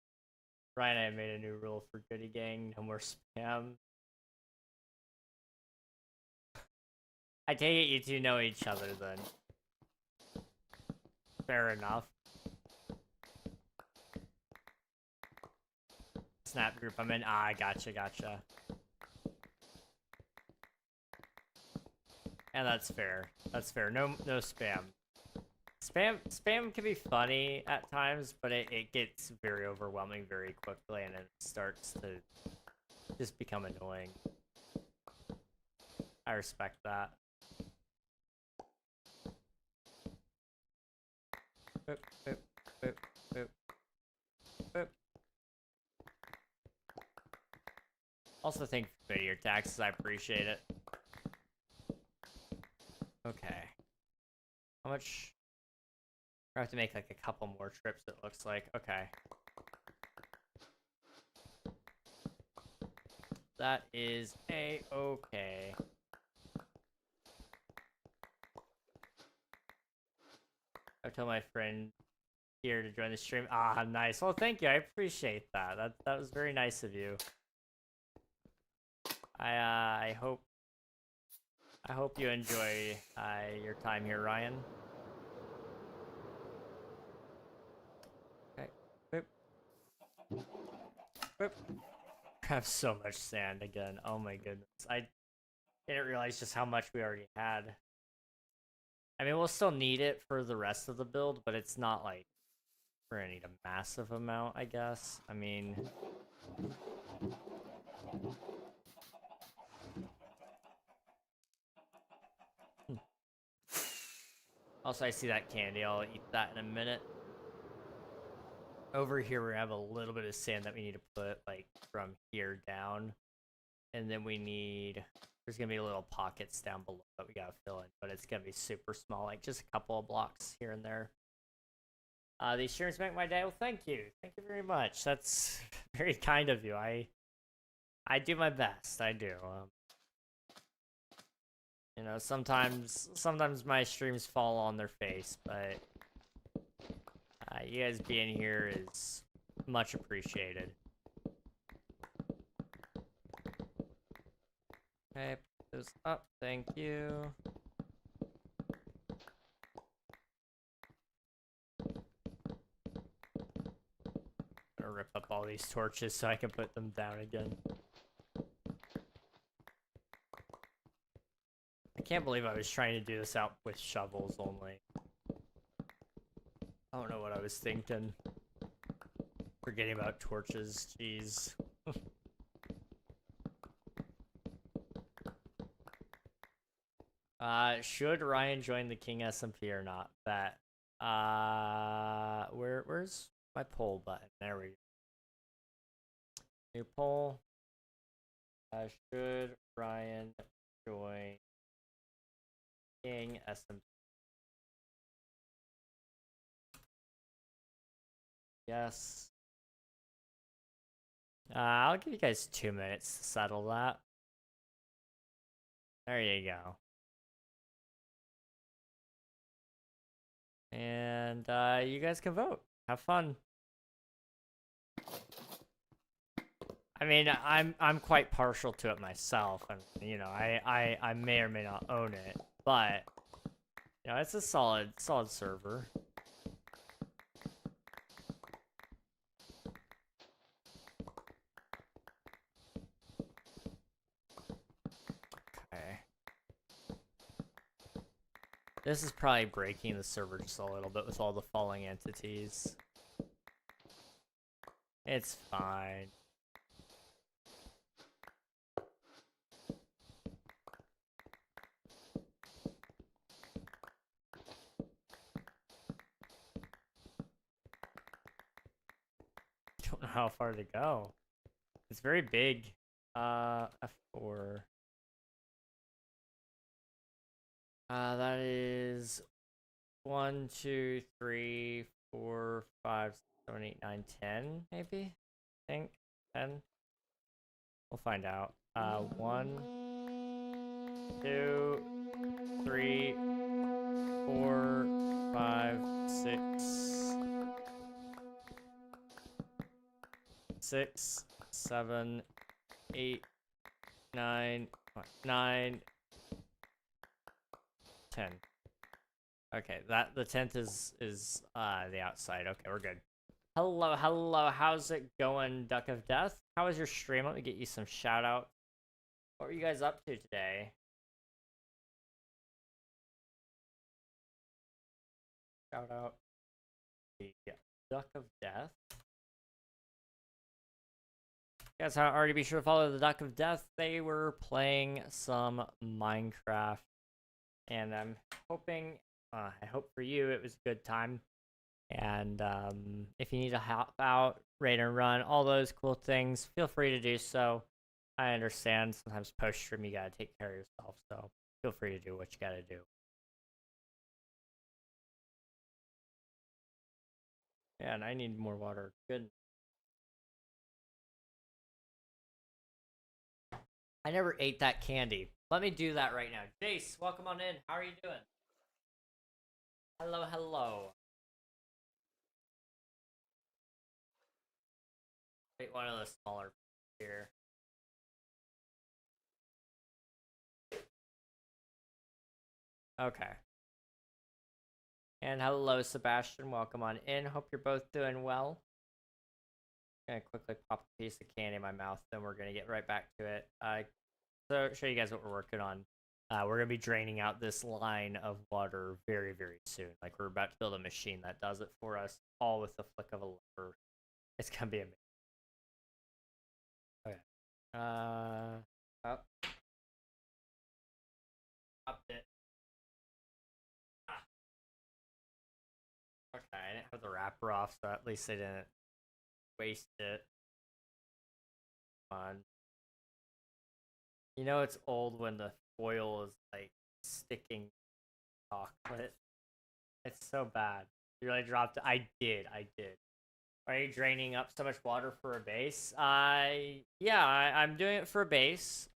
Ryan and I made a new rule for Goody Gang. No more spam. I take it you two know each other then. Fair enough. Snap group I'm in. Ah, gotcha. And that's fair. That's fair. No spam. Spam can be funny at times, but it gets very overwhelming very quickly, and it starts to just become annoying. I respect that. Boop, boop, boop, boop, boop. Also, thank you for your taxes. I appreciate it. Okay. How much? I have to make like a couple more trips, it looks like. Okay. That is a-okay. I told my friend here to join the stream. Ah, nice. Well, thank you. I appreciate that. That was very nice of you. I hope I hope you enjoy your time here, Ryan. Okay. Boop. Boop. I have so much sand again. Oh my goodness. I didn't realize just how much we already had. I mean, we'll still need it for the rest of the build, but it's not like we're gonna need a massive amount, I guess. I mean... Also, I see that candy. I'll eat that in a minute. Over here, we have a little bit of sand that we need to put, like, from here down. And then we need... There's gonna be little pockets down below that we gotta fill in, but it's gonna be super small, like just a couple of blocks here and there. These streams make my day. Well, thank you. Thank you very much. That's very kind of you. I do my best. I do. You know, sometimes my streams fall on their face, but you guys being here is much appreciated. Okay, put those up. Thank you. I'm gonna rip up all these torches so I can put them down again. I can't believe I was trying to do this out with shovels only. I don't know what I was thinking. Forgetting about torches, jeez. Should Ryan join the King SMP or not? That where's my poll button? There we go. New poll. Should Ryan join King SMP? Yes. I'll give you guys 2 minutes to settle that. There you go. And you guys can vote. Have fun. I mean, I'm quite partial to it myself, and you know, I may or may not own it, but you know, it's a solid server. Okay. This is probably breaking the server just a little bit with all the falling entities. It's fine. I don't know how far to go. It's very big. F4. That is 1, 2, 3, 4, 5, 7, 8, 9, 10, maybe? I think 10. We'll find out. 1, 2, 3, 4, 5, 6, 7, 8, 9, 9, 10. Okay, that the 10th is the outside. Okay, we're good. Hello, how's it going, Duck of Death? How was your stream? Let me get you some shout out. What were you guys up to today? Shout out the Duck of Death. You guys already be sure to follow the Duck of Death. They were playing some Minecraft, and I'm hoping, I hope for you it was a good time. And if you need to help out, raid and run, all those cool things, feel free to do so. I understand sometimes post stream you gotta take care of yourself, so feel free to do what you gotta do. Yeah, and I need more water. Good. I never ate that candy. Let me do that right now. Jace, welcome on in. How are you doing? Hello. Wait, one of the smaller here. Okay. And hello, Sebastian. Welcome on in. Hope you're both doing well. Gonna quickly pop a piece of candy in my mouth, then we're gonna get right back to it. So show you guys what we're working on. We're gonna be draining out this line of water very, very soon. Like we're about to build a machine that does it for us, all with the flick of a lever. It's gonna be amazing. Okay. Up. Up it. Ah. Okay, I didn't have the wrapper off, so at least I didn't waste it. Come on. You know it's old when the foil is like sticking chocolate. It's so bad. You really dropped it. I did. Are you draining up so much water for a base? Yeah, I'm doing it for a base.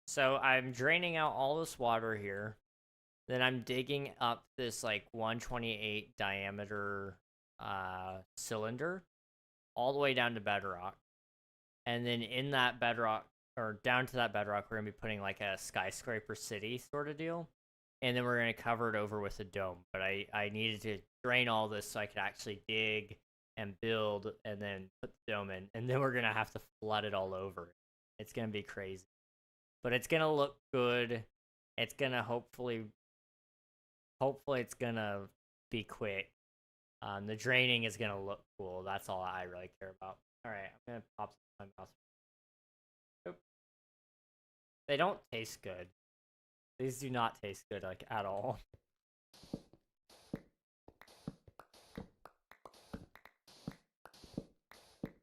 So I'm draining out all this water here. Then I'm digging up this like 128 diameter cylinder all the way down to bedrock. And then in that bedrock, or down to that bedrock, we're gonna be putting like a skyscraper city sort of deal. And then we're gonna cover it over with a dome. But I needed to drain all this so I could actually dig and build and then put the dome in. And then we're gonna have to flood it all over. It's gonna be crazy. But it's gonna look good. It's gonna hopefully it's gonna be quick. The draining is gonna look cool. That's all I really care about. All right, I'm gonna pop some in my mouth. Oop. They don't taste good. These do not taste good, like, at all.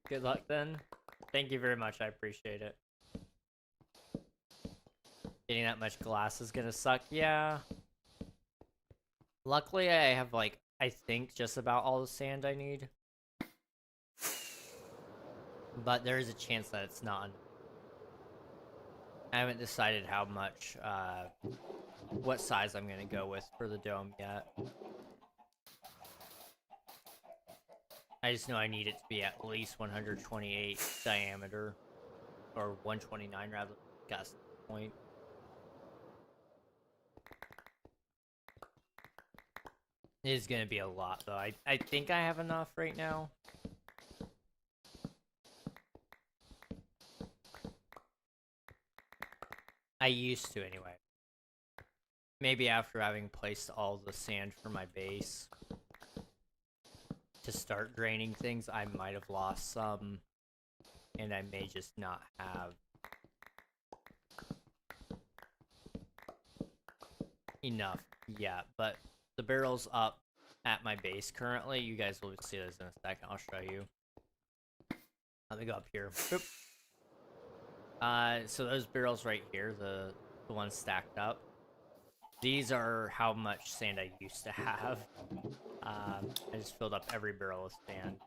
Good luck, then. Thank you very much. I appreciate it. Getting that much glass is gonna suck. Yeah. Luckily, I have, like, I think just about all the sand I need. But there is a chance that it's not. I haven't decided how much, what size I'm gonna go with for the dome yet. I just know I need it to be at least 128 diameter, or 129 rather. Got the point. It is gonna be a lot though. I think I have enough right now. I used to anyway. Maybe after having placed all the sand for my base to start draining things, I might have lost some, and I may just not have enough yet. But the barrel's up at my base currently. You guys will see this in a second. I'll show you. Let me go up here. Boop. So those barrels right here, the ones stacked up, these are how much sand I used to have. I just filled up every barrel with sand.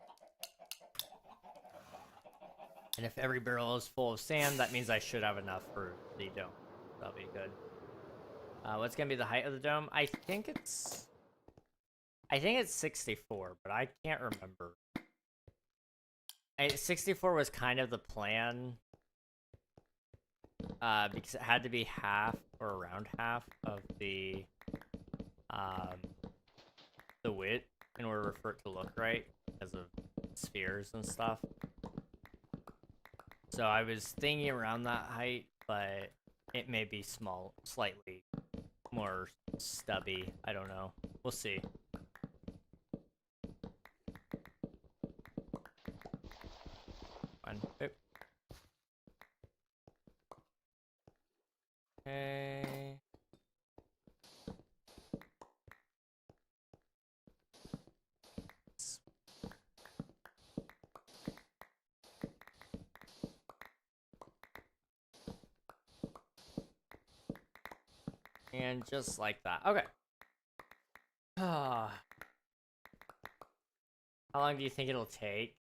And if every barrel is full of sand, that means I should have enough for the dome. That'll be good. What's gonna be the height of the dome? I think it's 64, but I can't remember. 64 was kind of the plan. Because it had to be half or around half of the width in order for it to look right because of spheres and stuff. So I was thinking around that height, but it may be slightly more stubby. I don't know. We'll see. Fine. Oop. Okay. And just like that. Okay. How long do you think it'll take?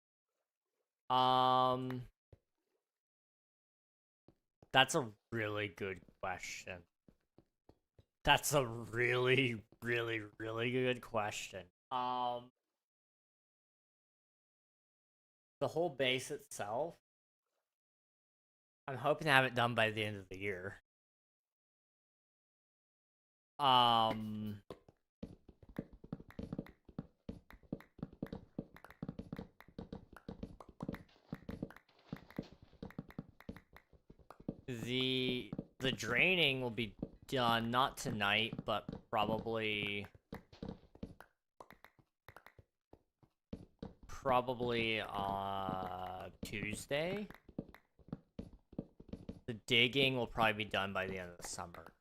That's a really good question. That's a really, really, really good question. The whole base itself, I'm hoping to have it done by the end of the year. The draining will be done not tonight, but probably Tuesday. The digging will probably be done by the end of the summer,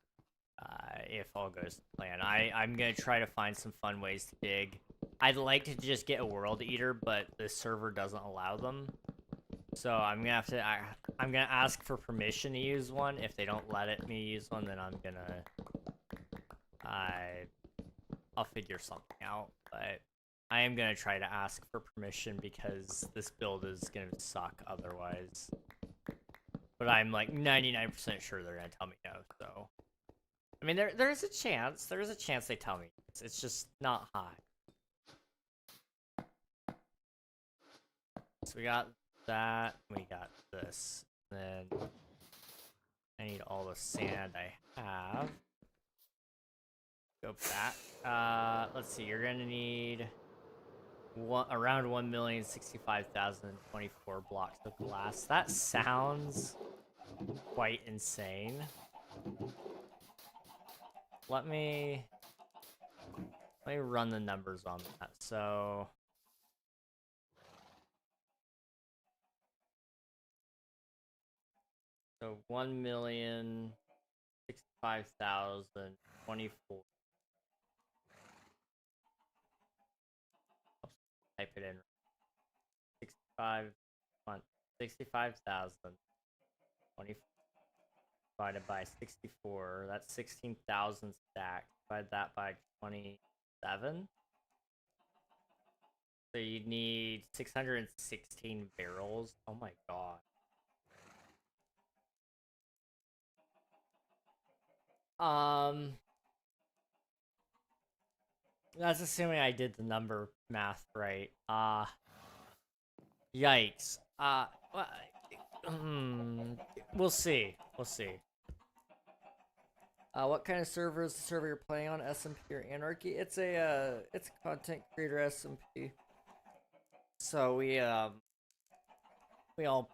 if all goes to plan. I'm gonna try to find some fun ways to dig. I'd like to just get a world eater, but the server doesn't allow them. So I'm gonna have to. I'm gonna ask for permission to use one. If they don't let me use one, then I'm gonna. I'll figure something out. But I am gonna try to ask for permission because this build is gonna suck otherwise. But I'm like 99% sure they're gonna tell me no. So, I mean, there's a chance. There's a chance they tell me. It's just not high. So we got that. We got this. Then I need all the sand I have. Go back. Let's see. You're gonna need around 1,065,024 blocks of glass. That sounds quite insane. Let me run the numbers on that. So 1,065,024. Type it in. 65,024 divided by 64. That's 16,000 stacks. Divide that by 27. So you need 616 barrels. Oh my god. That's assuming I did the number math right. Yikes. We'll see. We'll see. What kind of server is the server you're playing on? SMP or Anarchy? It's a content creator SMP. So we all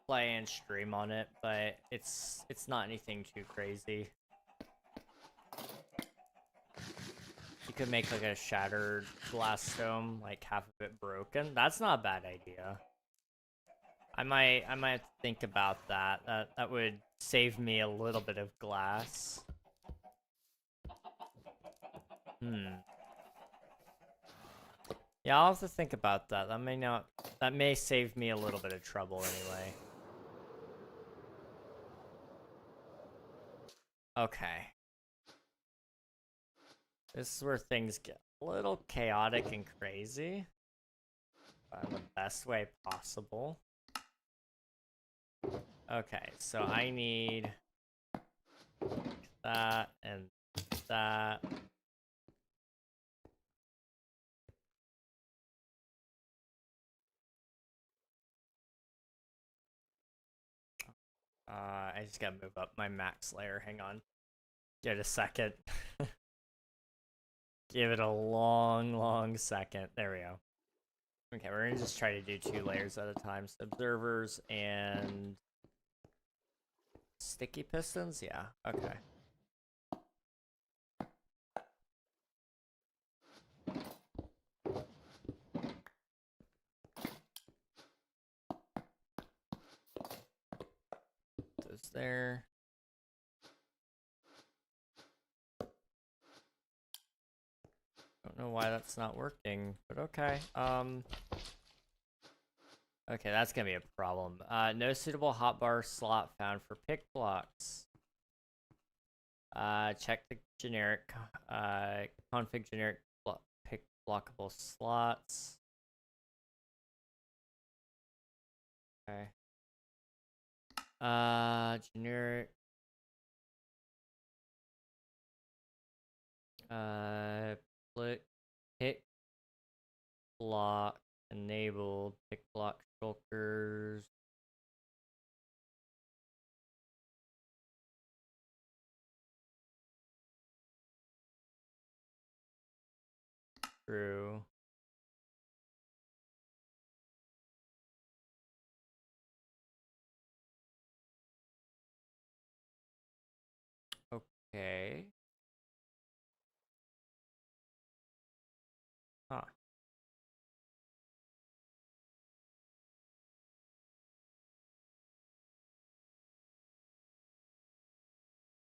play and stream on it, but it's not anything too crazy. You could make like a shattered glass dome, like half of it broken. That's not a bad idea. I might have to think about that. That would save me a little bit of glass. Yeah, I'll have to think about that. That may save me a little bit of trouble anyway. Okay. This is where things get a little chaotic and crazy. In the best way possible. Okay, so I need that and that. I just gotta move up my max layer. Hang on. Give it a second. Give it a long second. There we go. Okay, we're gonna just try to do 2 layers at a time. So observers and sticky pistons? Yeah, okay. Those there. Don't know why that's not working, but okay. Okay, that's gonna be a problem. No suitable hotbar slot found for pick blocks. Check the generic, config generic pick blockable slots. Okay. Generic. Pick block enabled. Pick block shulkers. True. Okay. Huh.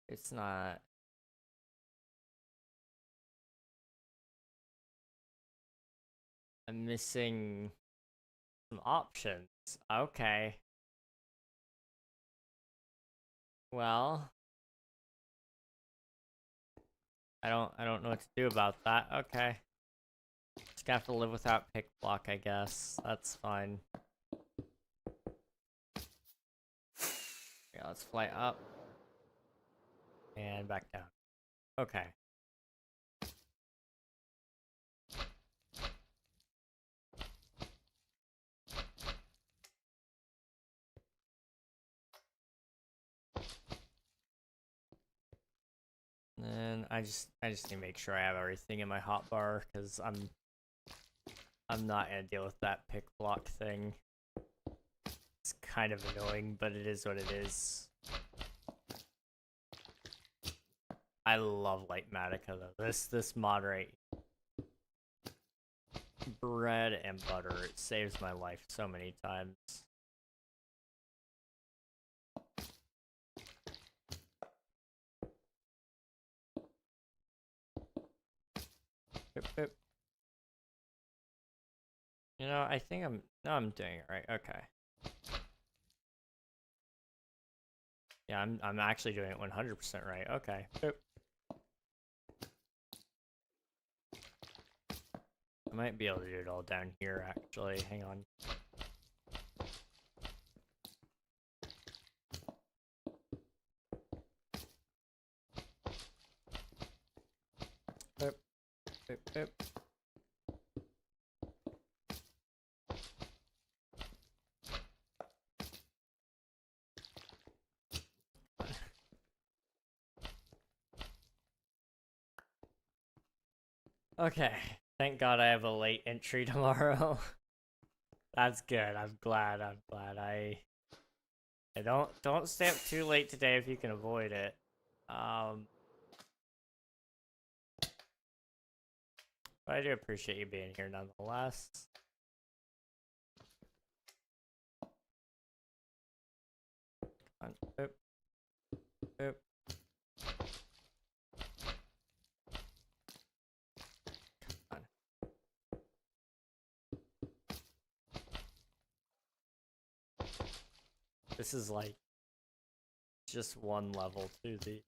It's not. I'm missing some options. Okay. Well, I don't know what to do about that. Okay. Just gonna have to live without pick block, I guess. That's fine. Yeah, let's fly up. And back down. Okay. And I just need to make sure I have everything in my hotbar, because I'm not gonna deal with that pick block thing. It's kind of annoying, but it is what it is. I love Lightmatica though. This mod rate, bread and butter, it saves my life so many times. Boop, boop. You know, I think I'm doing it right. Okay. Yeah, I'm actually doing it 100% right. Okay. Boop. I might be able to do it all down here actually. Hang on. Boop. Boop, boop. Okay. Thank God I have a late entry tomorrow. That's good. I'm glad. I don't stay up too late today if you can avoid it. But I do appreciate you being here nonetheless. Come on. Boop. Boop. Come on. This is like just one level to the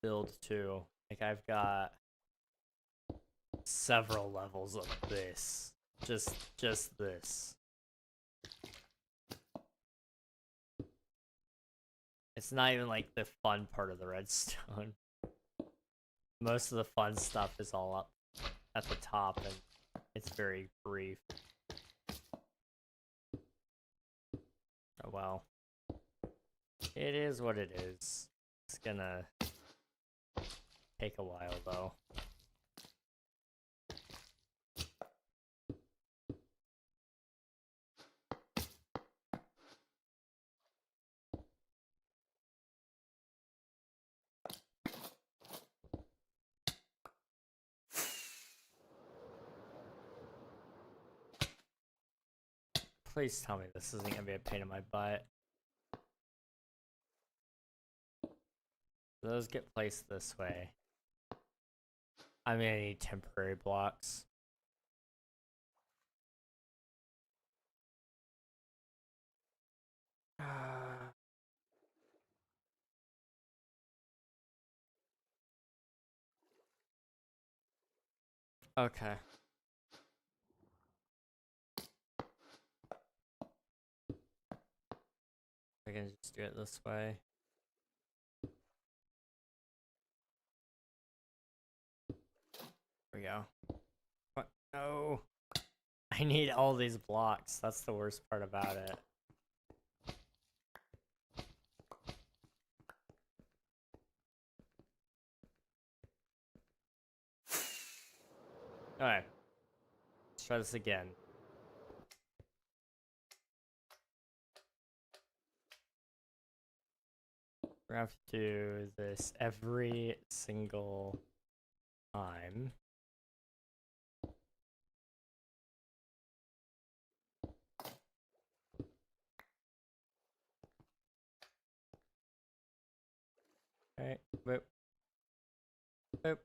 build too. Like I've got several levels of this. Just this. It's not even like the fun part of the redstone. Most of the fun stuff is all up at the top and it's very brief. Oh well. It is what it is. It's gonna take a while though. Please tell me this isn't gonna be a pain in my butt. Those get placed this way. I'm gonna need temporary blocks. Okay. I can just do it this way. There we go. What? No. I need all these blocks. That's the worst part about it. Alright. Let's try this again. We're gonna have to do this every single time. Okay, boop. Boop.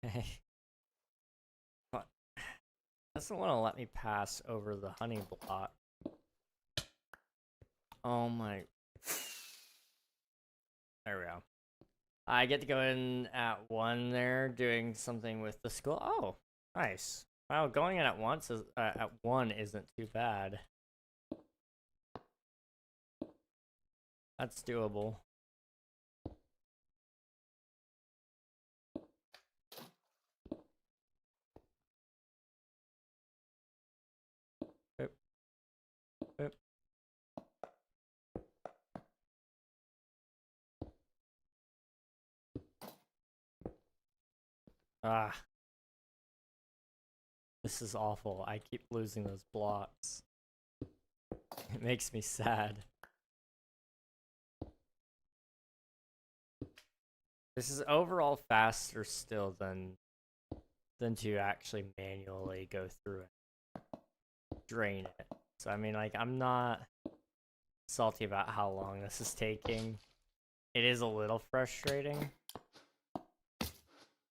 Okay. What? Doesn't want to let me pass over the honey block. Oh my. There we go. I get to go in at 1 there, doing something with the school. Oh, nice. Wow, going in at once is at 1 isn't too bad. That's doable. Boop. Boop. Ah. This is awful. I keep losing those blocks. It makes me sad. This is overall faster still than to actually manually go through it. Drain it. So I mean, like, I'm not salty about how long this is taking. It is a little frustrating,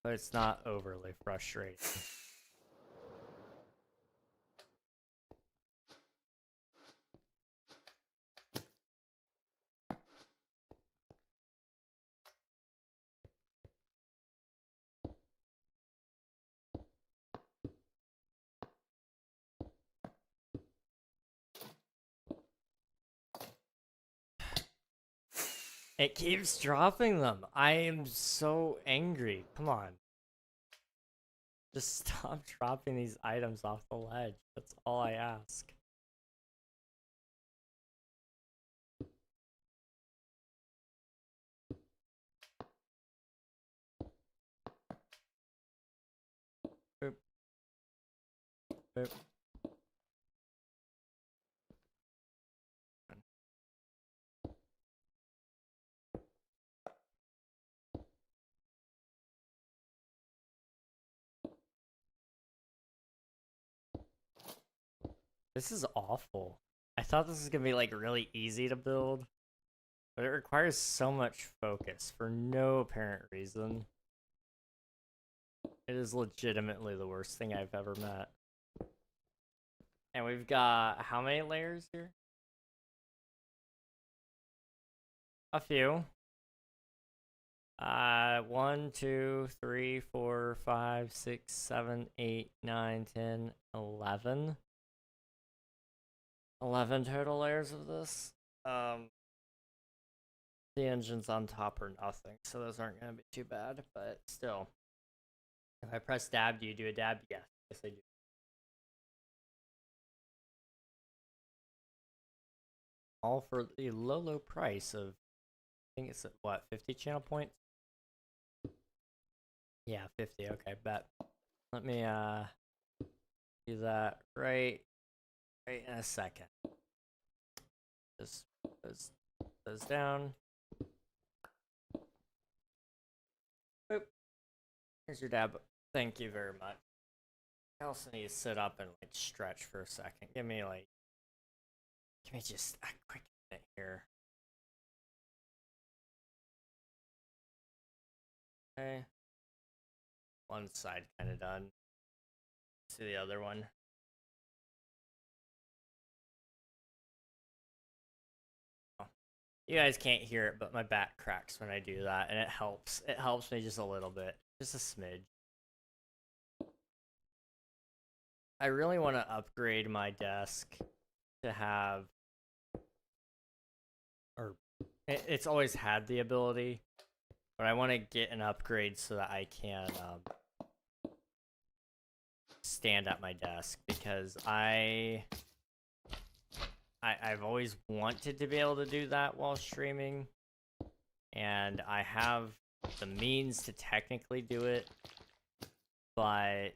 but it's not overly frustrating. It keeps dropping them. I am so angry. Come on. Just stop dropping these items off the ledge. That's all I ask. Boop. Boop. This is awful. I thought this was gonna be like really easy to build, but it requires so much focus for no apparent reason. It is legitimately the worst thing I've ever met. And we've got how many layers here? A few. 1, 2, 3, 4, 5, 6, 7, 8, 9, 10, 11. 11 total layers of this. The engines on top are nothing, so those aren't gonna be too bad, but still. If I press dab, do you do a dab? Yes, yes I do. All for the low price of, I think it's what, 50 channel points? Yeah, 50, okay, bet. Let me do that right in a second. Just put those down. Boop. Here's your dab. Thank you very much. I also need to sit up and like stretch for a second. Give me just a quick minute here. Okay. One side kind of done. Let's do the other one. Oh. You guys can't hear it, but my back cracks when I do that, and it helps. It helps me just a little bit. Just a smidge. I really want to upgrade my desk to have, or it's always had the ability, but I want to get an upgrade so that I can stand at my desk, because I've always wanted to be able to do that while streaming, and I have the means to technically do it, but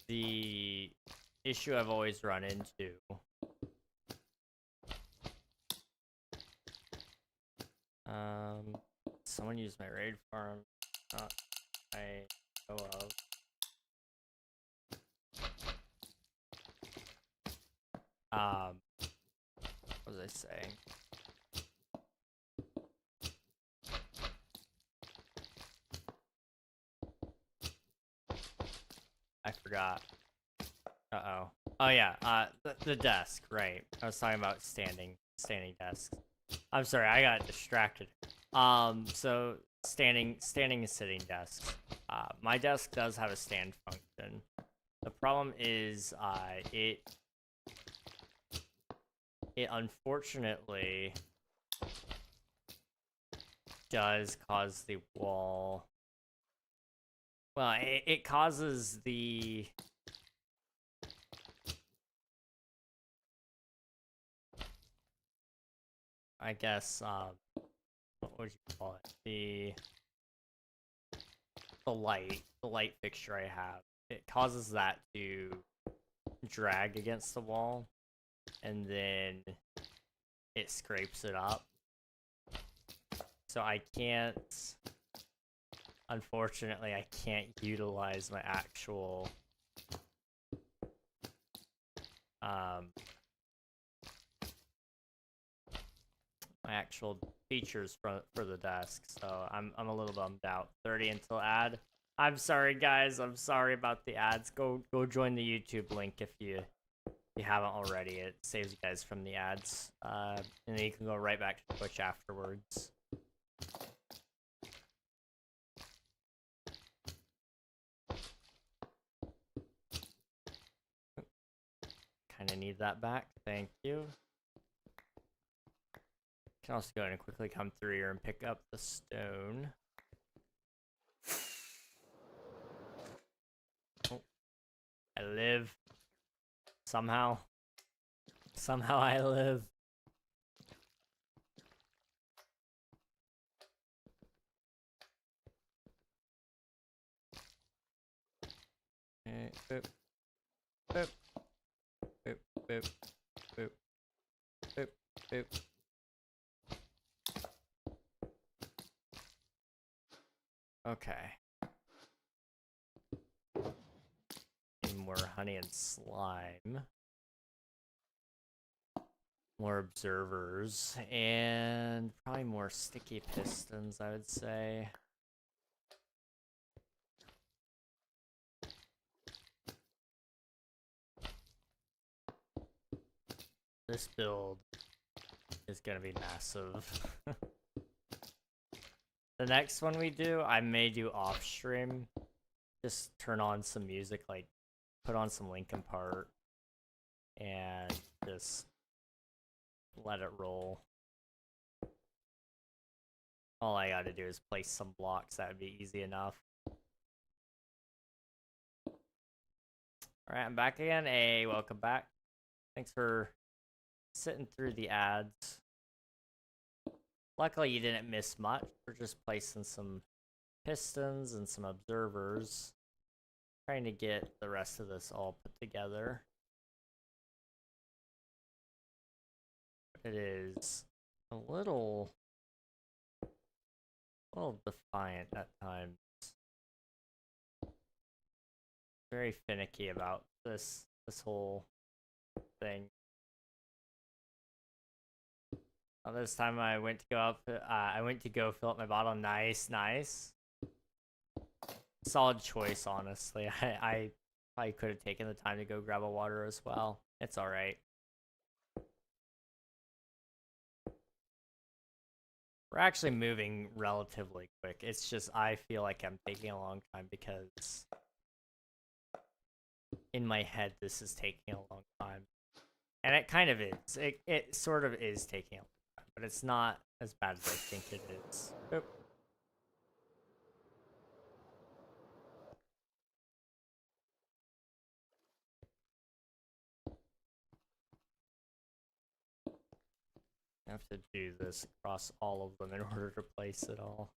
the issue I've always run into someone used my raid farm, not I know of. What was I saying? I forgot. Uh-oh. Oh yeah, the desk, right. I was talking about standing desks. I'm sorry, I got distracted. So standing and sitting desks. My desk does have a stand function. The problem is, it unfortunately does cause the wall. Well, it causes the I guess what would you call it? The light fixture I have. It causes that to drag against the wall, and then it scrapes it up. So I can't, unfortunately, I can't utilize my actual features for the desk. So I'm a little bummed out. 30 until ad. I'm sorry guys, I'm sorry about the ads. Go join the YouTube link if you haven't already. It saves you guys from the ads. And then you can go right back to Twitch afterwards. Kinda need that back, thank you. Can also go ahead and quickly come through here and pick up the stone. Oh, I live. Somehow I live. Boop. Boop. Boop. Boop. Boop. Boop. Boop. Okay. Need more honey and slime. More observers. And probably more sticky pistons, I would say. This build is gonna be massive. The next one we do, I may do off stream. Just turn on some music, like put on some Linkin Park and just let it roll. All I gotta do is place some blocks, that would be easy enough. Alright, I'm back again. Hey, welcome back. Thanks for sitting through the ads. Luckily you didn't miss much. We're just placing some pistons and some observers. Trying to get the rest of this all put together. It is a little defiant at times. Very finicky about this whole thing. This time I went to go fill up my bottle. Nice. Solid choice, honestly. I probably could have taken the time to go grab a water as well. It's alright. We're actually moving relatively quick. It's just I feel like I'm taking a long time because in my head this is taking a long time. And it kind of is. It sort of is taking a long time, but it's not as bad as I think it is. Oop. have to do this across all of them in order to place it all.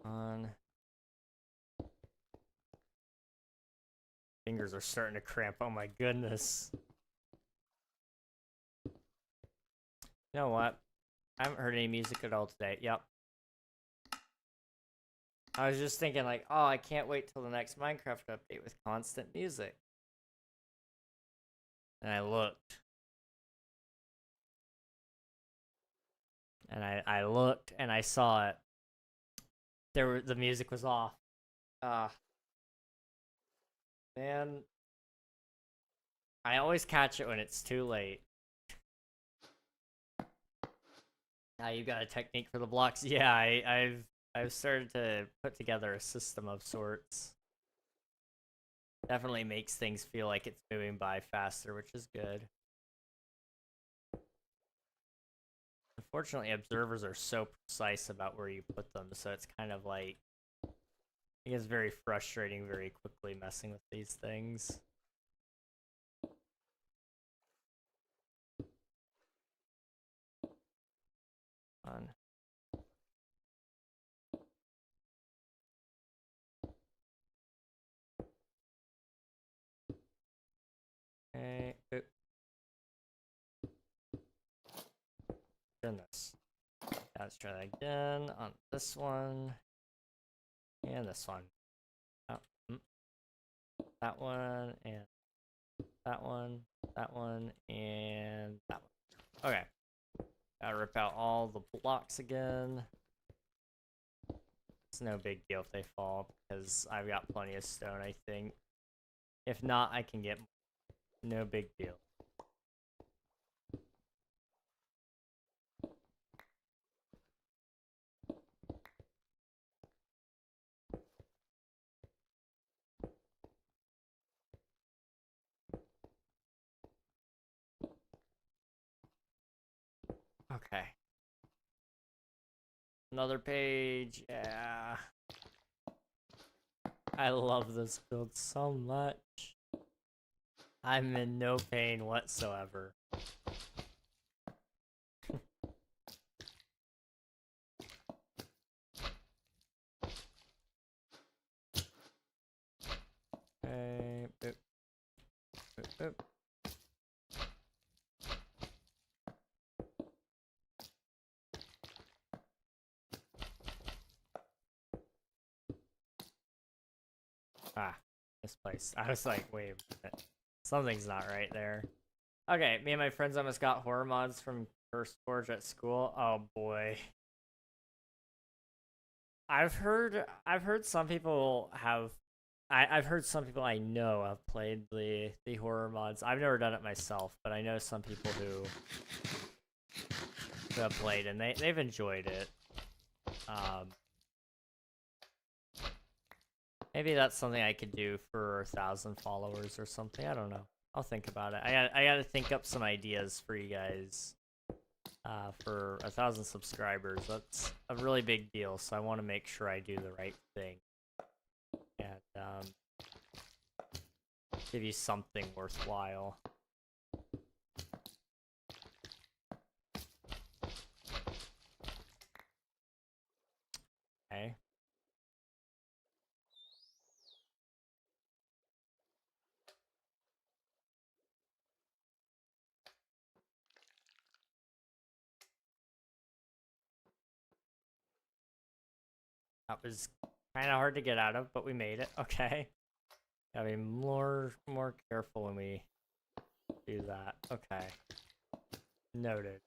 On. Fingers are starting to cramp. Oh my goodness. You know what? I haven't heard any music at all today. Yep. I was just thinking like, oh, I can't wait till the next Minecraft update with constant music. And I looked. And I looked and I saw it. The music was off. Man. I always catch it when it's too late. Now you got a technique for the blocks. Yeah, I've started to put together a system of sorts. Definitely makes things feel like it's moving by faster, which is good. Unfortunately, observers are so precise about where you put them, so it's kind of like, it gets very frustrating very quickly messing with these things. Fun. Okay. Oop. Goodness. Let's try that again on this one. And this one. Oh, that one, and that one, and that one. Okay. Gotta rip out all the blocks again. It's no big deal if they fall, because I've got plenty of stone, I think. If not, I can get more. No big deal. Okay. Another page, yeah. I love this build so much. I'm in no pain whatsoever. Okay, boop. Boop, boop. Ah, misplaced. I was like, wait a minute. Something's not right there. Okay, me and my friends almost got horror mods from First Forge at school. Oh boy. I've heard some people have I've heard some people I know have played the horror mods. I've never done it myself, but I know some people who have played and they've enjoyed it. Maybe that's something I could do for 1,000 followers or something. I don't know. I'll think about it. I gotta think up some ideas for you guys. For 1,000 subscribers, that's a really big deal. So I want to make sure I do the right thing and give you something worthwhile. Okay. That was kind of hard to get out of, but we made it. Okay. Gotta be more careful when we do that. Okay. Noted.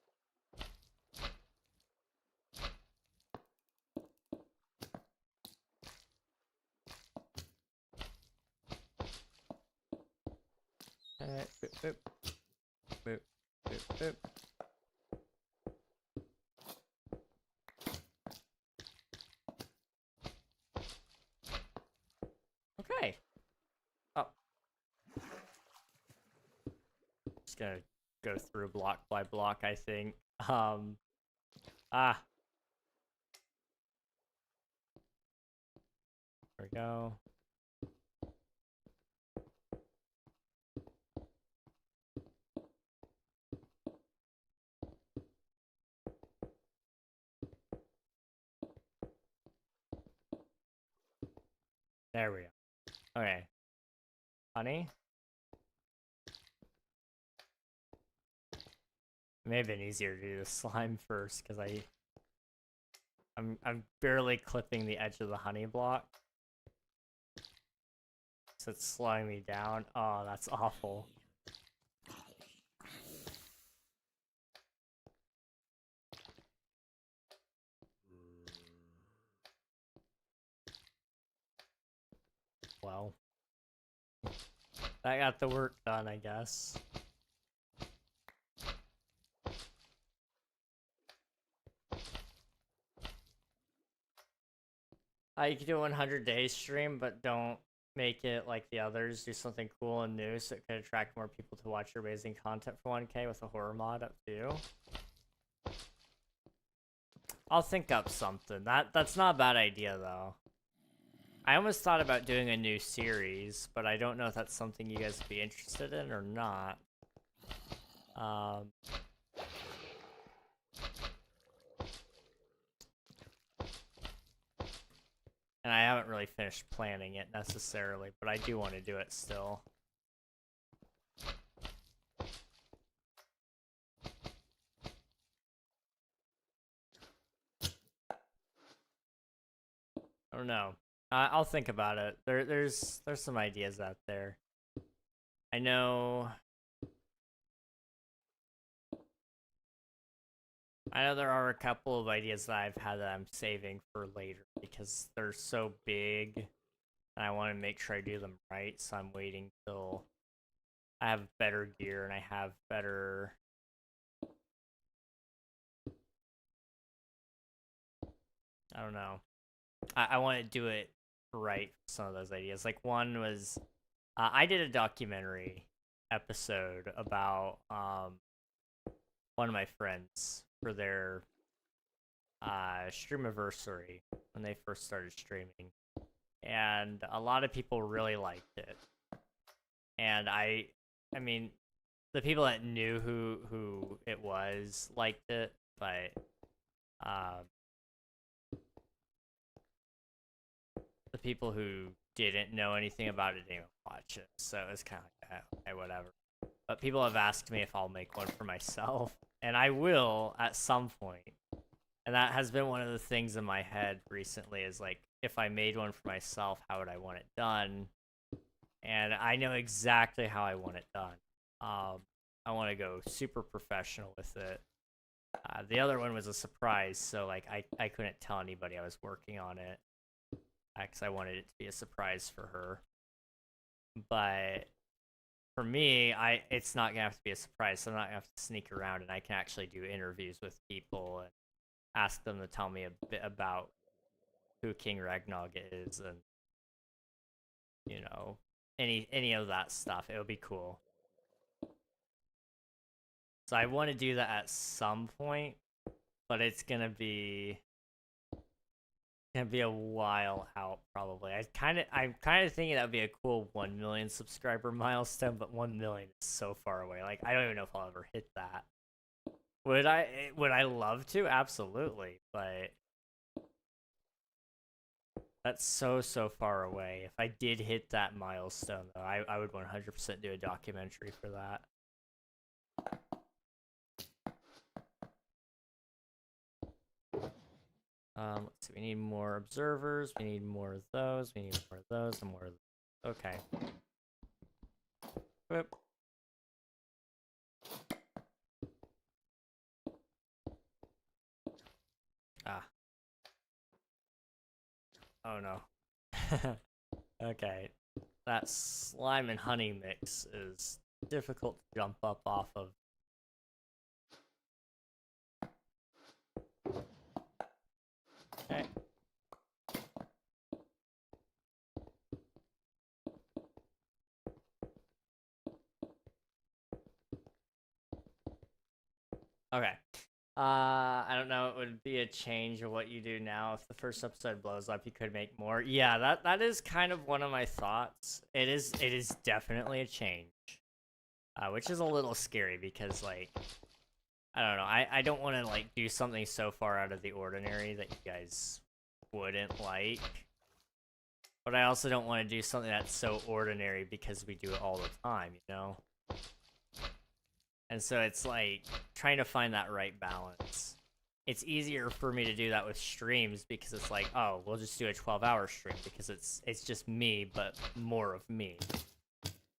Boop, boop. Boop, boop, boop. Okay. Oh. Just gonna go through block by block, I think. There we go. There we go. Okay. Honey? It may have been easier to do the slime first, because I'm barely clipping the edge of the honey block. So it's slowing me down. Oh, that's awful. Well, that got the work done, I guess. You can do a 100-day stream, but don't make it like the others. Do something cool and new so it can attract more people to watch your amazing content for 1K with a horror mod. Up to you. I'll think up something. That's not a bad idea, though. I almost thought about doing a new series, but I don't know if that's something you guys would be interested in or not. And I haven't really finished planning it necessarily, but I do want to do it still. I don't know. I'll think about it. There's some ideas out there. I know there are a couple of ideas that I've had that I'm saving for later because they're so big and I want to make sure I do them right, so I'm waiting till I have better gear and I have better... I don't know. I want to do it right for some of those ideas. Like one was, I did a documentary episode about one of my friends for their streamiversary when they first started streaming, and a lot of people really liked it. And I mean, the people that knew who it was liked it, but the people who didn't know anything about it didn't watch it, so it was kind of like, okay, whatever. But people have asked me if I'll make one for myself, and I will at some point. And that has been one of the things in my head recently, is like, if I made one for myself, how would I want it done? And I know exactly how I want it done. I want to go super professional with it. The other one was a surprise, so like I couldn't tell anybody I was working on it, because I wanted it to be a surprise for her. But for me, it's not gonna have to be a surprise, so I'm not gonna have to sneak around, and I can actually do interviews with people and ask them to tell me a bit about who KingRegNog is, and you know, any of that stuff. It would be cool. So I want to do that at some point, but it's gonna be a while out probably. I'm kind of thinking that would be a cool 1 million subscriber milestone, but 1 million is so far away. Like, I don't even know if I'll ever hit that. Would I love to? Absolutely, but that's so far away. If I did hit that milestone, though, I would 100% do a documentary for that. Let's see, we need more observers, we need more of those, we need more of those, and more of those. Okay. Whoop. Ah. Oh no. Okay. That slime and honey mix is difficult to jump up off of. Okay. Okay. I don't know, it would be a change of what you do now. If the first episode blows up, you could make more. Yeah, that is kind of one of my thoughts. It is definitely a change. Which is a little scary because, like, I don't know, I don't want to, like, do something so far out of the ordinary that you guys wouldn't like. But I also don't want to do something that's so ordinary because we do it all the time, you know? And so it's like trying to find that right balance. It's easier for me to do that with streams because it's like, oh, we'll just do a 12-hour stream because it's just me, but more of me.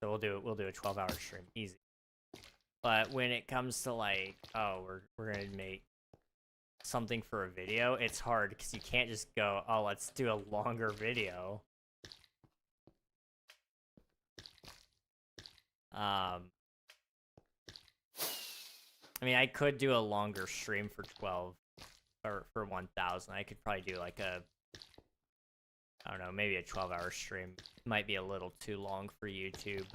So we'll do a 12-hour stream, easy. But when it comes to like, oh, we're gonna make something for a video, it's hard because you can't just go, oh, let's do a longer video. I mean, I could do a longer stream for 12 or for 1000. I could probably do like a, I don't know, maybe a 12-hour stream. Might be a little too long for YouTube.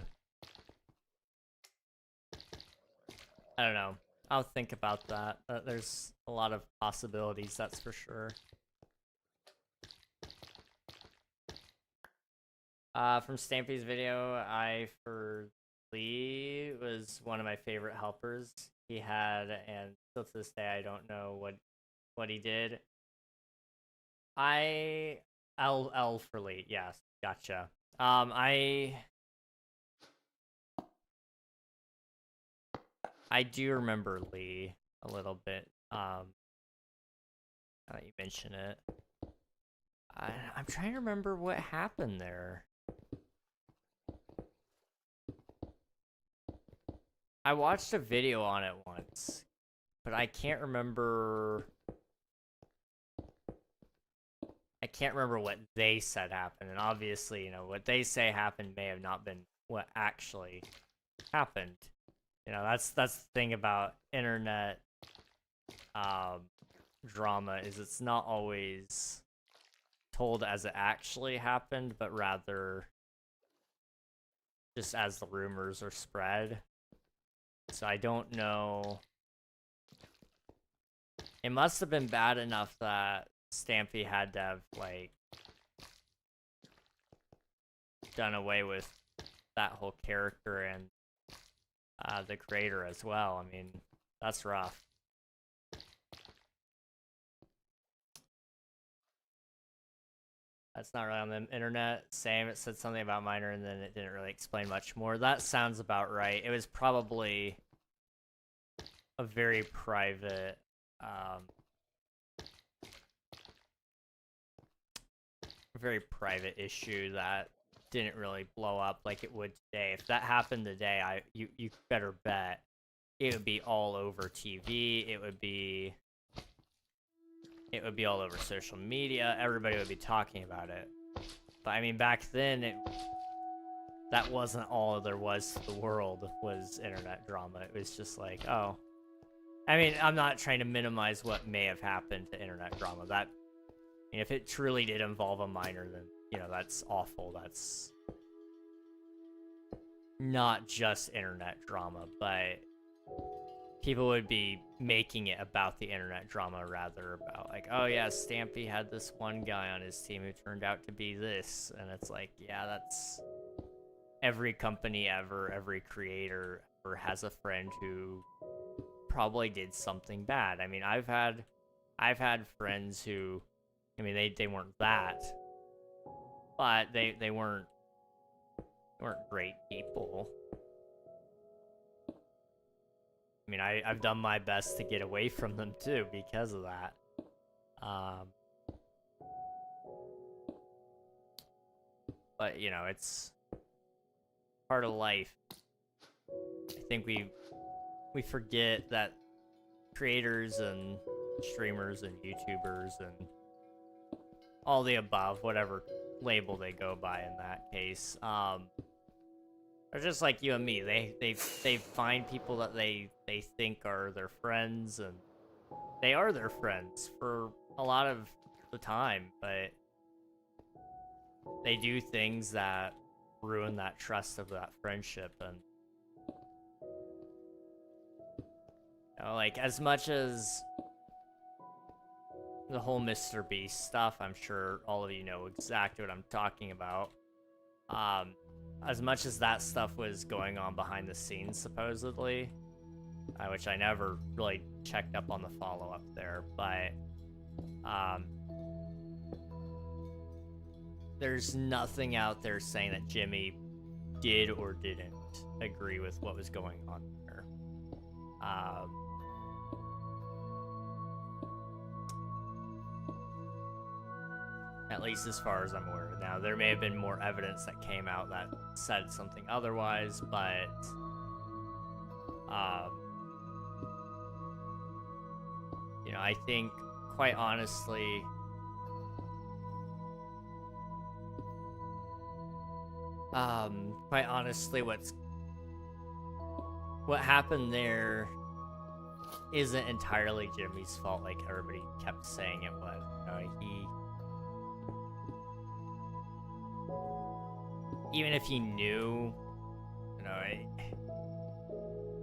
I don't know. I'll think about that. There's a lot of possibilities, that's for sure. From Stampy's video, Lee was one of my favorite helpers he had, and still to this day I don't know what he did. L for Lee, yes, gotcha. I do remember Lee a little bit. Now that you mention it, I'm trying to remember what happened there. I watched a video on it once, but I can't remember. I can't remember what they said happened, and obviously, you know, what they say happened may have not been what actually happened. You know, that's the thing about internet drama, is it's not always told as it actually happened, but rather just as the rumors are spread. So I don't know. It must have been bad enough that Stampy had to have, like, done away with that whole character and the creator as well. I mean, that's rough. That's not really on the internet. Same, it said something about minor and then it didn't really explain much more. That sounds about right. It was probably a very private, issue that didn't really blow up like it would today. If that happened today, you better bet it would be all over TV. It would be all over social media. Everybody would be talking about it. But I mean, back then, that wasn't all there was to the world, was internet drama. It was just like, oh. I mean, I'm not trying to minimize what may have happened to internet drama. That, I mean, if it truly did involve a minor, then, you know, that's awful. That's not just internet drama, but people would be making it about the internet drama rather about, like, oh yeah, Stampy had this one guy on his team who turned out to be this, and it's like, yeah, that's every company ever, every creator ever has a friend who probably did something bad. I mean, I've had friends who, I mean, they weren't that, but they weren't great people. I mean, I've done my best to get away from them too because of that. But you know, it's part of life. I think we forget that creators and streamers and YouTubers and all the above, whatever label they go by in that case, they're just like you and me. They find people that they think are their friends, and they are their friends for a lot of the time, but they do things that ruin that trust of that friendship. And you know, like, as much as the whole Mr. Beast stuff, I'm sure all of you know exactly what I'm talking about. As much as that stuff was going on behind the scenes, supposedly, which I never really checked up on the follow-up there, but there's nothing out there saying that Jimmy did or didn't agree with what was going on there. At least as far as I'm aware. Now, there may have been more evidence that came out that said something otherwise, but you know, I think, quite honestly, what happened there isn't entirely Jimmy's fault, like everybody kept saying it was. Even if he knew, you know,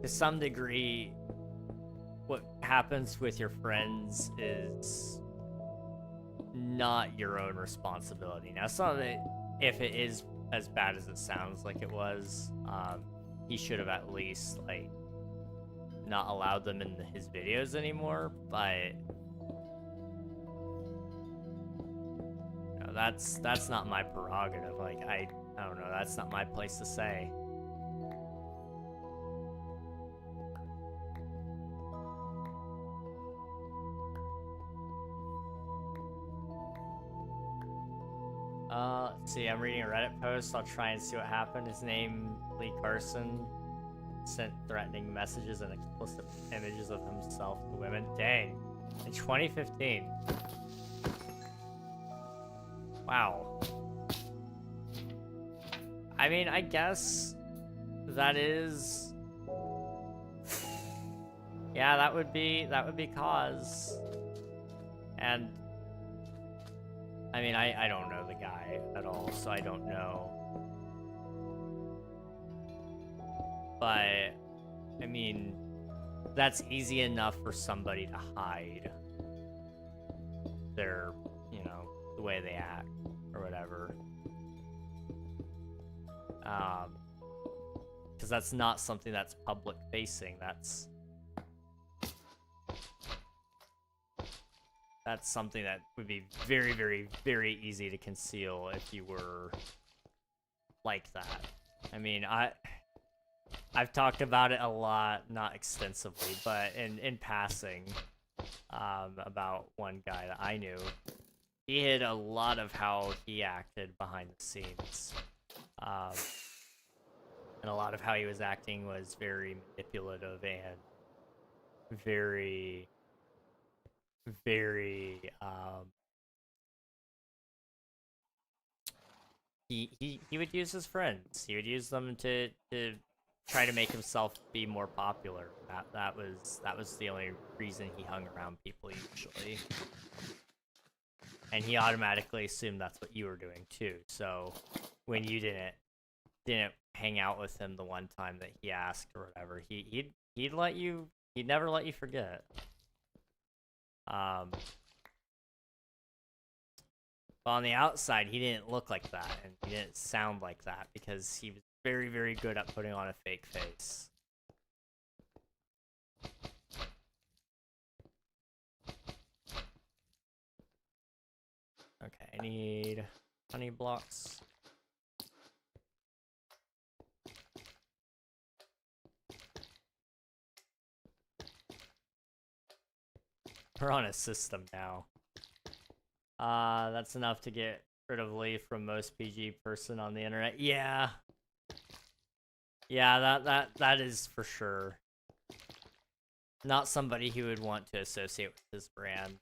to some degree, what happens with your friends is not your own responsibility. Now, some of it, if it is as bad as it sounds like it was, he should have at least, like, not allowed them in his videos anymore, but you know, that's not my prerogative. Like, I don't know, that's not my place to say. Let's see, I'm reading a Reddit post. I'll try and see what happened. His name, Lee Carson, sent threatening messages and explicit images of himself to women. Dang. In 2015. Wow. I mean, I guess that is... yeah, that would be cause. And I mean, I don't know the guy at all, so I don't know. But I mean, that's easy enough for somebody to hide their, you know, the way they act or whatever. Because that's not something that's public facing. That's something that would be very, very, very easy to conceal if you were like that. I mean, I've talked about it a lot, not extensively, but in passing, about one guy that I knew. He hid a lot of how he acted behind the scenes. And a lot of how he was acting was very manipulative and very, very, he would use his friends. He would use them to try to make himself be more popular. That was the only reason he hung around people usually. And he automatically assumed that's what you were doing too. So when you didn't hang out with him the one time that he asked or whatever, he'd never let you forget. But on the outside, he didn't look like that, and he didn't sound like that, because he was very, very good at putting on a fake face. Okay, I need honey blocks. We're on a system now. That's enough to get rid of Lee from most PG person on the internet. Yeah. Yeah, that is for sure. Not somebody who would want to associate with his brand.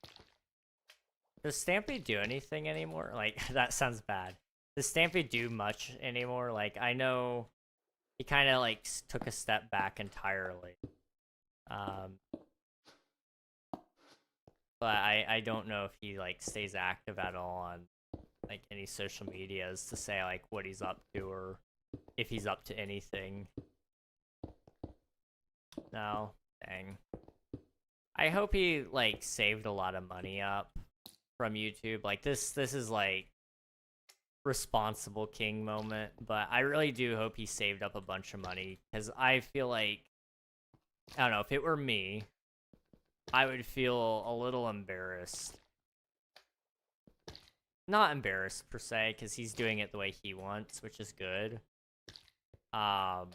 Does Stampy do anything anymore? Like, that sounds bad. Does Stampy do much anymore? Like, I know he kind of, like, took a step back entirely. But I don't know if he, like, stays active at all on, like, any social medias to say, like, what he's up to or if he's up to anything. No? Dang. I hope he, like, saved a lot of money up from YouTube. Like, this is, like, responsible king moment. But I really do hope he saved up a bunch of money, because I feel like, I don't know, if it were me, I would feel a little embarrassed not embarrassed per se, because he's doing it the way he wants, which is good. But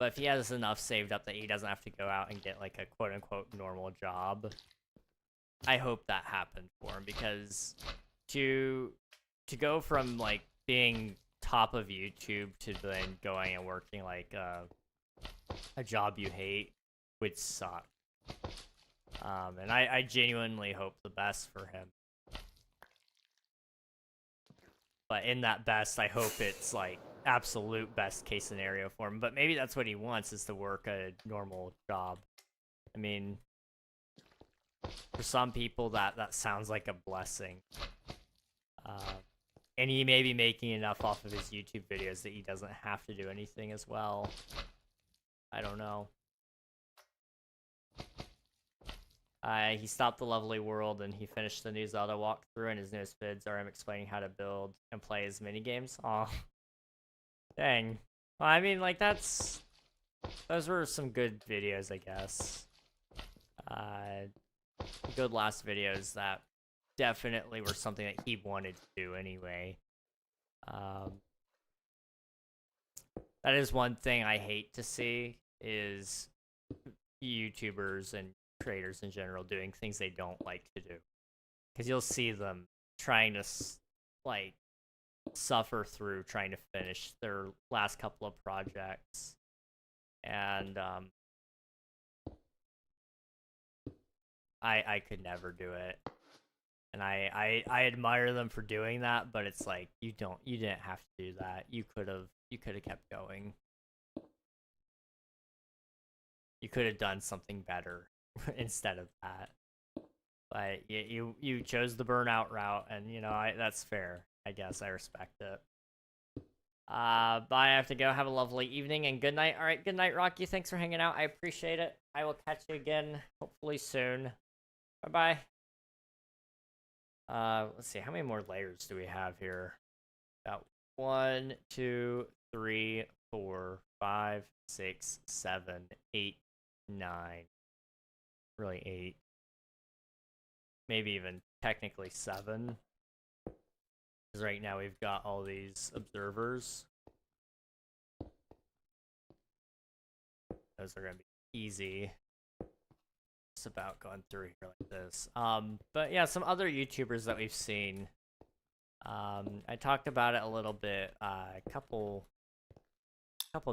if he has enough saved up that he doesn't have to go out and get like a quote-unquote normal job, I hope that happened for him, because to go from like being top of YouTube to then going and working like a job you hate would suck. And I genuinely hope the best for him. But in that best, I hope it's like absolute best case scenario for him. But maybe that's what he wants, is to work a normal job. I mean, for some people that sounds like a blessing. And he may be making enough off of his YouTube videos that he doesn't have to do anything as well. I don't know. He stopped the Lovely World and he finished the new Zelda walkthrough, and his newest vids are him explaining how to build and play his minigames. Aw. Dang. Well, I mean, like, those were some good videos, I guess. Good last videos that definitely were something that he wanted to do anyway. That is one thing I hate to see, is YouTubers and creators in general doing things they don't like to do, because you'll see them trying to like suffer through trying to finish their last couple of projects, and I could never do it, and I admire them for doing that, but it's like, you didn't have to do that. You could have kept going. You could have done something better instead of that. But you chose the burnout route, and you know, that's fair. I guess I respect it. But I have to go. Have a lovely evening and good night. All right, good night, Rocky. Thanks for hanging out. I appreciate it. I will catch you again hopefully soon. Bye bye. Let's see, how many more layers do we have here? About 1, 2, 3, 4, 5, 6, 7, 8, 9. Really 8. Maybe even technically 7. Because right now we've got all these observers. Those are going to be easy. Just about going through here like this. But yeah, some other YouTubers that we've seen. I talked about it a little bit a couple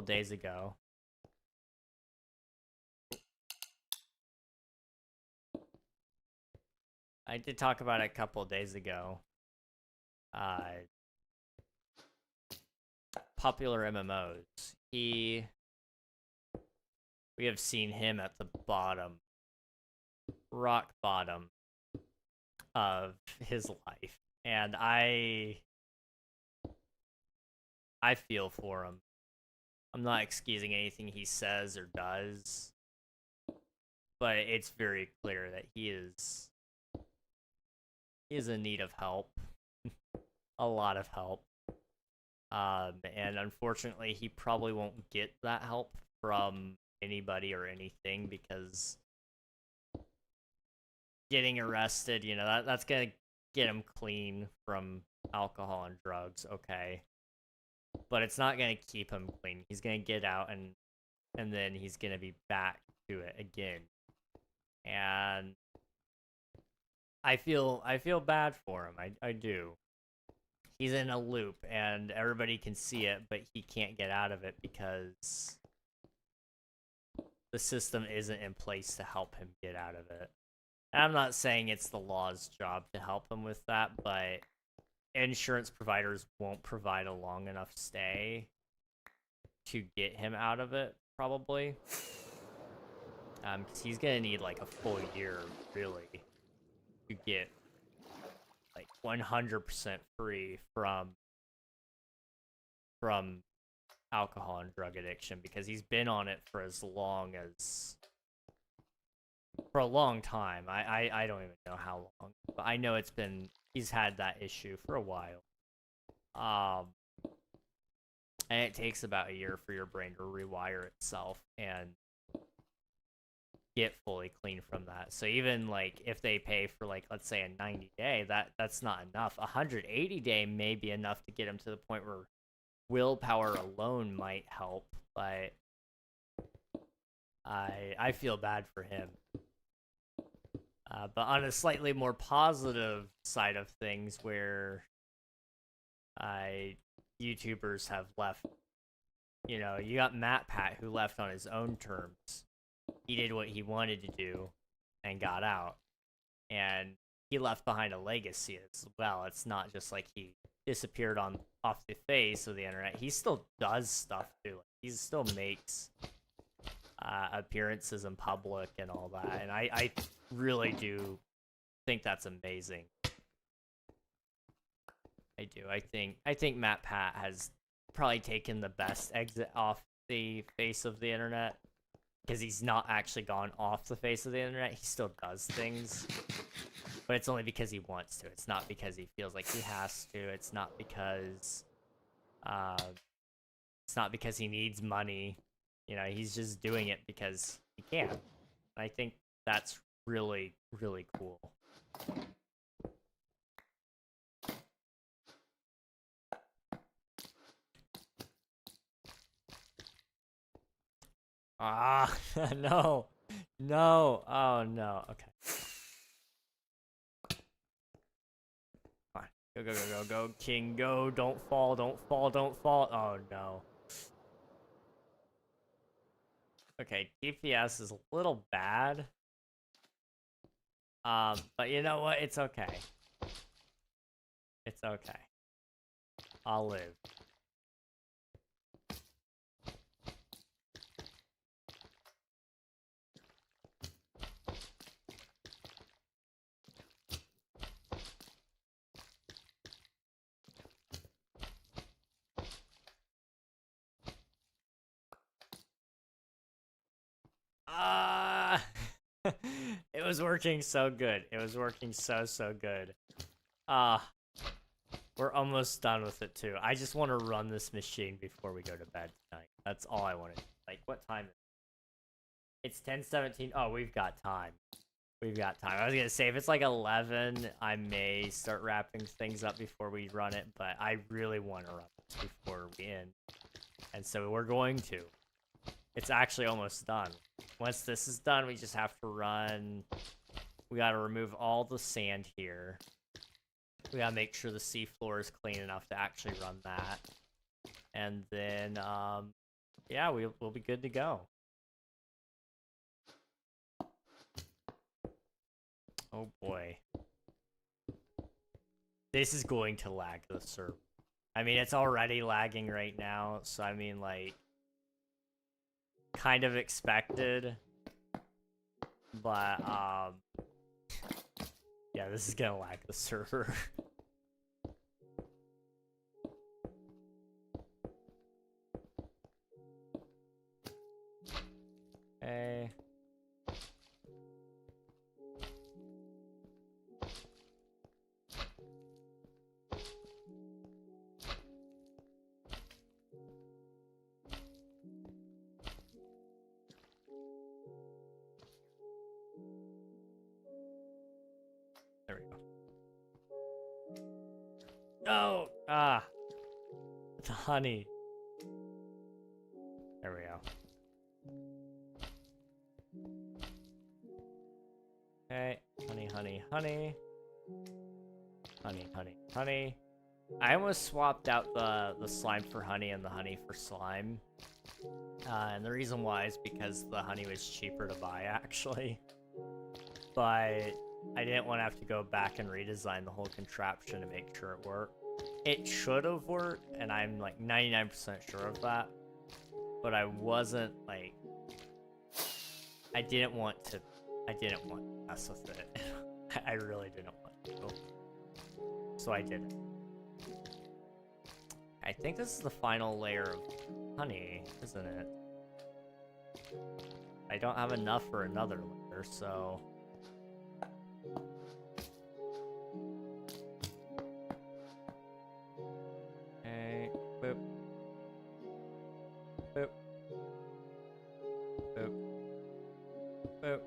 days ago. I did talk about it a couple days ago. Popular MMOs. We have seen him at the bottom, rock bottom of his life, and I feel for him. I'm not excusing anything he says or does, but it's very clear that he is in need of help. A lot of help. And unfortunately, he probably won't get that help from anybody or anything, because getting arrested, you know, that's gonna get him clean from alcohol and drugs, okay. But it's not gonna keep him clean. He's gonna get out, and then he's gonna be back to it again. And I feel bad for him. I do. He's in a loop, and everybody can see it, but he can't get out of it because the system isn't in place to help him get out of it. And I'm not saying it's the law's job to help him with that, but insurance providers won't provide a long enough stay to get him out of it, probably. Because he's gonna need like a full year, really, to get like 100% free from alcohol and drug addiction, because he's been on it for a long time. I don't even know how long, but I know he's had that issue for a while. And it takes about a year for your brain to rewire itself, and get fully clean from that. So even like if they pay for like, let's say a 90-day, that's not enough. 180-day may be enough to get him to the point where willpower alone might help, but I feel bad for him. But on a slightly more positive side of things, where YouTubers have left, you know, you got MatPat who left on his own terms. He did what he wanted to do and got out, and he left behind a legacy as well. It's not just like he disappeared off the face of the internet. He still does stuff too. Like, he still makes appearances in public and all that, and I really do think that's amazing. I do. I think MatPat has probably taken the best exit off the face of the internet, because he's not actually gone off the face of the internet. He still does things, but it's only because he wants to. It's not because he feels like he has to. It's not because he needs money. You know, he's just doing it because he can. And I think that's really, really cool. Ah, no. No. Oh, no. Okay. Fine. Go, go, go, go, go. King, go. Don't fall, don't fall, don't fall. Oh, no. Okay, DPS is a little bad. But you know what? It's okay. It's okay. I'll live. It was working so good. It was working so good. We're almost done with it too. I just want to run this machine before we go to bed tonight. That's all I want to do. Like, what time is it? It's 10:17. Oh, we've got time. We've got time. I was gonna say, if it's like 11, I may start wrapping things up before we run it, but I really want to run it before we end. And so we're going to. It's actually almost done. Once this is done, we just have to run. We gotta remove all the sand here. We gotta make sure the seafloor is clean enough to actually run that. And then, yeah, we'll be good to go. Oh boy. This is going to lag the server. I mean, it's already lagging right now, so I mean, like, kind of expected. But, yeah, this is gonna lag the server. Okay. There we go. No! Ah! The honey. There we go. Okay. Honey, honey, honey. Honey, honey, honey. I almost swapped out the slime for honey and the honey for slime. And the reason why is because the honey was cheaper to buy, actually. But I didn't want to have to go back and redesign the whole contraption to make sure it worked. It should have worked, and I'm like 99% sure of that. But I wasn't like, I didn't want to mess with it. I really didn't want to. So I did it. I think this is the final layer of honey, isn't it? I don't have enough for another layer, so... Okay, boop. Boop. Boop. Boop.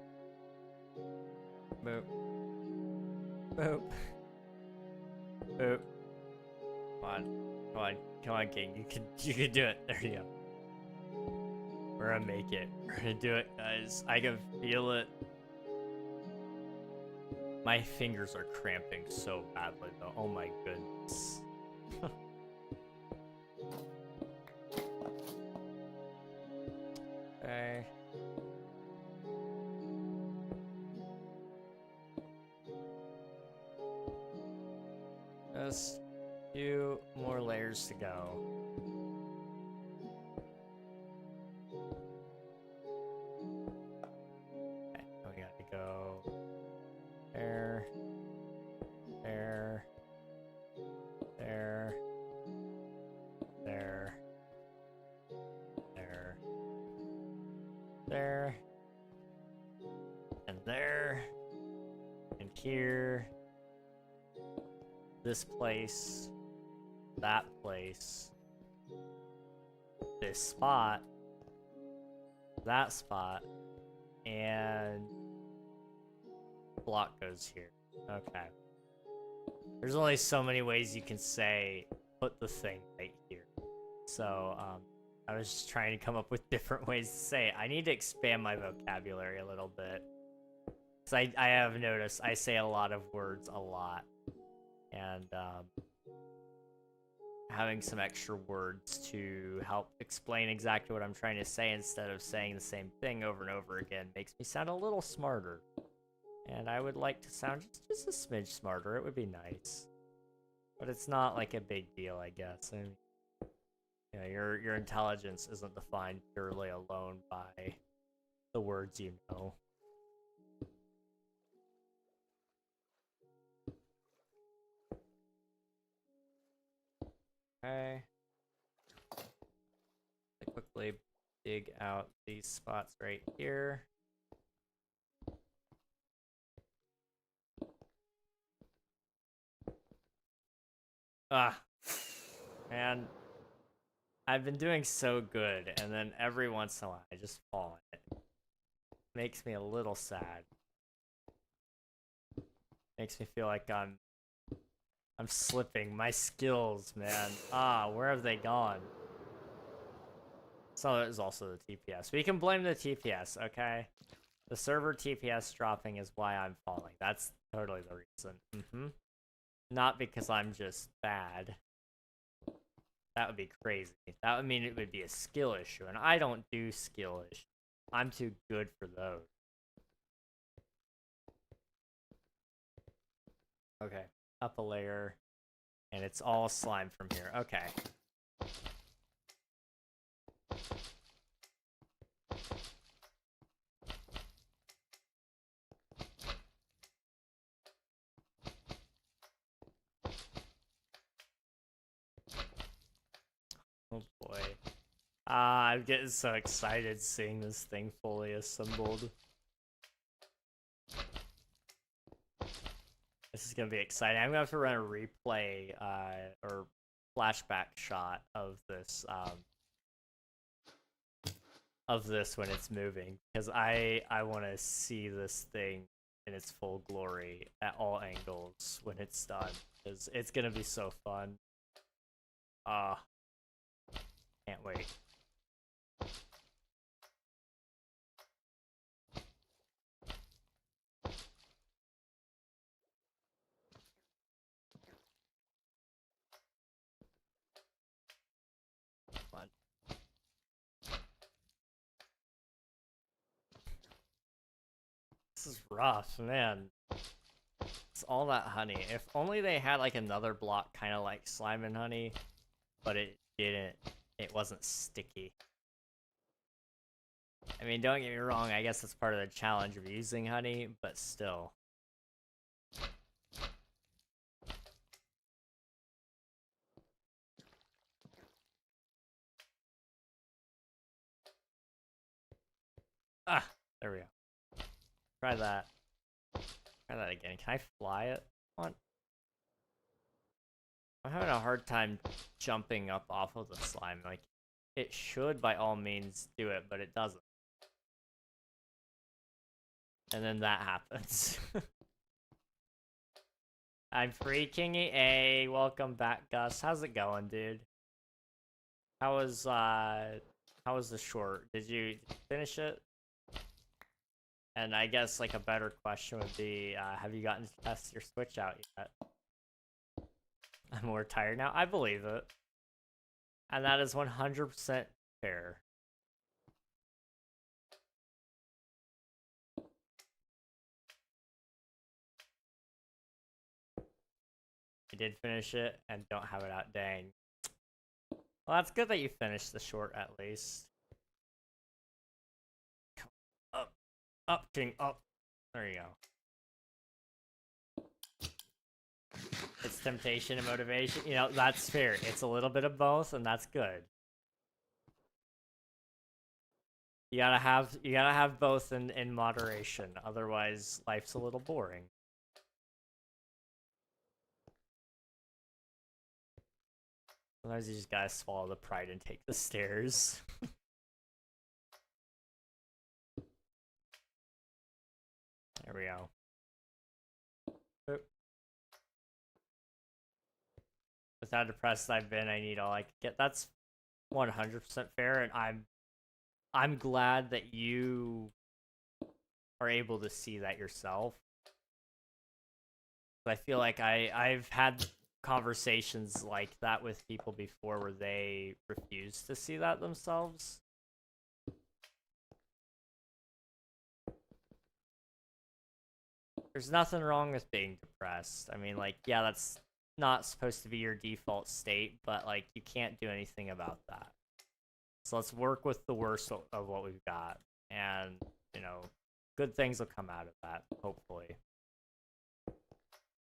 Oop. Come on. Come on. Come on, King. You can do it. There you go. We're gonna make it. We're gonna do it, guys. I can feel it. My fingers are cramping so badly, though. Oh my goodness. Okay. Just a few more layers to go. Okay, we got to go there, there, there, there, there, there, and there, and here. This place, that place, this spot, that spot, and block goes here. Okay. There's only so many ways you can say put the thing right here. So I was just trying to come up with different ways to say it. I need to expand my vocabulary a little bit. Because I have noticed I say a lot of words a lot. And having some extra words to help explain exactly what I'm trying to say instead of saying the same thing over and over again makes me sound a little smarter. And I would like to sound just a smidge smarter. It would be nice. But it's not like a big deal, I guess. I mean, you know, your intelligence isn't defined purely alone by the words you know. Okay. I quickly dig out these spots right here. Ah, man. I've been doing so good, and then every once in a while I just fall in it. Makes me a little sad. Makes me feel like I'm slipping. My skills, man. Ah, where have they gone? So it is also the TPS. We can blame the TPS, okay? The server TPS dropping is why I'm falling. That's totally the reason. Not because I'm just bad. That would be crazy. That would mean it would be a skill issue, and I don't do skill issues. I'm too good for those. Okay, up a layer, and it's all slime from here. Okay. Oh boy. I'm getting so excited seeing this thing fully assembled. This is gonna be exciting. I'm gonna have to run a replay or flashback shot of this when it's moving, because I want to see this thing in its full glory at all angles when it's done, because it's gonna be so fun. Can't wait. Fun. This is rough, man. It's all that honey. If only they had like another block kind of like slime and honey, but it didn't. It wasn't sticky. I mean, don't get me wrong, I guess that's part of the challenge of using honey, but still. Ah, there we go. Try that. Try that again. Can I fly it? On. I'm having a hard time jumping up off of the slime. Like, it should by all means do it, but it doesn't. And then that happens. I'm free, Kingy A. Welcome back, Gus. How's it going, dude? How was the short? Did you finish it? And I guess like a better question would be, have you gotten to test your Switch out yet? I'm more tired now. I believe it. And that is 100% fair. You did finish it and don't have it out, dang. Well, that's good that you finished the short at least. Up, up, King, up. There you go. It's temptation and motivation. You know, that's fair. It's a little bit of both, and that's good. You gotta have both in moderation. Otherwise, life's a little boring. Sometimes you just gotta swallow the pride and take the stairs. There we go. Oop. With how depressed I've been, I need all I can get. That's 100% fair, and I'm glad that you are able to see that yourself. I feel like I've had conversations like that with people before where they refuse to see that themselves. There's nothing wrong with being depressed. I mean, like, yeah, that's not supposed to be your default state, but like, you can't do anything about that. So let's work with the worst of what we've got, and you know, good things will come out of that, hopefully.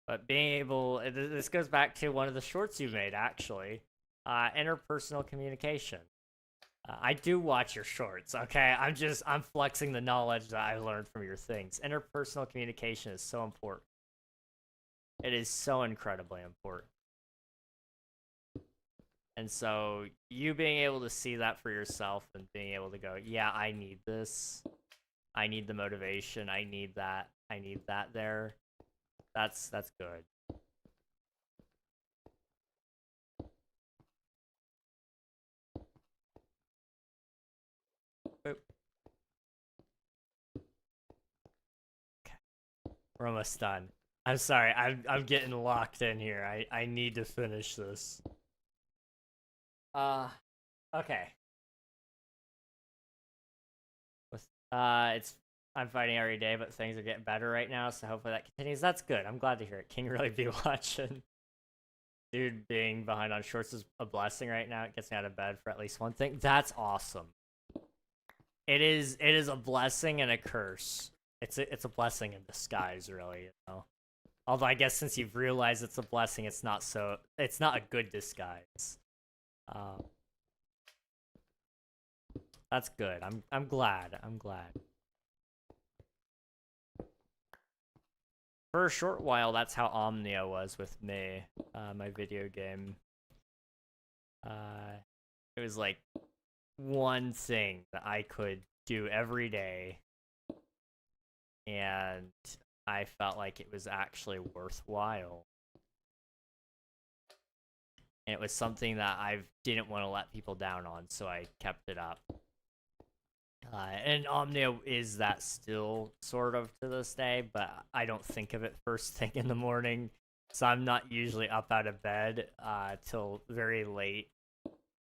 But being able, this goes back to one of the shorts you made, actually. Interpersonal communication. I do watch your shorts, okay? I'm flexing the knowledge that I learned from your things. Interpersonal communication is so important. It is so incredibly important. And so, you being able to see that for yourself and being able to go, yeah, I need this. I need the motivation. I need that there. That's good. Boop. Okay. We're almost done. I'm sorry. I'm getting locked in here. I need to finish this. Okay. I'm fighting every day, but things are getting better right now, so hopefully that continues. That's good. I'm glad to hear it. King really be watching. Dude, being behind on shorts is a blessing right now. It gets me out of bed for at least one thing. That's awesome. It is a blessing and a curse. It's a blessing in disguise, really, you know. Although I guess since you've realized it's a blessing, it's not a good disguise. That's good. I'm glad. For a short while, that's how Omnia was with me, my video game. It was like one thing that I could do every day, and I felt like it was actually worthwhile. And it was something that I didn't want to let people down on, so I kept it up. And Omnia is that still, sort of, to this day, but I don't think of it first thing in the morning, so I'm not usually up out of bed till very late.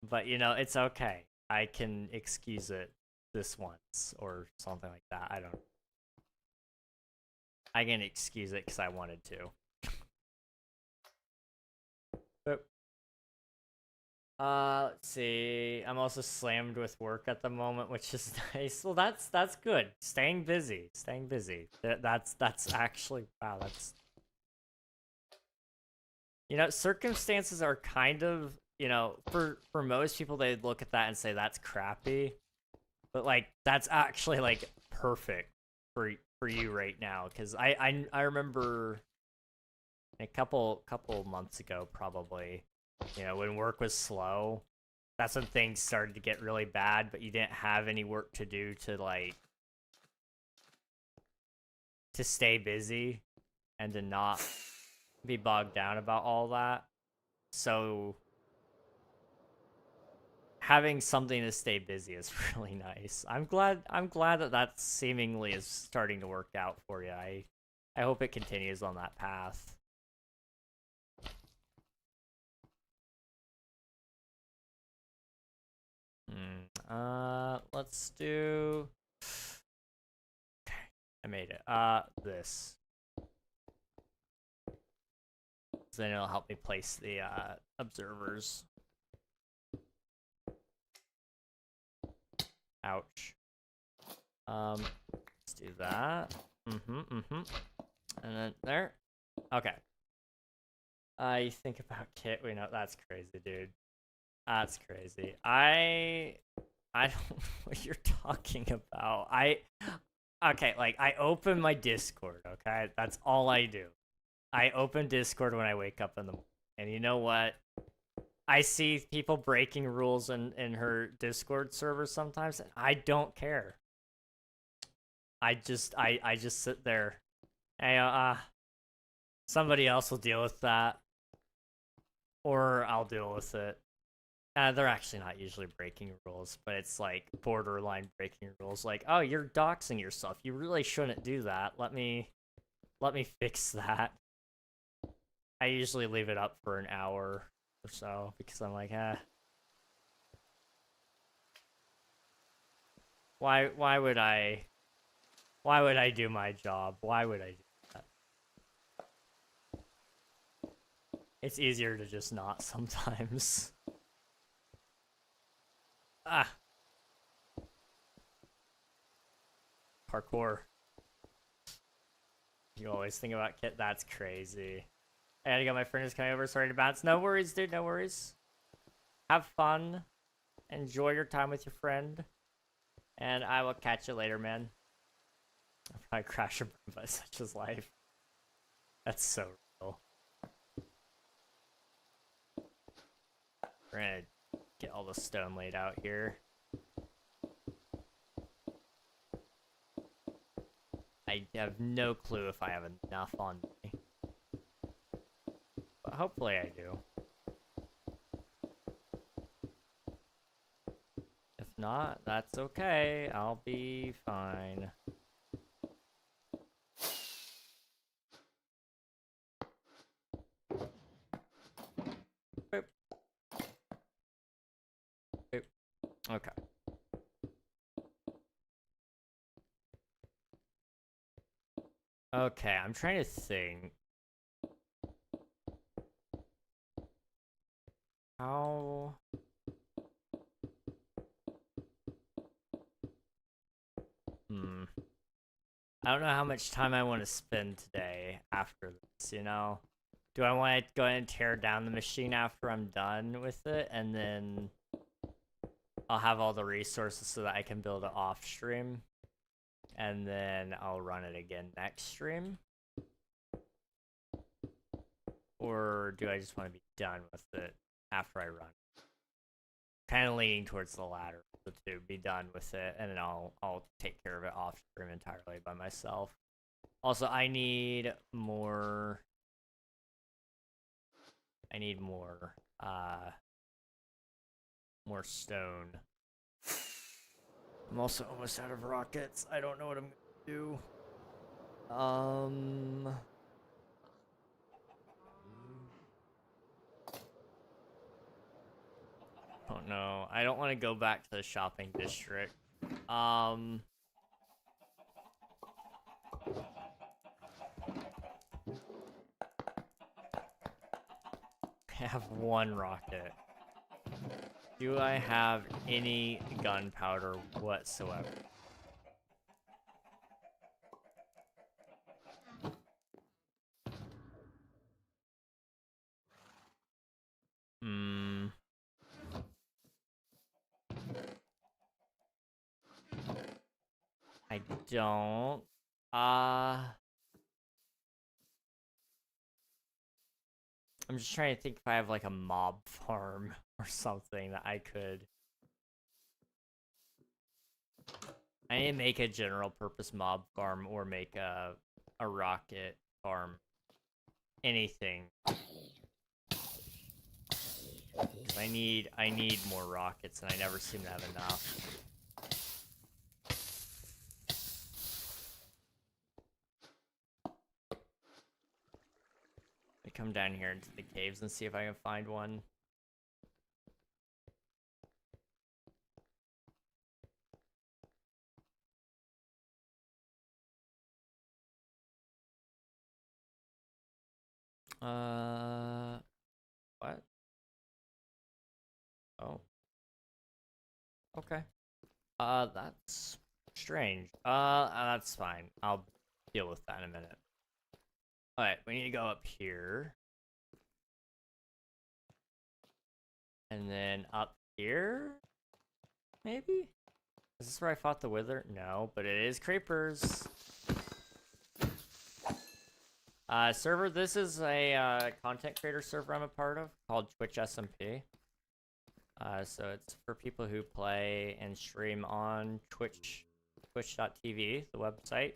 But, you know, it's okay. I can excuse it this once, or something like that. I can excuse it because I wanted to. Let's see. I'm also slammed with work at the moment, which is nice. Well, that's good. Staying busy. That's actually, wow, that's... You know, circumstances are kind of, you know, for most people, they'd look at that and say that's crappy. But, like, that's actually, like, perfect for you right now. Because I remember a couple months ago, probably, you know, when work was slow, that's when things started to get really bad, but you didn't have any work to do to, like, to stay busy and to not be bogged down about all that. So having something to stay busy is really nice. I'm glad that seemingly is starting to work out for you. I hope it continues on that path. Let's do. Okay, I made it. This. So then it'll help me place the observers. Ouch. Let's do that. And then there. Okay. You think about kit. Wait, no, that's crazy, dude. That's crazy. I don't know what you're talking about. Okay, like I open my Discord, okay? That's all I do. I open Discord when I wake up in the morning. And you know what? I see people breaking rules in her Discord server sometimes, and I don't care. I just sit there. Hey, somebody else will deal with that. Or I'll deal with it. They're actually not usually breaking rules, but it's like borderline breaking rules. Like, oh, you're doxing yourself. You really shouldn't do that. Let me fix that. I usually leave it up for an hour or so because I'm like, why would I do my job? Why would I do that? It's easier to just not sometimes. Parkour. You always think about kit. That's crazy. I gotta go. My friend is coming over. Sorry to bounce. No worries, dude. No worries. Have fun. Enjoy your time with your friend. And I will catch you later, man. I'll probably crash and burn by such as life. That's so real. We're gonna get all the stone laid out here. I have no clue if I have enough on me. But hopefully I do. If not, that's okay. I'll be fine. Boop. Boop. Okay. Okay, I'm trying to think. How... I don't know how much time I want to spend today after this, you know? Do I want to go ahead and tear down the machine after I'm done with it, and then I'll have all the resources so that I can build it off stream, and then I'll run it again next stream? Or do I just want to be done with it after I run? Kind of leaning towards the latter of the two. Be done with it, and then I'll take care of it off stream entirely by myself. Also, I need more. More stone. I'm also almost out of rockets. I don't know what I'm gonna do. Oh no, I don't want to go back to the shopping district. I have one rocket. Do I have any gunpowder whatsoever? I don't. I'm just trying to think if I have like a mob farm or something that I could. I need to make a general purpose mob farm or make a rocket farm anything. I need more rockets, and I never seem to have enough. I come down here into the caves and see if I can find one. What? Oh. Okay. That's strange. That's fine. I'll deal with that in a minute. Alright, we need to go up here. And then up here? Maybe? Is this where I fought the wither? No, but it is creepers. Server, this is a content creator server I'm a part of called Twitch SMP. So it's for people who play and stream on twitch.tv, the website.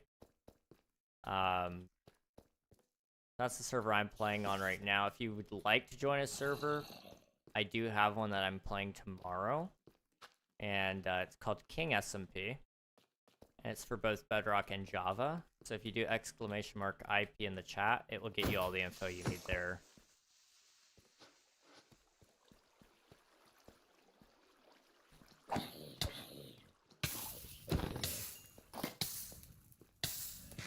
That's the server I'm playing on right now. If you would like to join a server, I do have one that I'm playing tomorrow. And it's called KingSMP. And it's for both Bedrock and Java. So if you do !IP in the chat, it will get you all the info you need there.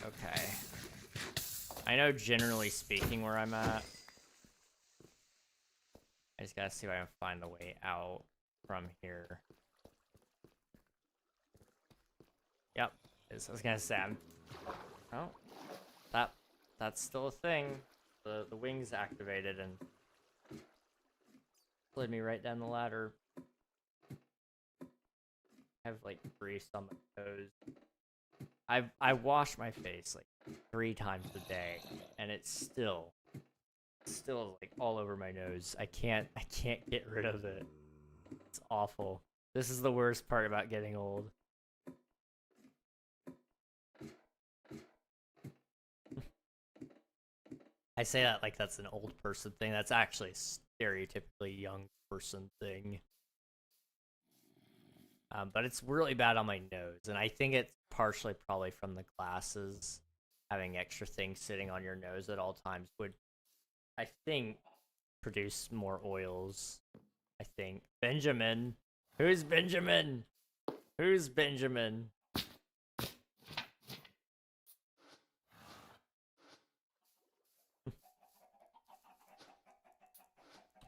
Okay. I know generally speaking where I'm at. I just gotta see if I can find the way out from here. Yep. I was gonna say oh. That's still a thing. The wings activated and slid me right down the ladder. I have like grease on my toes. I wash my face like 3 times a day, and it's still like all over my nose. I can't get rid of it. It's awful. This is the worst part about getting old. I say that like that's an old person thing. That's actually a stereotypically young person thing. But it's really bad on my nose, and I think it's partially probably from the glasses. Having extra things sitting on your nose at all times would, I think, produce more oils. I think. Benjamin! Who's Benjamin? Who's Benjamin?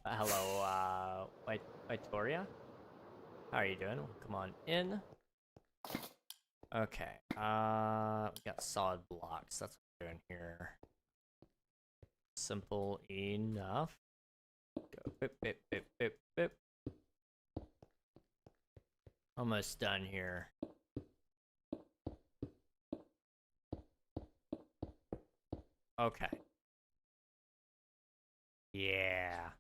Hello, Victoria? How are you doing? Come on in. Okay, we got solid blocks. That's what we're doing here. Simple enough. Go, bip, bip, bip, bip, bip. Almost done here. Okay. Yeah.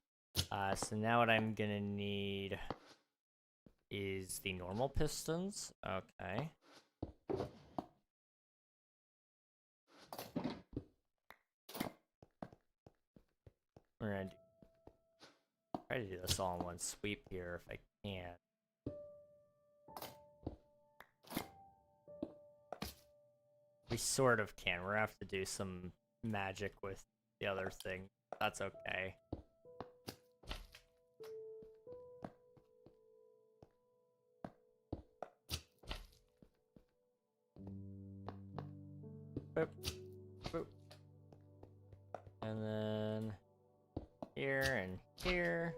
So now what I'm gonna need is the normal pistons. Okay. We're gonna try to do this all in one sweep here if I can. We sort of can. We're gonna have to do some magic with the other thing. That's okay. Boop. Boop. And then here and here.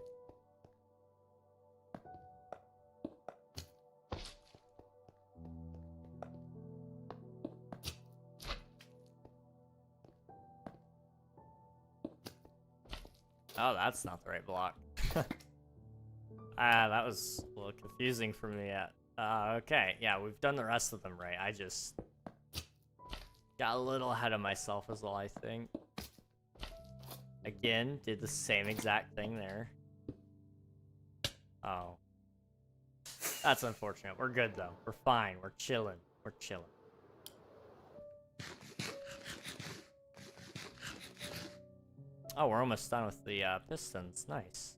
Oh, that's not the right block. That was a little confusing for me. Okay, yeah, we've done the rest of them right. I just got a little ahead of myself is all I think. Again, did the same exact thing there. Oh. That's unfortunate. We're good though. We're fine. We're chilling. We're chilling. Oh, we're almost done with the pistons. Nice.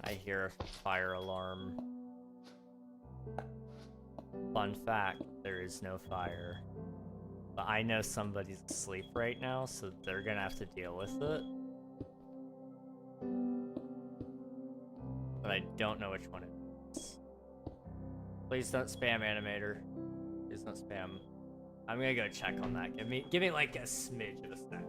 I hear a fire alarm. Fun fact, there is no fire. But I know somebody's asleep right now, so they're gonna have to deal with it. But I don't know which one it is. Please don't spam, animator. Please don't spam. I'm gonna go check on that. Give me like a smidge of a sec.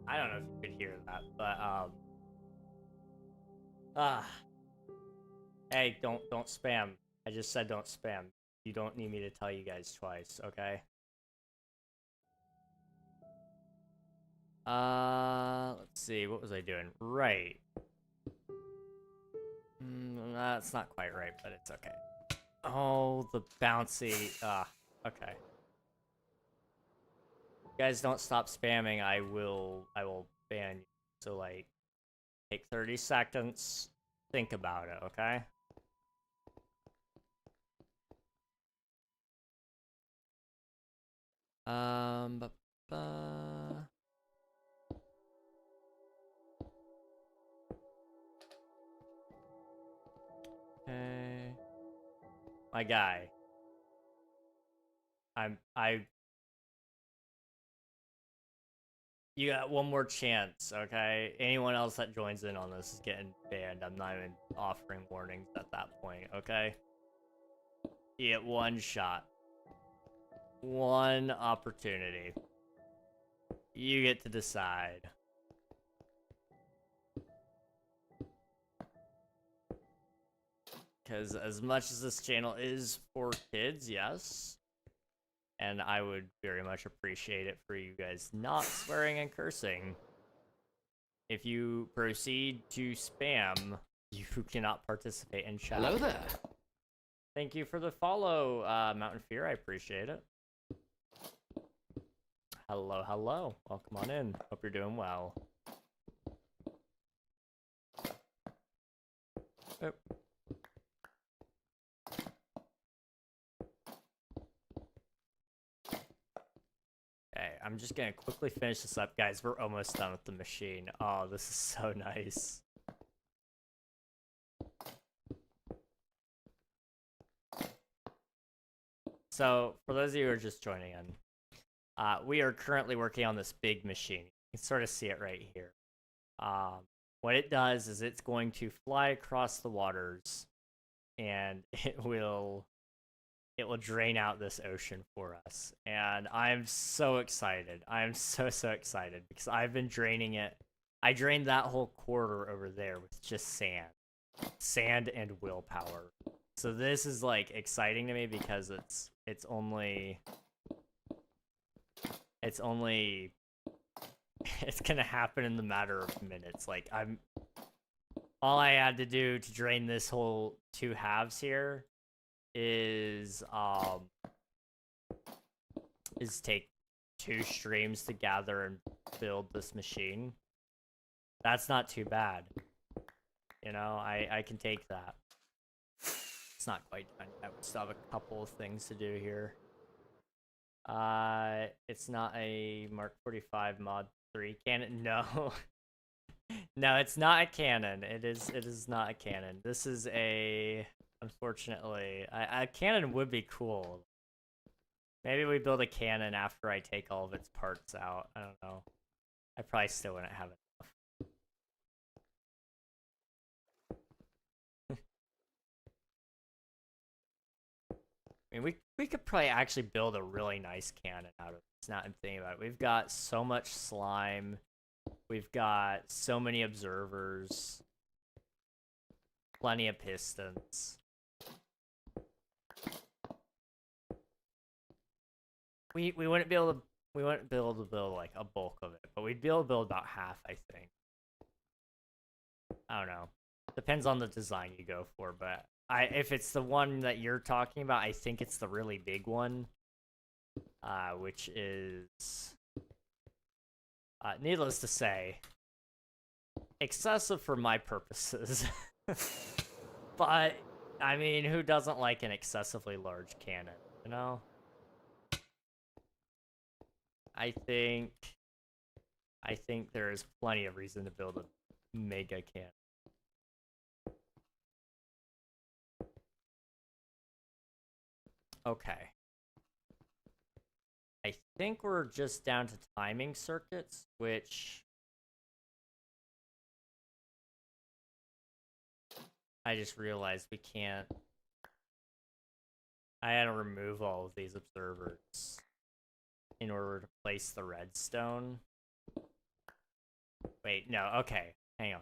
I don't know if you could hear that, but hey, don't spam. I just said don't spam. You don't need me to tell you guys twice, okay? Let's see, what was I doing? Right. That's not quite right, but it's okay. Oh, the bouncy, okay. You guys don't stop spamming, I will ban you. So like, take 30 seconds, think about it, okay? Okay. My guy. You got one more chance, okay? Anyone else that joins in on this is getting banned. I'm not even offering warnings at that point, okay? You get one shot. One opportunity. You get to decide. Because as much as this channel is for kids, yes, and I would very much appreciate it for you guys not swearing and cursing. If you proceed to spam, you cannot participate in chat. Hello there. Thank you for the follow, Mountain Fear. I appreciate it. Hello, hello. Welcome on in. Hope you're doing well. Oh. Okay, I'm just gonna quickly finish this up, guys. We're almost done with the machine. Oh, this is so nice. So, for those of you who are just joining in, we are currently working on this big machine. You can sort of see it right here. What it does is it's going to fly across the waters, and it will drain out this ocean for us. And I'm so excited. I'm so excited because I've been draining it. I drained that whole corridor over there with just sand and willpower. So this is like exciting to me because it's only it's gonna happen in the matter of minutes. Like all I had to do to drain this whole 2 halves here is take 2 streams to gather and build this machine. That's not too bad. You know, I can take that. It's not quite done yet. We still have a couple of things to do here. It's not a Mark 45 Mod 3 cannon. No. No, it's not a cannon. It is not a cannon. This is a... Unfortunately, a cannon would be cool. Maybe we build a cannon after I take all of its parts out. I don't know. I probably still wouldn't have enough. I mean, we could probably actually build a really nice cannon out of this. Now I'm thinking about it. We've got so much slime. We've got so many observers. Plenty of pistons. We wouldn't be able to build like a bulk of it, but we'd be able to build about half, I think. I don't know. Depends on the design you go for, but if it's the one that you're talking about, I think it's the really big one, which is, needless to say, excessive for my purposes. But I mean, who doesn't like an excessively large cannon, you know? I think there is plenty of reason to build a mega cannon. Okay. I think we're just down to timing circuits, which I just realized we can't. I had to remove all of these observers in order to place the redstone. Wait, no, okay, hang on.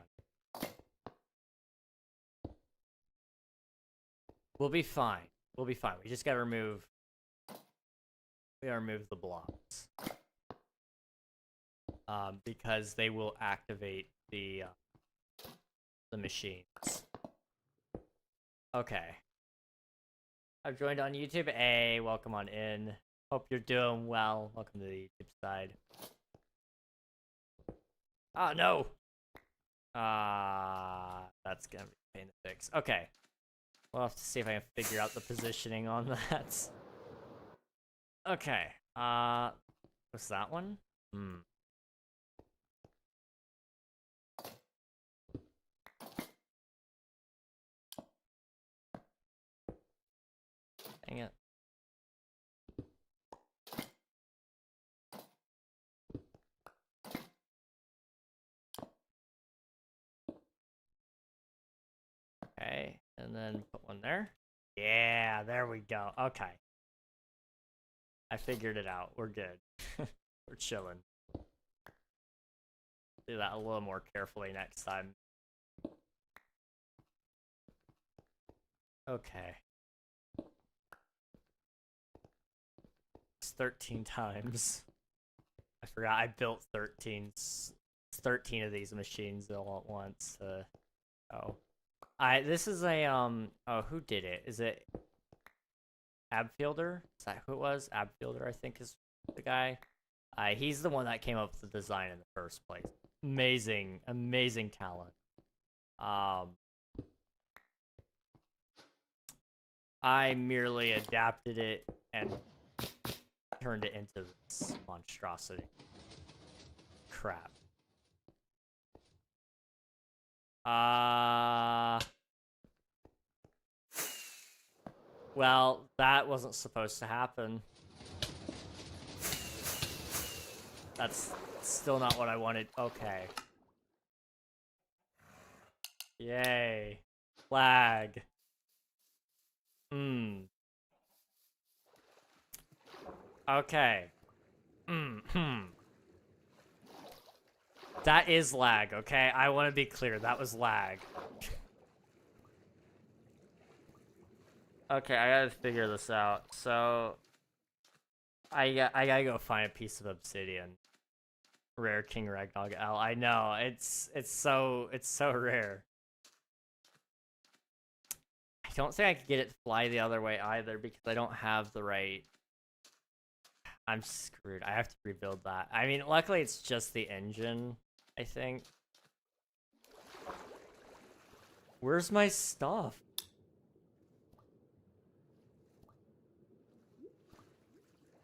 We'll be fine. We'll be fine. We just gotta remove. We gotta remove the blocks. Because they will activate the machines. Okay. I've joined on YouTube. Hey, welcome on in. Hope you're doing well. Welcome to the YouTube side. Oh, no! That's gonna be a pain to fix. Okay. We'll have to see if I can figure out the positioning on that. Okay. What's that one? Dang it. Okay, and then put one there. Yeah, there we go. Okay. I figured it out. We're good. We're chilling. Do that a little more carefully next time. Okay. It's 13 times. I forgot I built 13 of these machines all at once. This is a oh, who did it? Is it Abfielder? Is that who it was? Abfielder, I think, is the guy. He's the one that came up with the design in the first place. Amazing talent. I merely adapted it and turned it into this monstrosity. Crap. Well, that wasn't supposed to happen. That's still not what I wanted. Okay. Yay. Lag. Okay. That is lag, okay? I want to be clear. That was lag. Okay, I gotta figure this out. So, I gotta go find a piece of obsidian. Rare KingRegNog L. I know, it's so rare. I don't think I could get it to fly the other way either because I don't have the right. I'm screwed. I have to rebuild that. I mean, luckily it's just the engine, I think. Where's my stuff?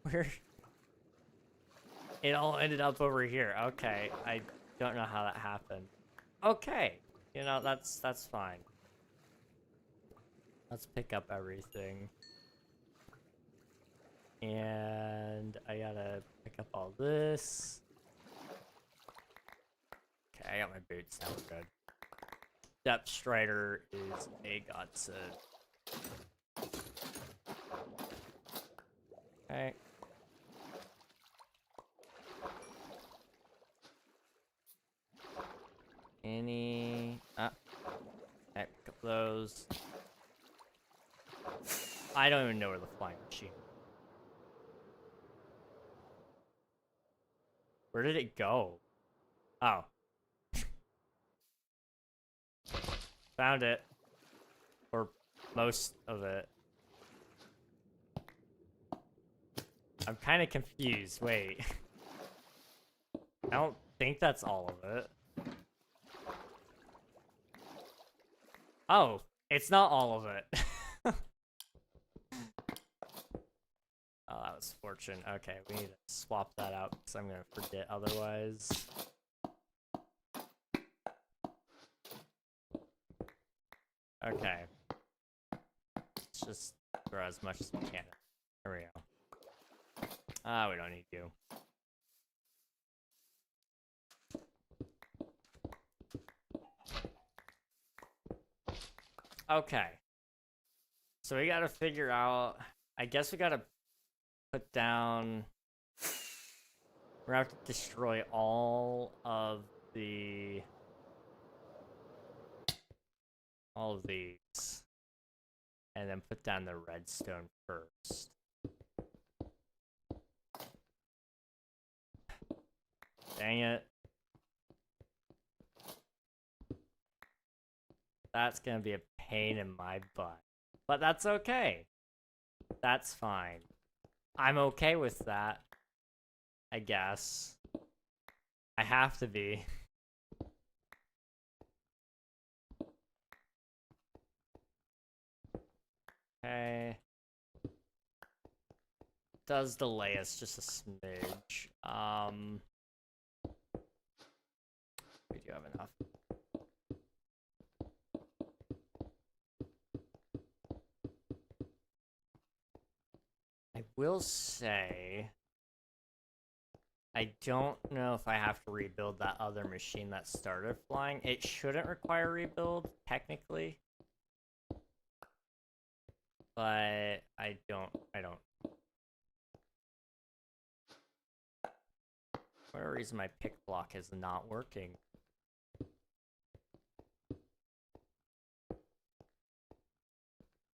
Where? It all ended up over here. Okay, I don't know how that happened. Okay, you know, that's fine. Let's pick up everything. And I gotta pick up all this. Okay, I got my boots now, we're good. Depth Strider is a godsend. Okay. Okay, pick up those. I don't even know where the flying machine. Where did it go? Oh. Found it. Or most of it. I'm kind of confused. Wait. I don't think that's all of it. Oh, it's not all of it. Oh, that was fortune. Okay, we need to swap that out because I'm gonna forget otherwise. Okay. Let's just throw as much as we can. There we go. Ah, we don't need you. Okay. So we gotta figure out... I guess we gotta put down... We're gonna have to destroy all of the... all of these. And then put down the redstone first. Dang it. That's gonna be a pain in my butt. But that's okay. That's fine. I'm okay with that. I guess. I have to be. Okay. Does delay us just a smidge. We do have enough. I will say, I don't know if I have to rebuild that other machine that started flying. It shouldn't require rebuild, technically. But I don't. For whatever reason, my pick block is not working.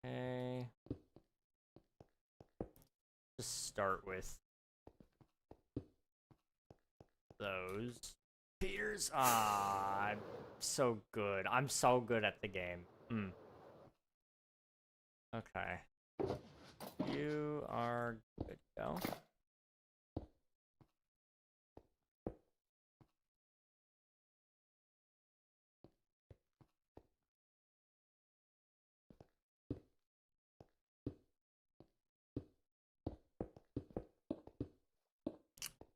Okay. Just start with those. Peters, I'm so good. I'm so good at the game. Okay. You are good to go.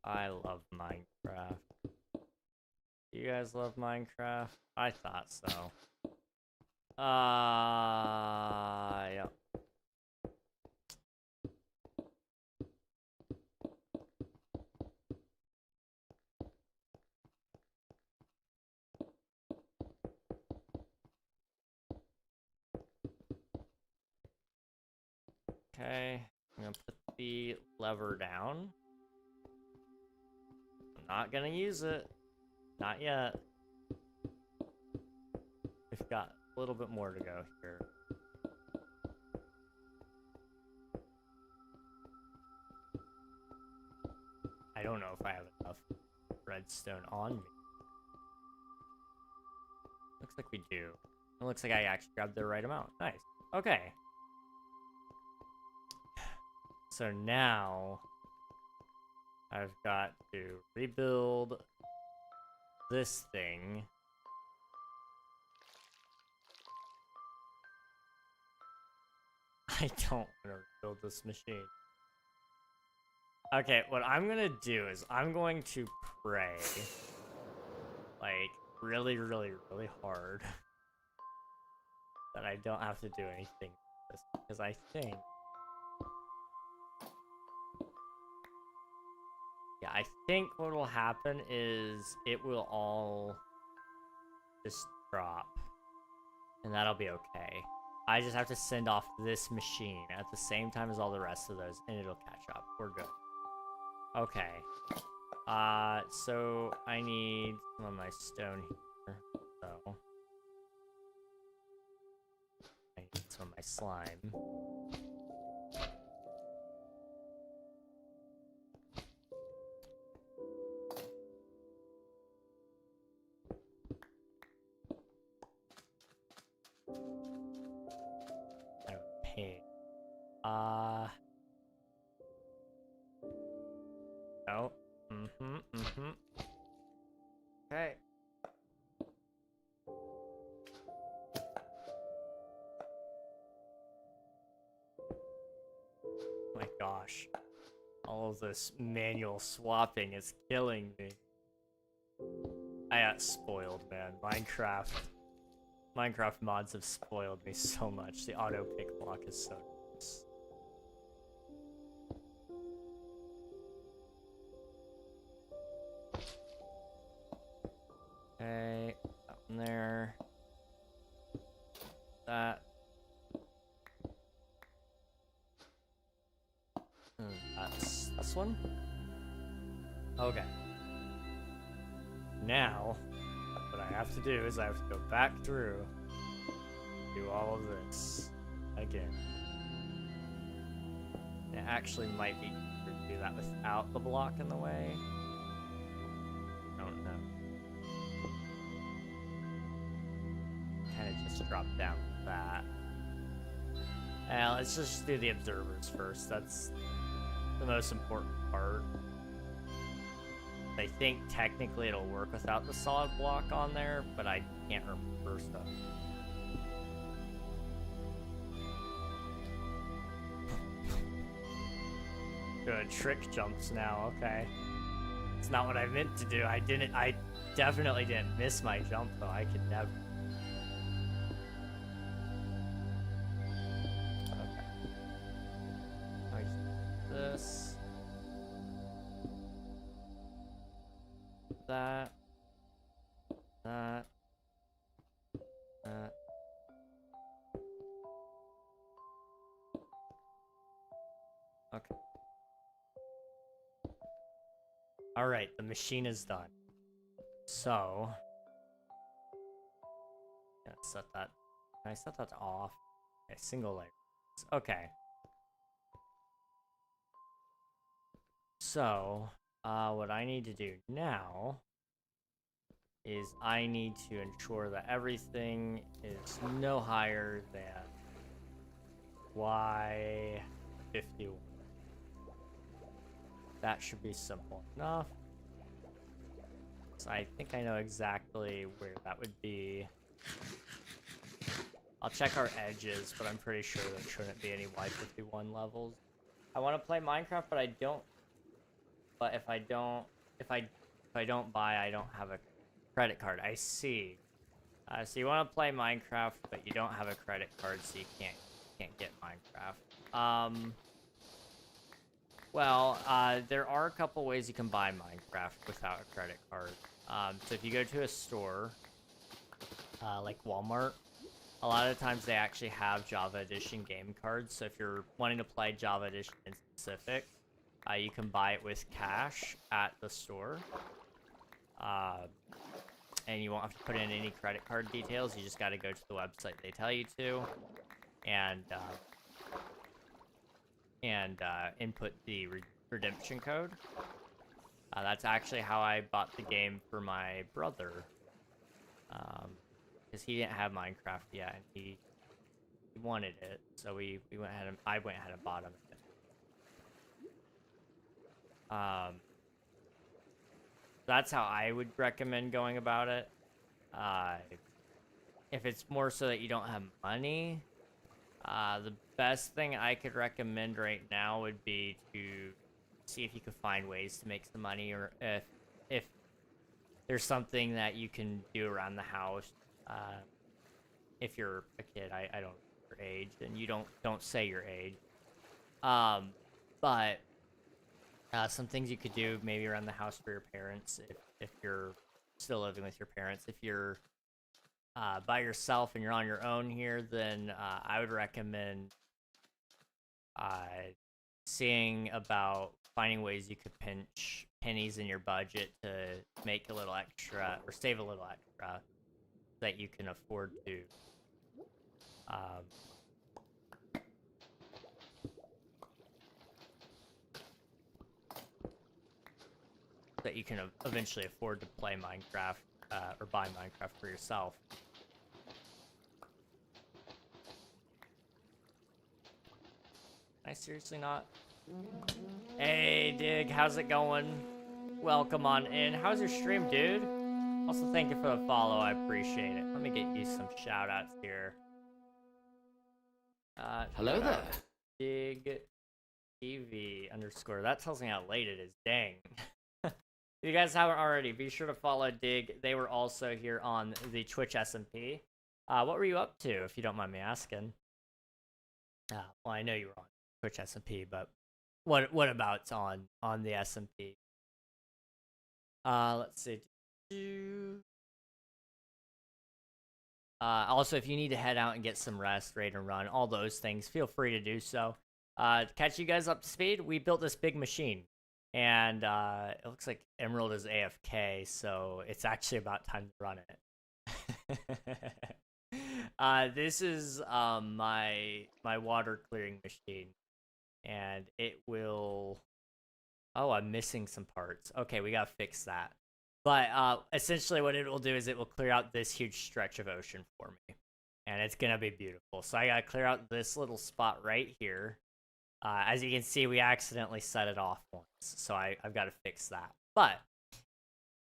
I love Minecraft. You guys love Minecraft? I thought so. Yeah. Okay, I'm gonna put the lever down. I'm not gonna use it. Not yet. We've got a little bit more to go here. I don't know if I have enough redstone on me. Looks like we do. It looks like I actually grabbed the right amount. Nice. Okay. So now I've got to rebuild this thing. I don't want to rebuild this machine. Okay, what I'm gonna do is I'm going to pray, like, really, really, really hard that I don't have to do anything with this, because I think... Yeah, I think what will happen is it will all just drop, and that'll be okay. I just have to send off this machine at the same time as all the rest of those, and it'll catch up. We're good. Okay. So I need some of my stone here. So I need some of my slime. Oh. Okay. My gosh. All of this manual swapping is killing me. I got spoiled, man. Minecraft mods have spoiled me so much. The auto pick block is so nice. Okay, that one there. That. That's this one. Okay. Now, what I have to do is I have to go back through, do all of this again. It actually might be easier to do that without the block in the way. I don't know. Kind of just drop down with that. Let's just do the observers first. That's the most important part. I think technically it'll work without the solid block on there, but I can't remember stuff. Good, trick jumps now, okay. It's not what I meant to do. I definitely didn't miss my jump though, I could never. Okay. This. That. Okay. Alright, the machine is done. So. Yeah, set that. Can I set that to off? Okay, single layer. Okay. So, what I need to do now is I need to ensure that everything is no higher than Y51. That should be simple enough. So I think I know exactly where that would be. I'll check our edges, but I'm pretty sure there shouldn't be any Y51 levels. I want to play Minecraft, but I don't. But if I don't buy, I don't have a credit card. I see. So you want to play Minecraft, but you don't have a credit card, so you can't get Minecraft. Well, there are a couple ways you can buy Minecraft without a credit card. So if you go to a store, like Walmart, a lot of times they actually have Java Edition game cards. So if you're wanting to play Java Edition in specific, you can buy it with cash at the store. And you won't have to put in any credit card details. You just got to go to the website they tell you to, and input the redemption code. That's actually how I bought the game for my brother, because he didn't have Minecraft yet, and he wanted it, so I went ahead and bought him it. That's how I would recommend going about it. If it's more so that you don't have money, the best thing I could recommend right now would be to see if you could find ways to make some money, or if there's something that you can do around the house. If you're a kid, I don't know your age, and you don't say your age. But some things you could do maybe around the house for your parents if you're still living with your parents. If you're by yourself and you're on your own here, then I would recommend seeing about finding ways you could pinch pennies in your budget to make a little extra or save a little extra that you can afford to that you can eventually afford to play Minecraft or buy Minecraft for yourself. Can I seriously not Hey, Dig, how's it going? Welcome on in. How's your stream, dude? Also, thank you for the follow. I appreciate it. Let me get you some shout-outs here. Hello there. Dig TV _. That tells me how late it is. Dang. If you guys haven't already, be sure to follow Dig. They were also here on the Twitch SMP. What were you up to, if you don't mind me asking? Well, I know you were on Twitch SMP, but what about on the SMP? Let's see. Also, if you need to head out and get some rest, raid and run, all those things, feel free to do so. Catch you guys up to speed. We built this big machine, and it looks like Emerald is AFK, so it's actually about time to run it. This is my water clearing machine, and it will. Oh, I'm missing some parts. Okay, we gotta fix that. But essentially what it will do is it will clear out this huge stretch of ocean for me. And it's going to be beautiful. So I got to clear out this little spot right here. As you can see, we accidentally set it off once. So I've got to fix that. But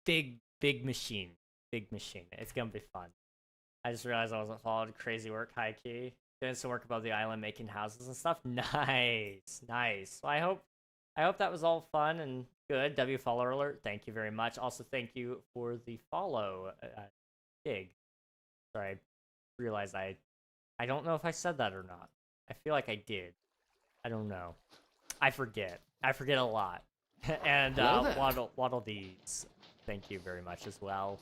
big machine. Big machine. It's going to be fun. I just realized I wasn't following crazy work, high key. Doing some work above the island, making houses and stuff. Nice. Nice. So I hope that was all fun and good. W follower alert. Thank you very much. Also, thank you for the follow. Dig. Sorry, I realized I don't know if I said that or not. I feel like I did. I don't know. I forget. I forget a lot. And Waddle Deeds. Thank you very much as well.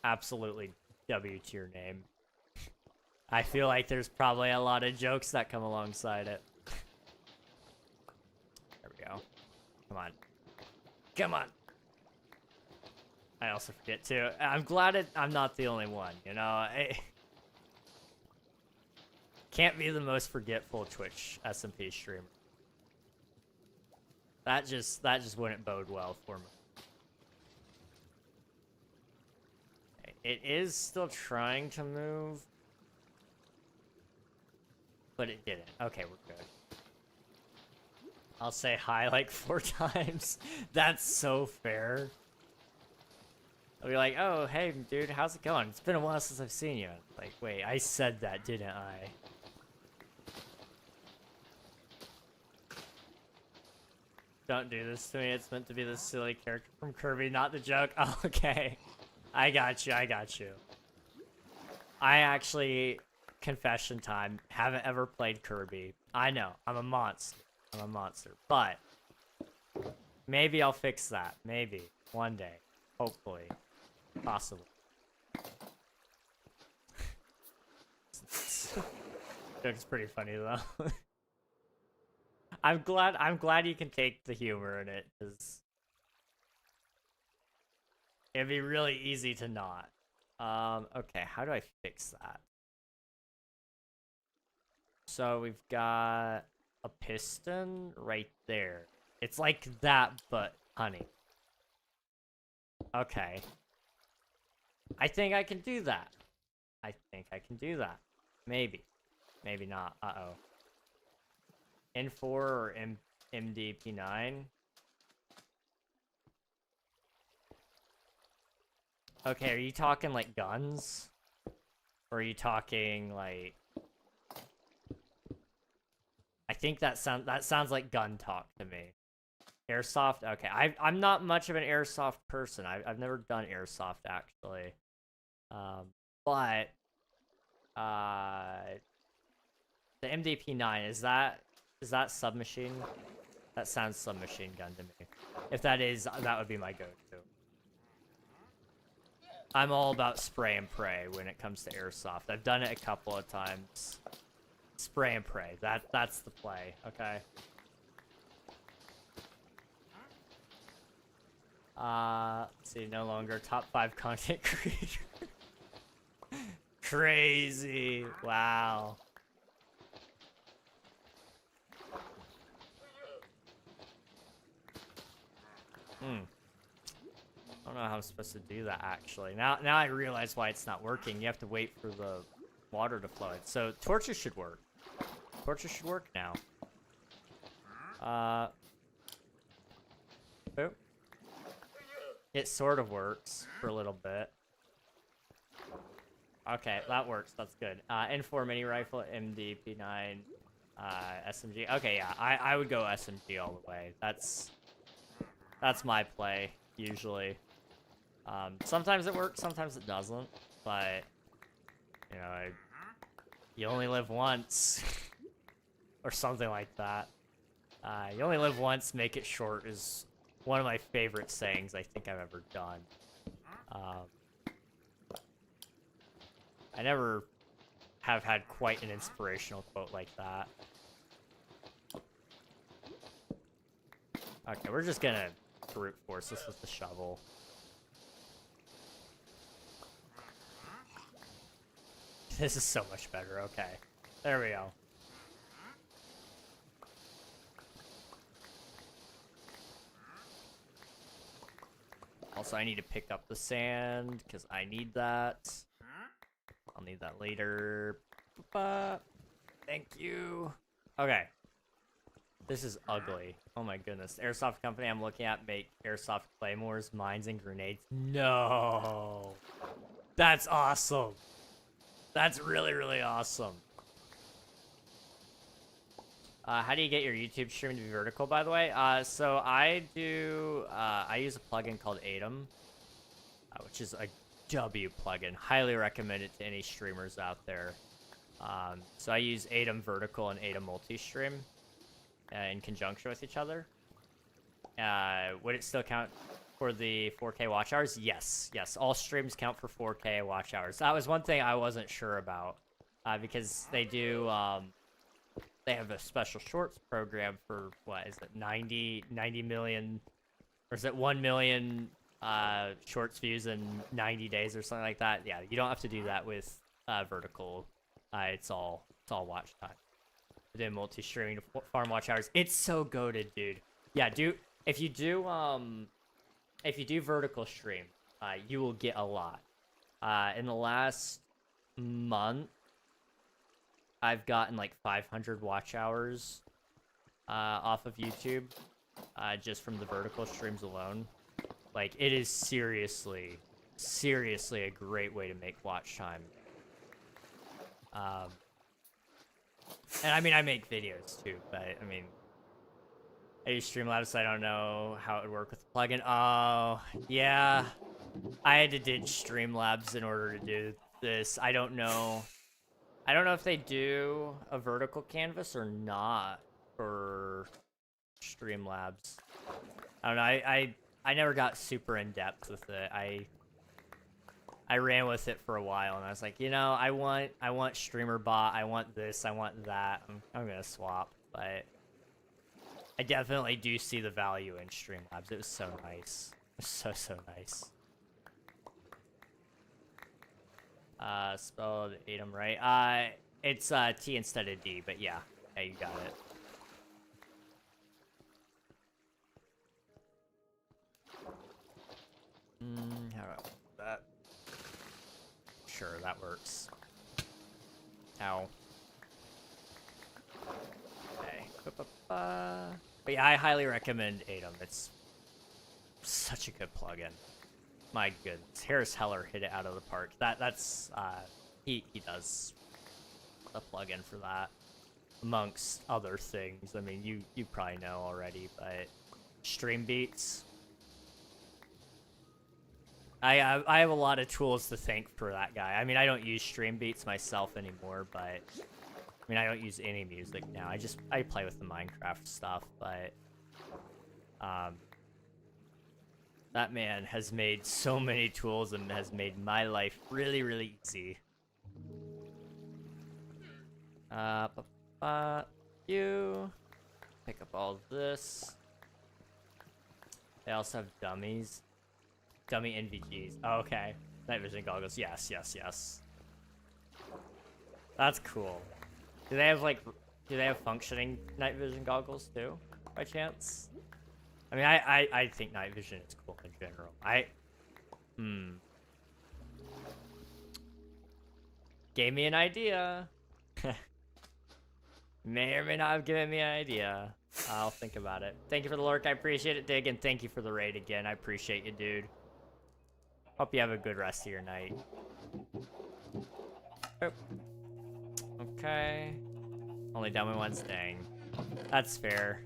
Absolutely W to your name. I feel like there's probably a lot of jokes that come alongside it. There we go. Come on. Come on. I also forget too. I'm glad I'm not the only one, you know? I can't be the most forgetful Twitch SMP streamer. That just wouldn't bode well for me. It is still trying to move, but it didn't. Okay, we're good. I'll say hi like 4 times. That's so fair. I'll be like, oh, hey, dude, how's it going? It's been a while since I've seen you. Like, wait, I said that, didn't I? Don't do this to me. It's meant to be the silly character from Kirby, not the joke. Oh, okay. I got you. I actually, confession time, haven't ever played Kirby. I know, I'm a monster. But maybe I'll fix that. Maybe. One day. Hopefully. Possibly. Joke's pretty funny though. I'm glad you can take the humor in it, because it'd be really easy to not. Okay, how do I fix that? So we've got a piston right there. It's like that, but honey. Okay. I think I can do that. Maybe. Maybe not. Uh-oh. N4 or MDP9? Okay, are you talking like guns? Or are you talking like... I think that sounds like gun talk to me. Airsoft? Okay, I'm not much of an airsoft person. I've never done airsoft actually. But the MDP9, is that submachine? That sounds submachine gun to me. If that is, that would be my go-to. I'm all about spray and pray when it comes to airsoft. I've done it a couple of times. Spray and pray. That's the play, okay? Let's see, no longer top 5 content creator. Crazy. Wow. I don't know how I'm supposed to do that actually. Now I realize why it's not working. You have to wait for the water to flow. So torches should work. Torches should work now. Boop. It sort of works for a little bit. Okay, that works. That's good. N4 mini rifle, MD, P9, SMG. Okay, yeah, I would go SMG all the way. That's my play usually. Sometimes it works, sometimes it doesn't. But you know, you only live once, or something like that. You only live once. Make it short is one of my favorite sayings I think I've ever done. I never have had quite an inspirational quote like that. Okay, we're just gonna brute force this with the shovel. This is so much better. Okay, there we go. Also, I need to pick up the sand because I need that. I'll need that later. Thank you. Okay. This is ugly. Oh my goodness. The airsoft company I'm looking at make airsoft claymores, mines, and grenades. No. That's awesome. That's really, really awesome. How do you get your YouTube stream to be vertical, by the way? So I use a plugin called Atom, which is a W plugin. Highly recommend it to any streamers out there. So I use Atom Vertical and Atom Multi-Stream in conjunction with each other. Would it still count for the 4K watch hours? Yes, yes. All streams count for 4K watch hours. That was one thing I wasn't sure about, because they do. They have a special shorts program for, what is it, 90 million, or is it 1 million shorts views in 90 days or something like that? Yeah, you don't have to do that with vertical. It's all watch time. Then multi-streaming to farm watch hours. It's so goated, dude. Yeah, if you do vertical stream, you will get a lot. In the last month, I've gotten like 500 watch hours off of YouTube, just from the vertical streams alone. Like, it is seriously a great way to make watch time. And I mean, I make videos too, but I mean, I use Streamlabs, so I don't know how it would work with the plugin. Oh, yeah. I had to ditch Streamlabs in order to do this. I don't know if they do a vertical canvas or not for Streamlabs. I don't know. I never got super in depth with it. I ran with it for a while, and I was like, you know, I want streamer bot. I want this. I want that. I'm gonna swap, but I definitely do see the value in Streamlabs. It was so nice. It was so nice. Spelled Atom right. It's T instead of D, but yeah, you got it. How about that? Sure, that works. Ow. Okay. But yeah, I highly recommend Atom. It's such a good plugin. My goodness, Harris Heller hit it out of the park. That's he does a plugin for that, amongst other things. I mean, you probably know already, but Stream Beats. I have a lot of tools to thank for that guy. I mean, I don't use Stream Beats myself anymore, but I mean, I don't use any music now. I play with the Minecraft stuff, but that man has made so many tools and has made my life really, really easy. You pick up all this. They also have dummies. Dummy NVGs. Oh, okay. Night vision goggles. Yes. That's cool. Do they have functioning night vision goggles too, by chance? I mean, I think night vision is cool in general. Gave me an idea. May or may not have given me an idea. I'll think about it. Thank you for the lurk. I appreciate it, Dig, and thank you for the raid again. I appreciate you, dude. Hope you have a good rest of your night. Oh. Okay. Only done with one staying. That's fair.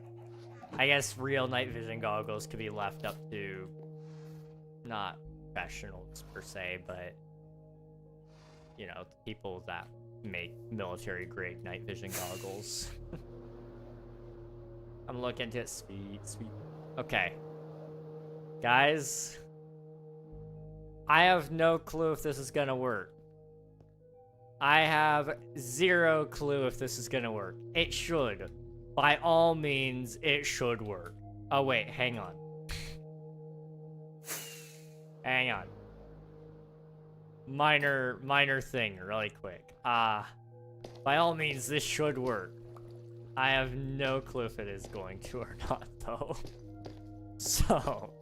I guess real night vision goggles could be left up to not professionals per se, but you know, people that make military grade night vision goggles. I'm looking into it. Sweet. Okay. Guys, I have no clue if this is gonna work. I have zero clue if this is gonna work. It should. By all means, it should work. Oh wait, hang on. Hang on. Minor thing, really quick. By all means, this should work. I have no clue if it is going to or not, though. So,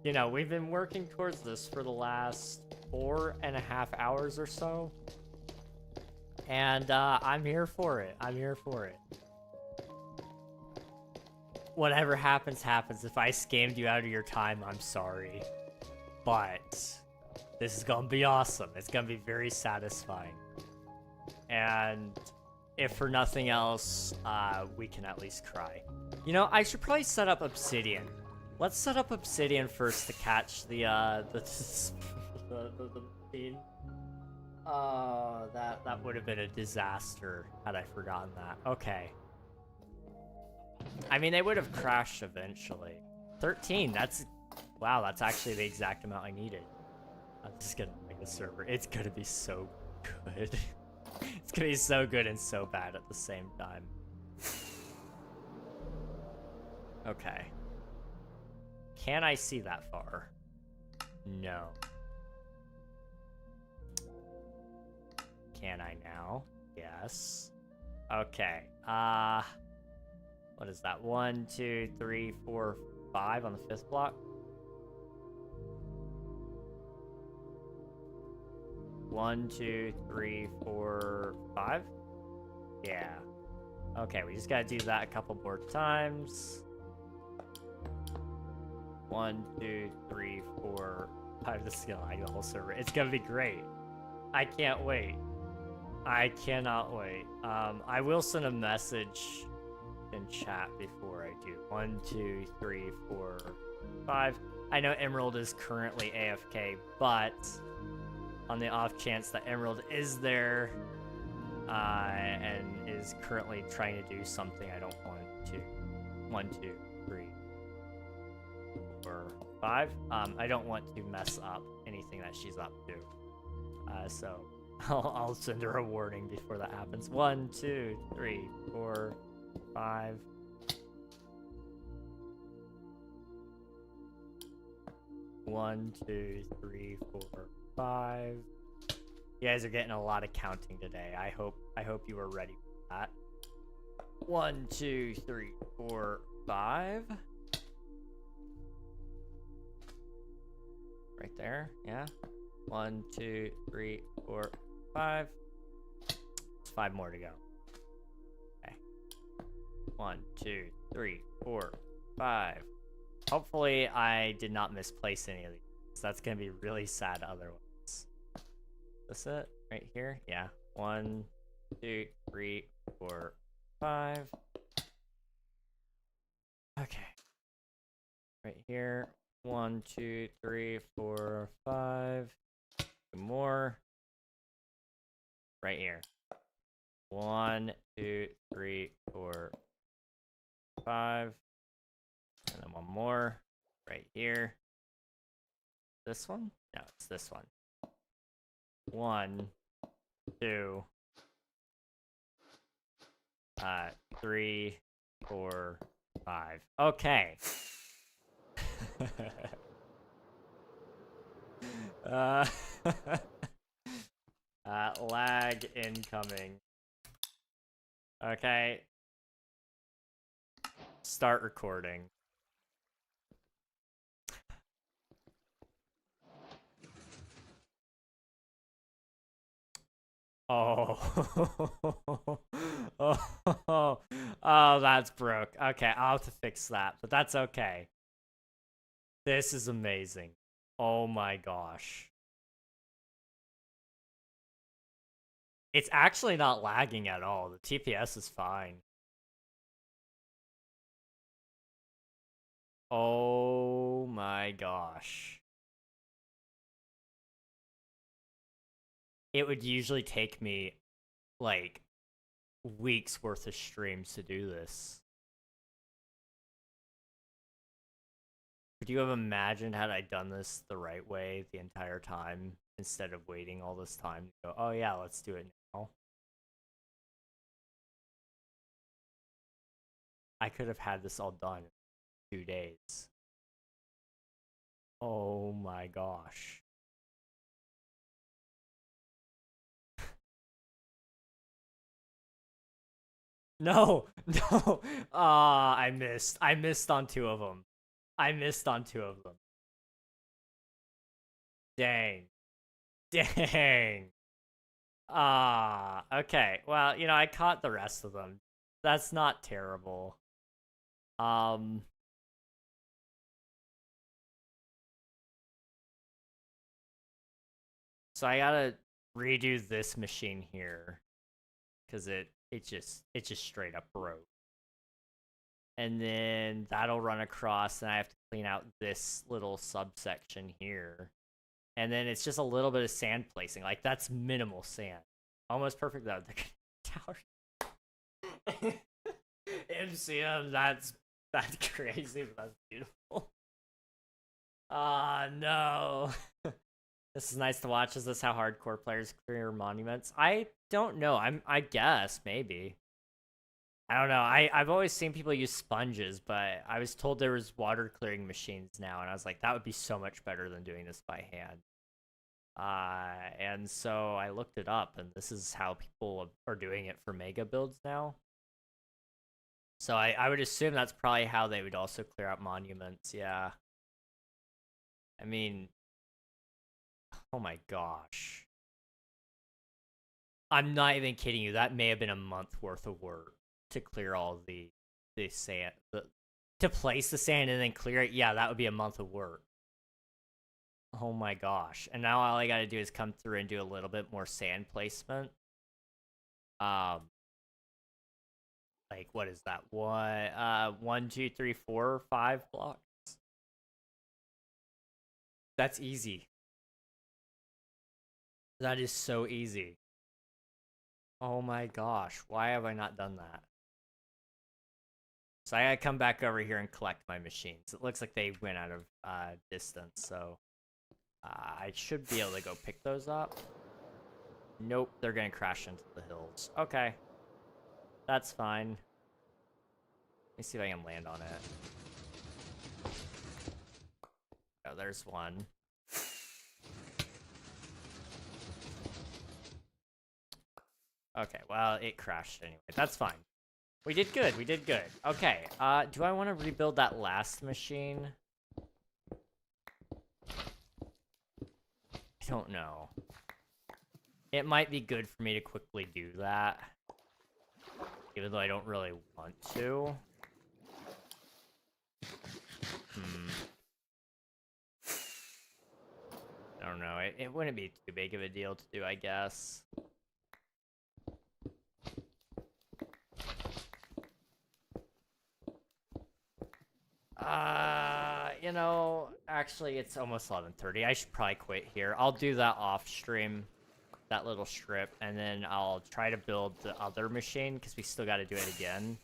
you know, we've been working towards this for the last 4.5 hours or so. And, I'm here for it. I'm here for it. Whatever happens, happens. If I scammed you out of your time, I'm sorry. But this is gonna be awesome. It's gonna be very satisfying. And if for nothing else, we can at least cry. You know, I should probably set up Obsidian. Let's set up Obsidian first to catch the bean. That would have been a disaster had I forgotten that. Okay. I mean, they would have crashed eventually. 13, wow, that's actually the exact amount I needed. I'm just gonna make a server. It's gonna be so good. It's gonna be so good and so bad at the same time. Okay. Can I see that far? No. Can I now? Yes. Okay. What is that? 1, 2, 3, 4, 5 on the 5th block? 1, 2, 3, 4, 5? Yeah. Okay, we just gotta do that a couple more times. 1, 2, 3, 4, 5. This is gonna lag the whole server. It's gonna be great. I can't wait. I cannot wait. I will send a message in chat before I do. 1, 2, 3, 4, 5. I know Emerald is currently AFK, but on the off chance that Emerald is there and is currently trying to do something I don't want to. 1, 2, 3, 4, 5. I don't want to mess up anything that she's up to. So I'll send her a warning before that happens. 1, 2, 3, 4, 5. One, 2, 3, 4, 5. You guys are getting a lot of counting today. I hope you were ready for that. 1, 2, 3, 4, 5. Right there, yeah. 1, 2, 3, 4, 5. There's 5 more to go. Okay. 1, 2, 3, 4, 5. Hopefully I did not misplace any of these. That's gonna be really sad otherwise. Is this it? Right here? Yeah. 1, 2, 3, 4, 5. Okay. Right here. 1, 2, 3, 4, 5. 2 more. Right here. 1, 2, 3, 4, 5. And then 1 more. Right here. This one? No, it's this one. 1, 2, 3, 4, 5. Okay. Lag incoming. Okay. Start recording. Oh. Oh. Oh, that's broke. Okay, I'll have to fix that, but that's okay. This is amazing. Oh my gosh. It's actually not lagging at all. The TPS is fine. Oh my gosh. It would usually take me like weeks worth of streams to do this. Could you have imagined had I done this the right way the entire time instead of waiting all this time to go, oh yeah, let's do it now? I could have had this all done in 2 days. Oh my gosh. No, no. I missed. I missed on 2 of them. I missed on 2 of them. Dang. Dang. Okay. Well, you know, I caught the rest of them. That's not terrible. So I gotta redo this machine here. Cause it just straight up broke. And then that'll run across, and I have to clean out this little subsection here. And then it's just a little bit of sand placing. Like, that's minimal sand. Almost perfect though. Tower. MCM, that's crazy, but that's beautiful. No. This is nice to watch. Is this how hardcore players clear monuments? I don't know. I guess maybe. I don't know. I've always seen people use sponges, but I was told there was water clearing machines now, and I was like, that would be so much better than doing this by hand. And so I looked it up, and this is how people are doing it for mega builds now. So I would assume that's probably how they would also clear out monuments, yeah. I mean, oh my gosh. I'm not even kidding you, that may have been a month worth of work to clear all the sand. To place the sand and then clear it, yeah, that would be a month of work. Oh my gosh. And now all I gotta do is come through and do a little bit more sand placement. Like, what is that? 1, 2, 3, 4, 5 blocks? That's easy. That is so easy. Oh my gosh. Why have I not done that? So I gotta come back over here and collect my machines. It looks like they went out of distance, so I should be able to go pick those up. Nope, they're gonna crash into the hills. Okay. That's fine. Let me see if I can land on it. Oh, there's one. Okay, well, it crashed anyway. That's fine. We did good. We did good. Okay, do I want to rebuild that last machine? I don't know. It might be good for me to quickly do that. Even though I don't really want to. I don't know. It wouldn't be too big of a deal to do, I guess. You know, actually, it's almost 11:30. I should probably quit here. I'll do that off stream, that little strip, and then I'll try to build the other machine, because we still got to do it again.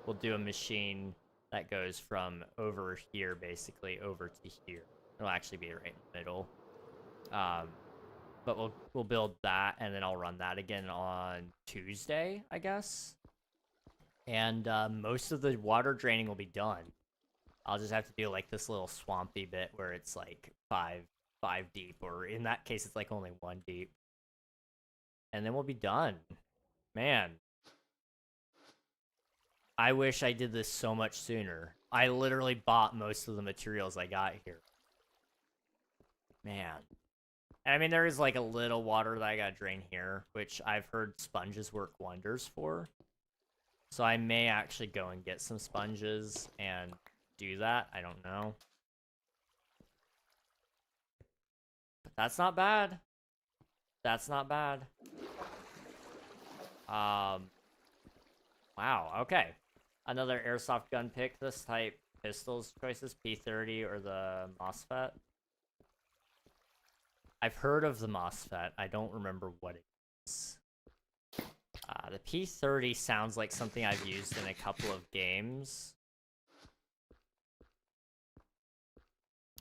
We'll do a machine that goes from over here, basically, over to here. It'll actually be right in the middle. But we'll build that, and then I'll run that again on Tuesday, I guess. And most of the water draining will be done. I'll just have to do like this little swampy bit where it's like five deep, or in that case it's like only 1 deep. And then we'll be done. Man. I wish I did this so much sooner. I literally bought most of the materials I got here. Man. And I mean, there is like a little water that I gotta drain here, which I've heard sponges work wonders for. So I may actually go and get some sponges and do that. I don't know. But that's not bad. That's not bad. Wow, okay. Another airsoft gun pick. This type pistols choices, P30 or the MOSFET. I've heard of the MOSFET. I don't remember what it is. The P30 sounds like something I've used in a couple of games.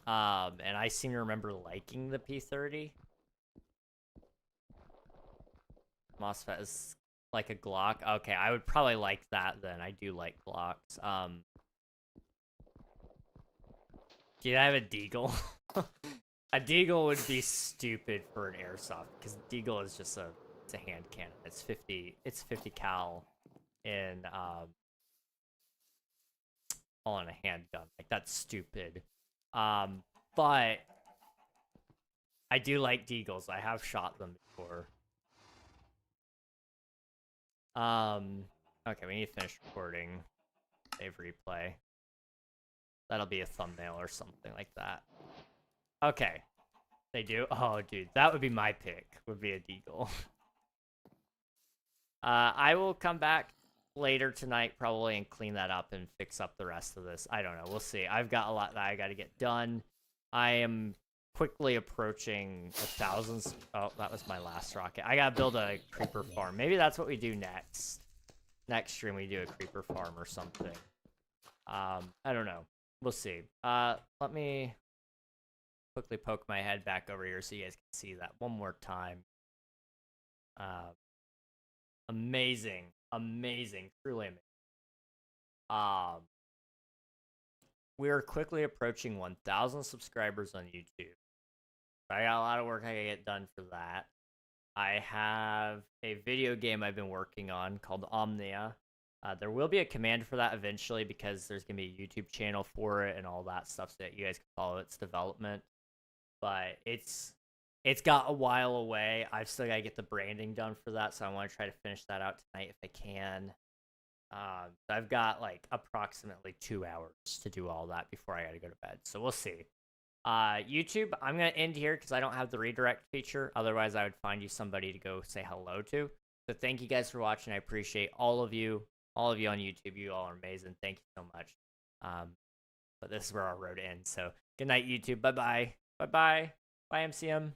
And I seem to remember liking the P30. MOSFET is like a Glock. Okay, I would probably like that then. I do like Glocks. Dude, I have a Deagle. A Deagle would be stupid for an airsoft because Deagle is just it's a hand cannon. It's 50 cal in on a handgun. Like that's stupid. But I do like Deagles. I have shot them before. Okay, we need to finish recording. Save replay. That'll be a thumbnail or something like that. Okay. They do? Oh, dude, that would be my pick. Would be a Deagle. I will come back later tonight probably and clean that up and fix up the rest of this. I don't know. We'll see. I've got a lot that I got to get done. I am quickly approaching 1,000. Oh, that was my last rocket. I got to build a creeper farm. Maybe that's what we do next. Next stream we do a creeper farm or something. I don't know. We'll see. Let me quickly poke my head back over here so you guys can see that one more time. Amazing, truly amazing. We are quickly approaching 1,000 subscribers on YouTube. I got a lot of work I gotta get done for that. I have a video game I've been working on called Omnia. There will be a command for that eventually because there's gonna be a YouTube channel for it and all that stuff so that you guys can follow its development. But it's got a while away. I've still got to get the branding done for that, so I want to try to finish that out tonight if I can. I've got like approximately 2 hours to do all that before I got to go to bed, so we'll see. YouTube, I'm going to end here because I don't have the redirect feature. Otherwise, I would find you somebody to go say hello to. So thank you guys for watching. I appreciate all of you on YouTube. You all are amazing. Thank you so much. But this is where our road ends. So good night, YouTube. Bye-bye. Bye-bye. Bye, MCM.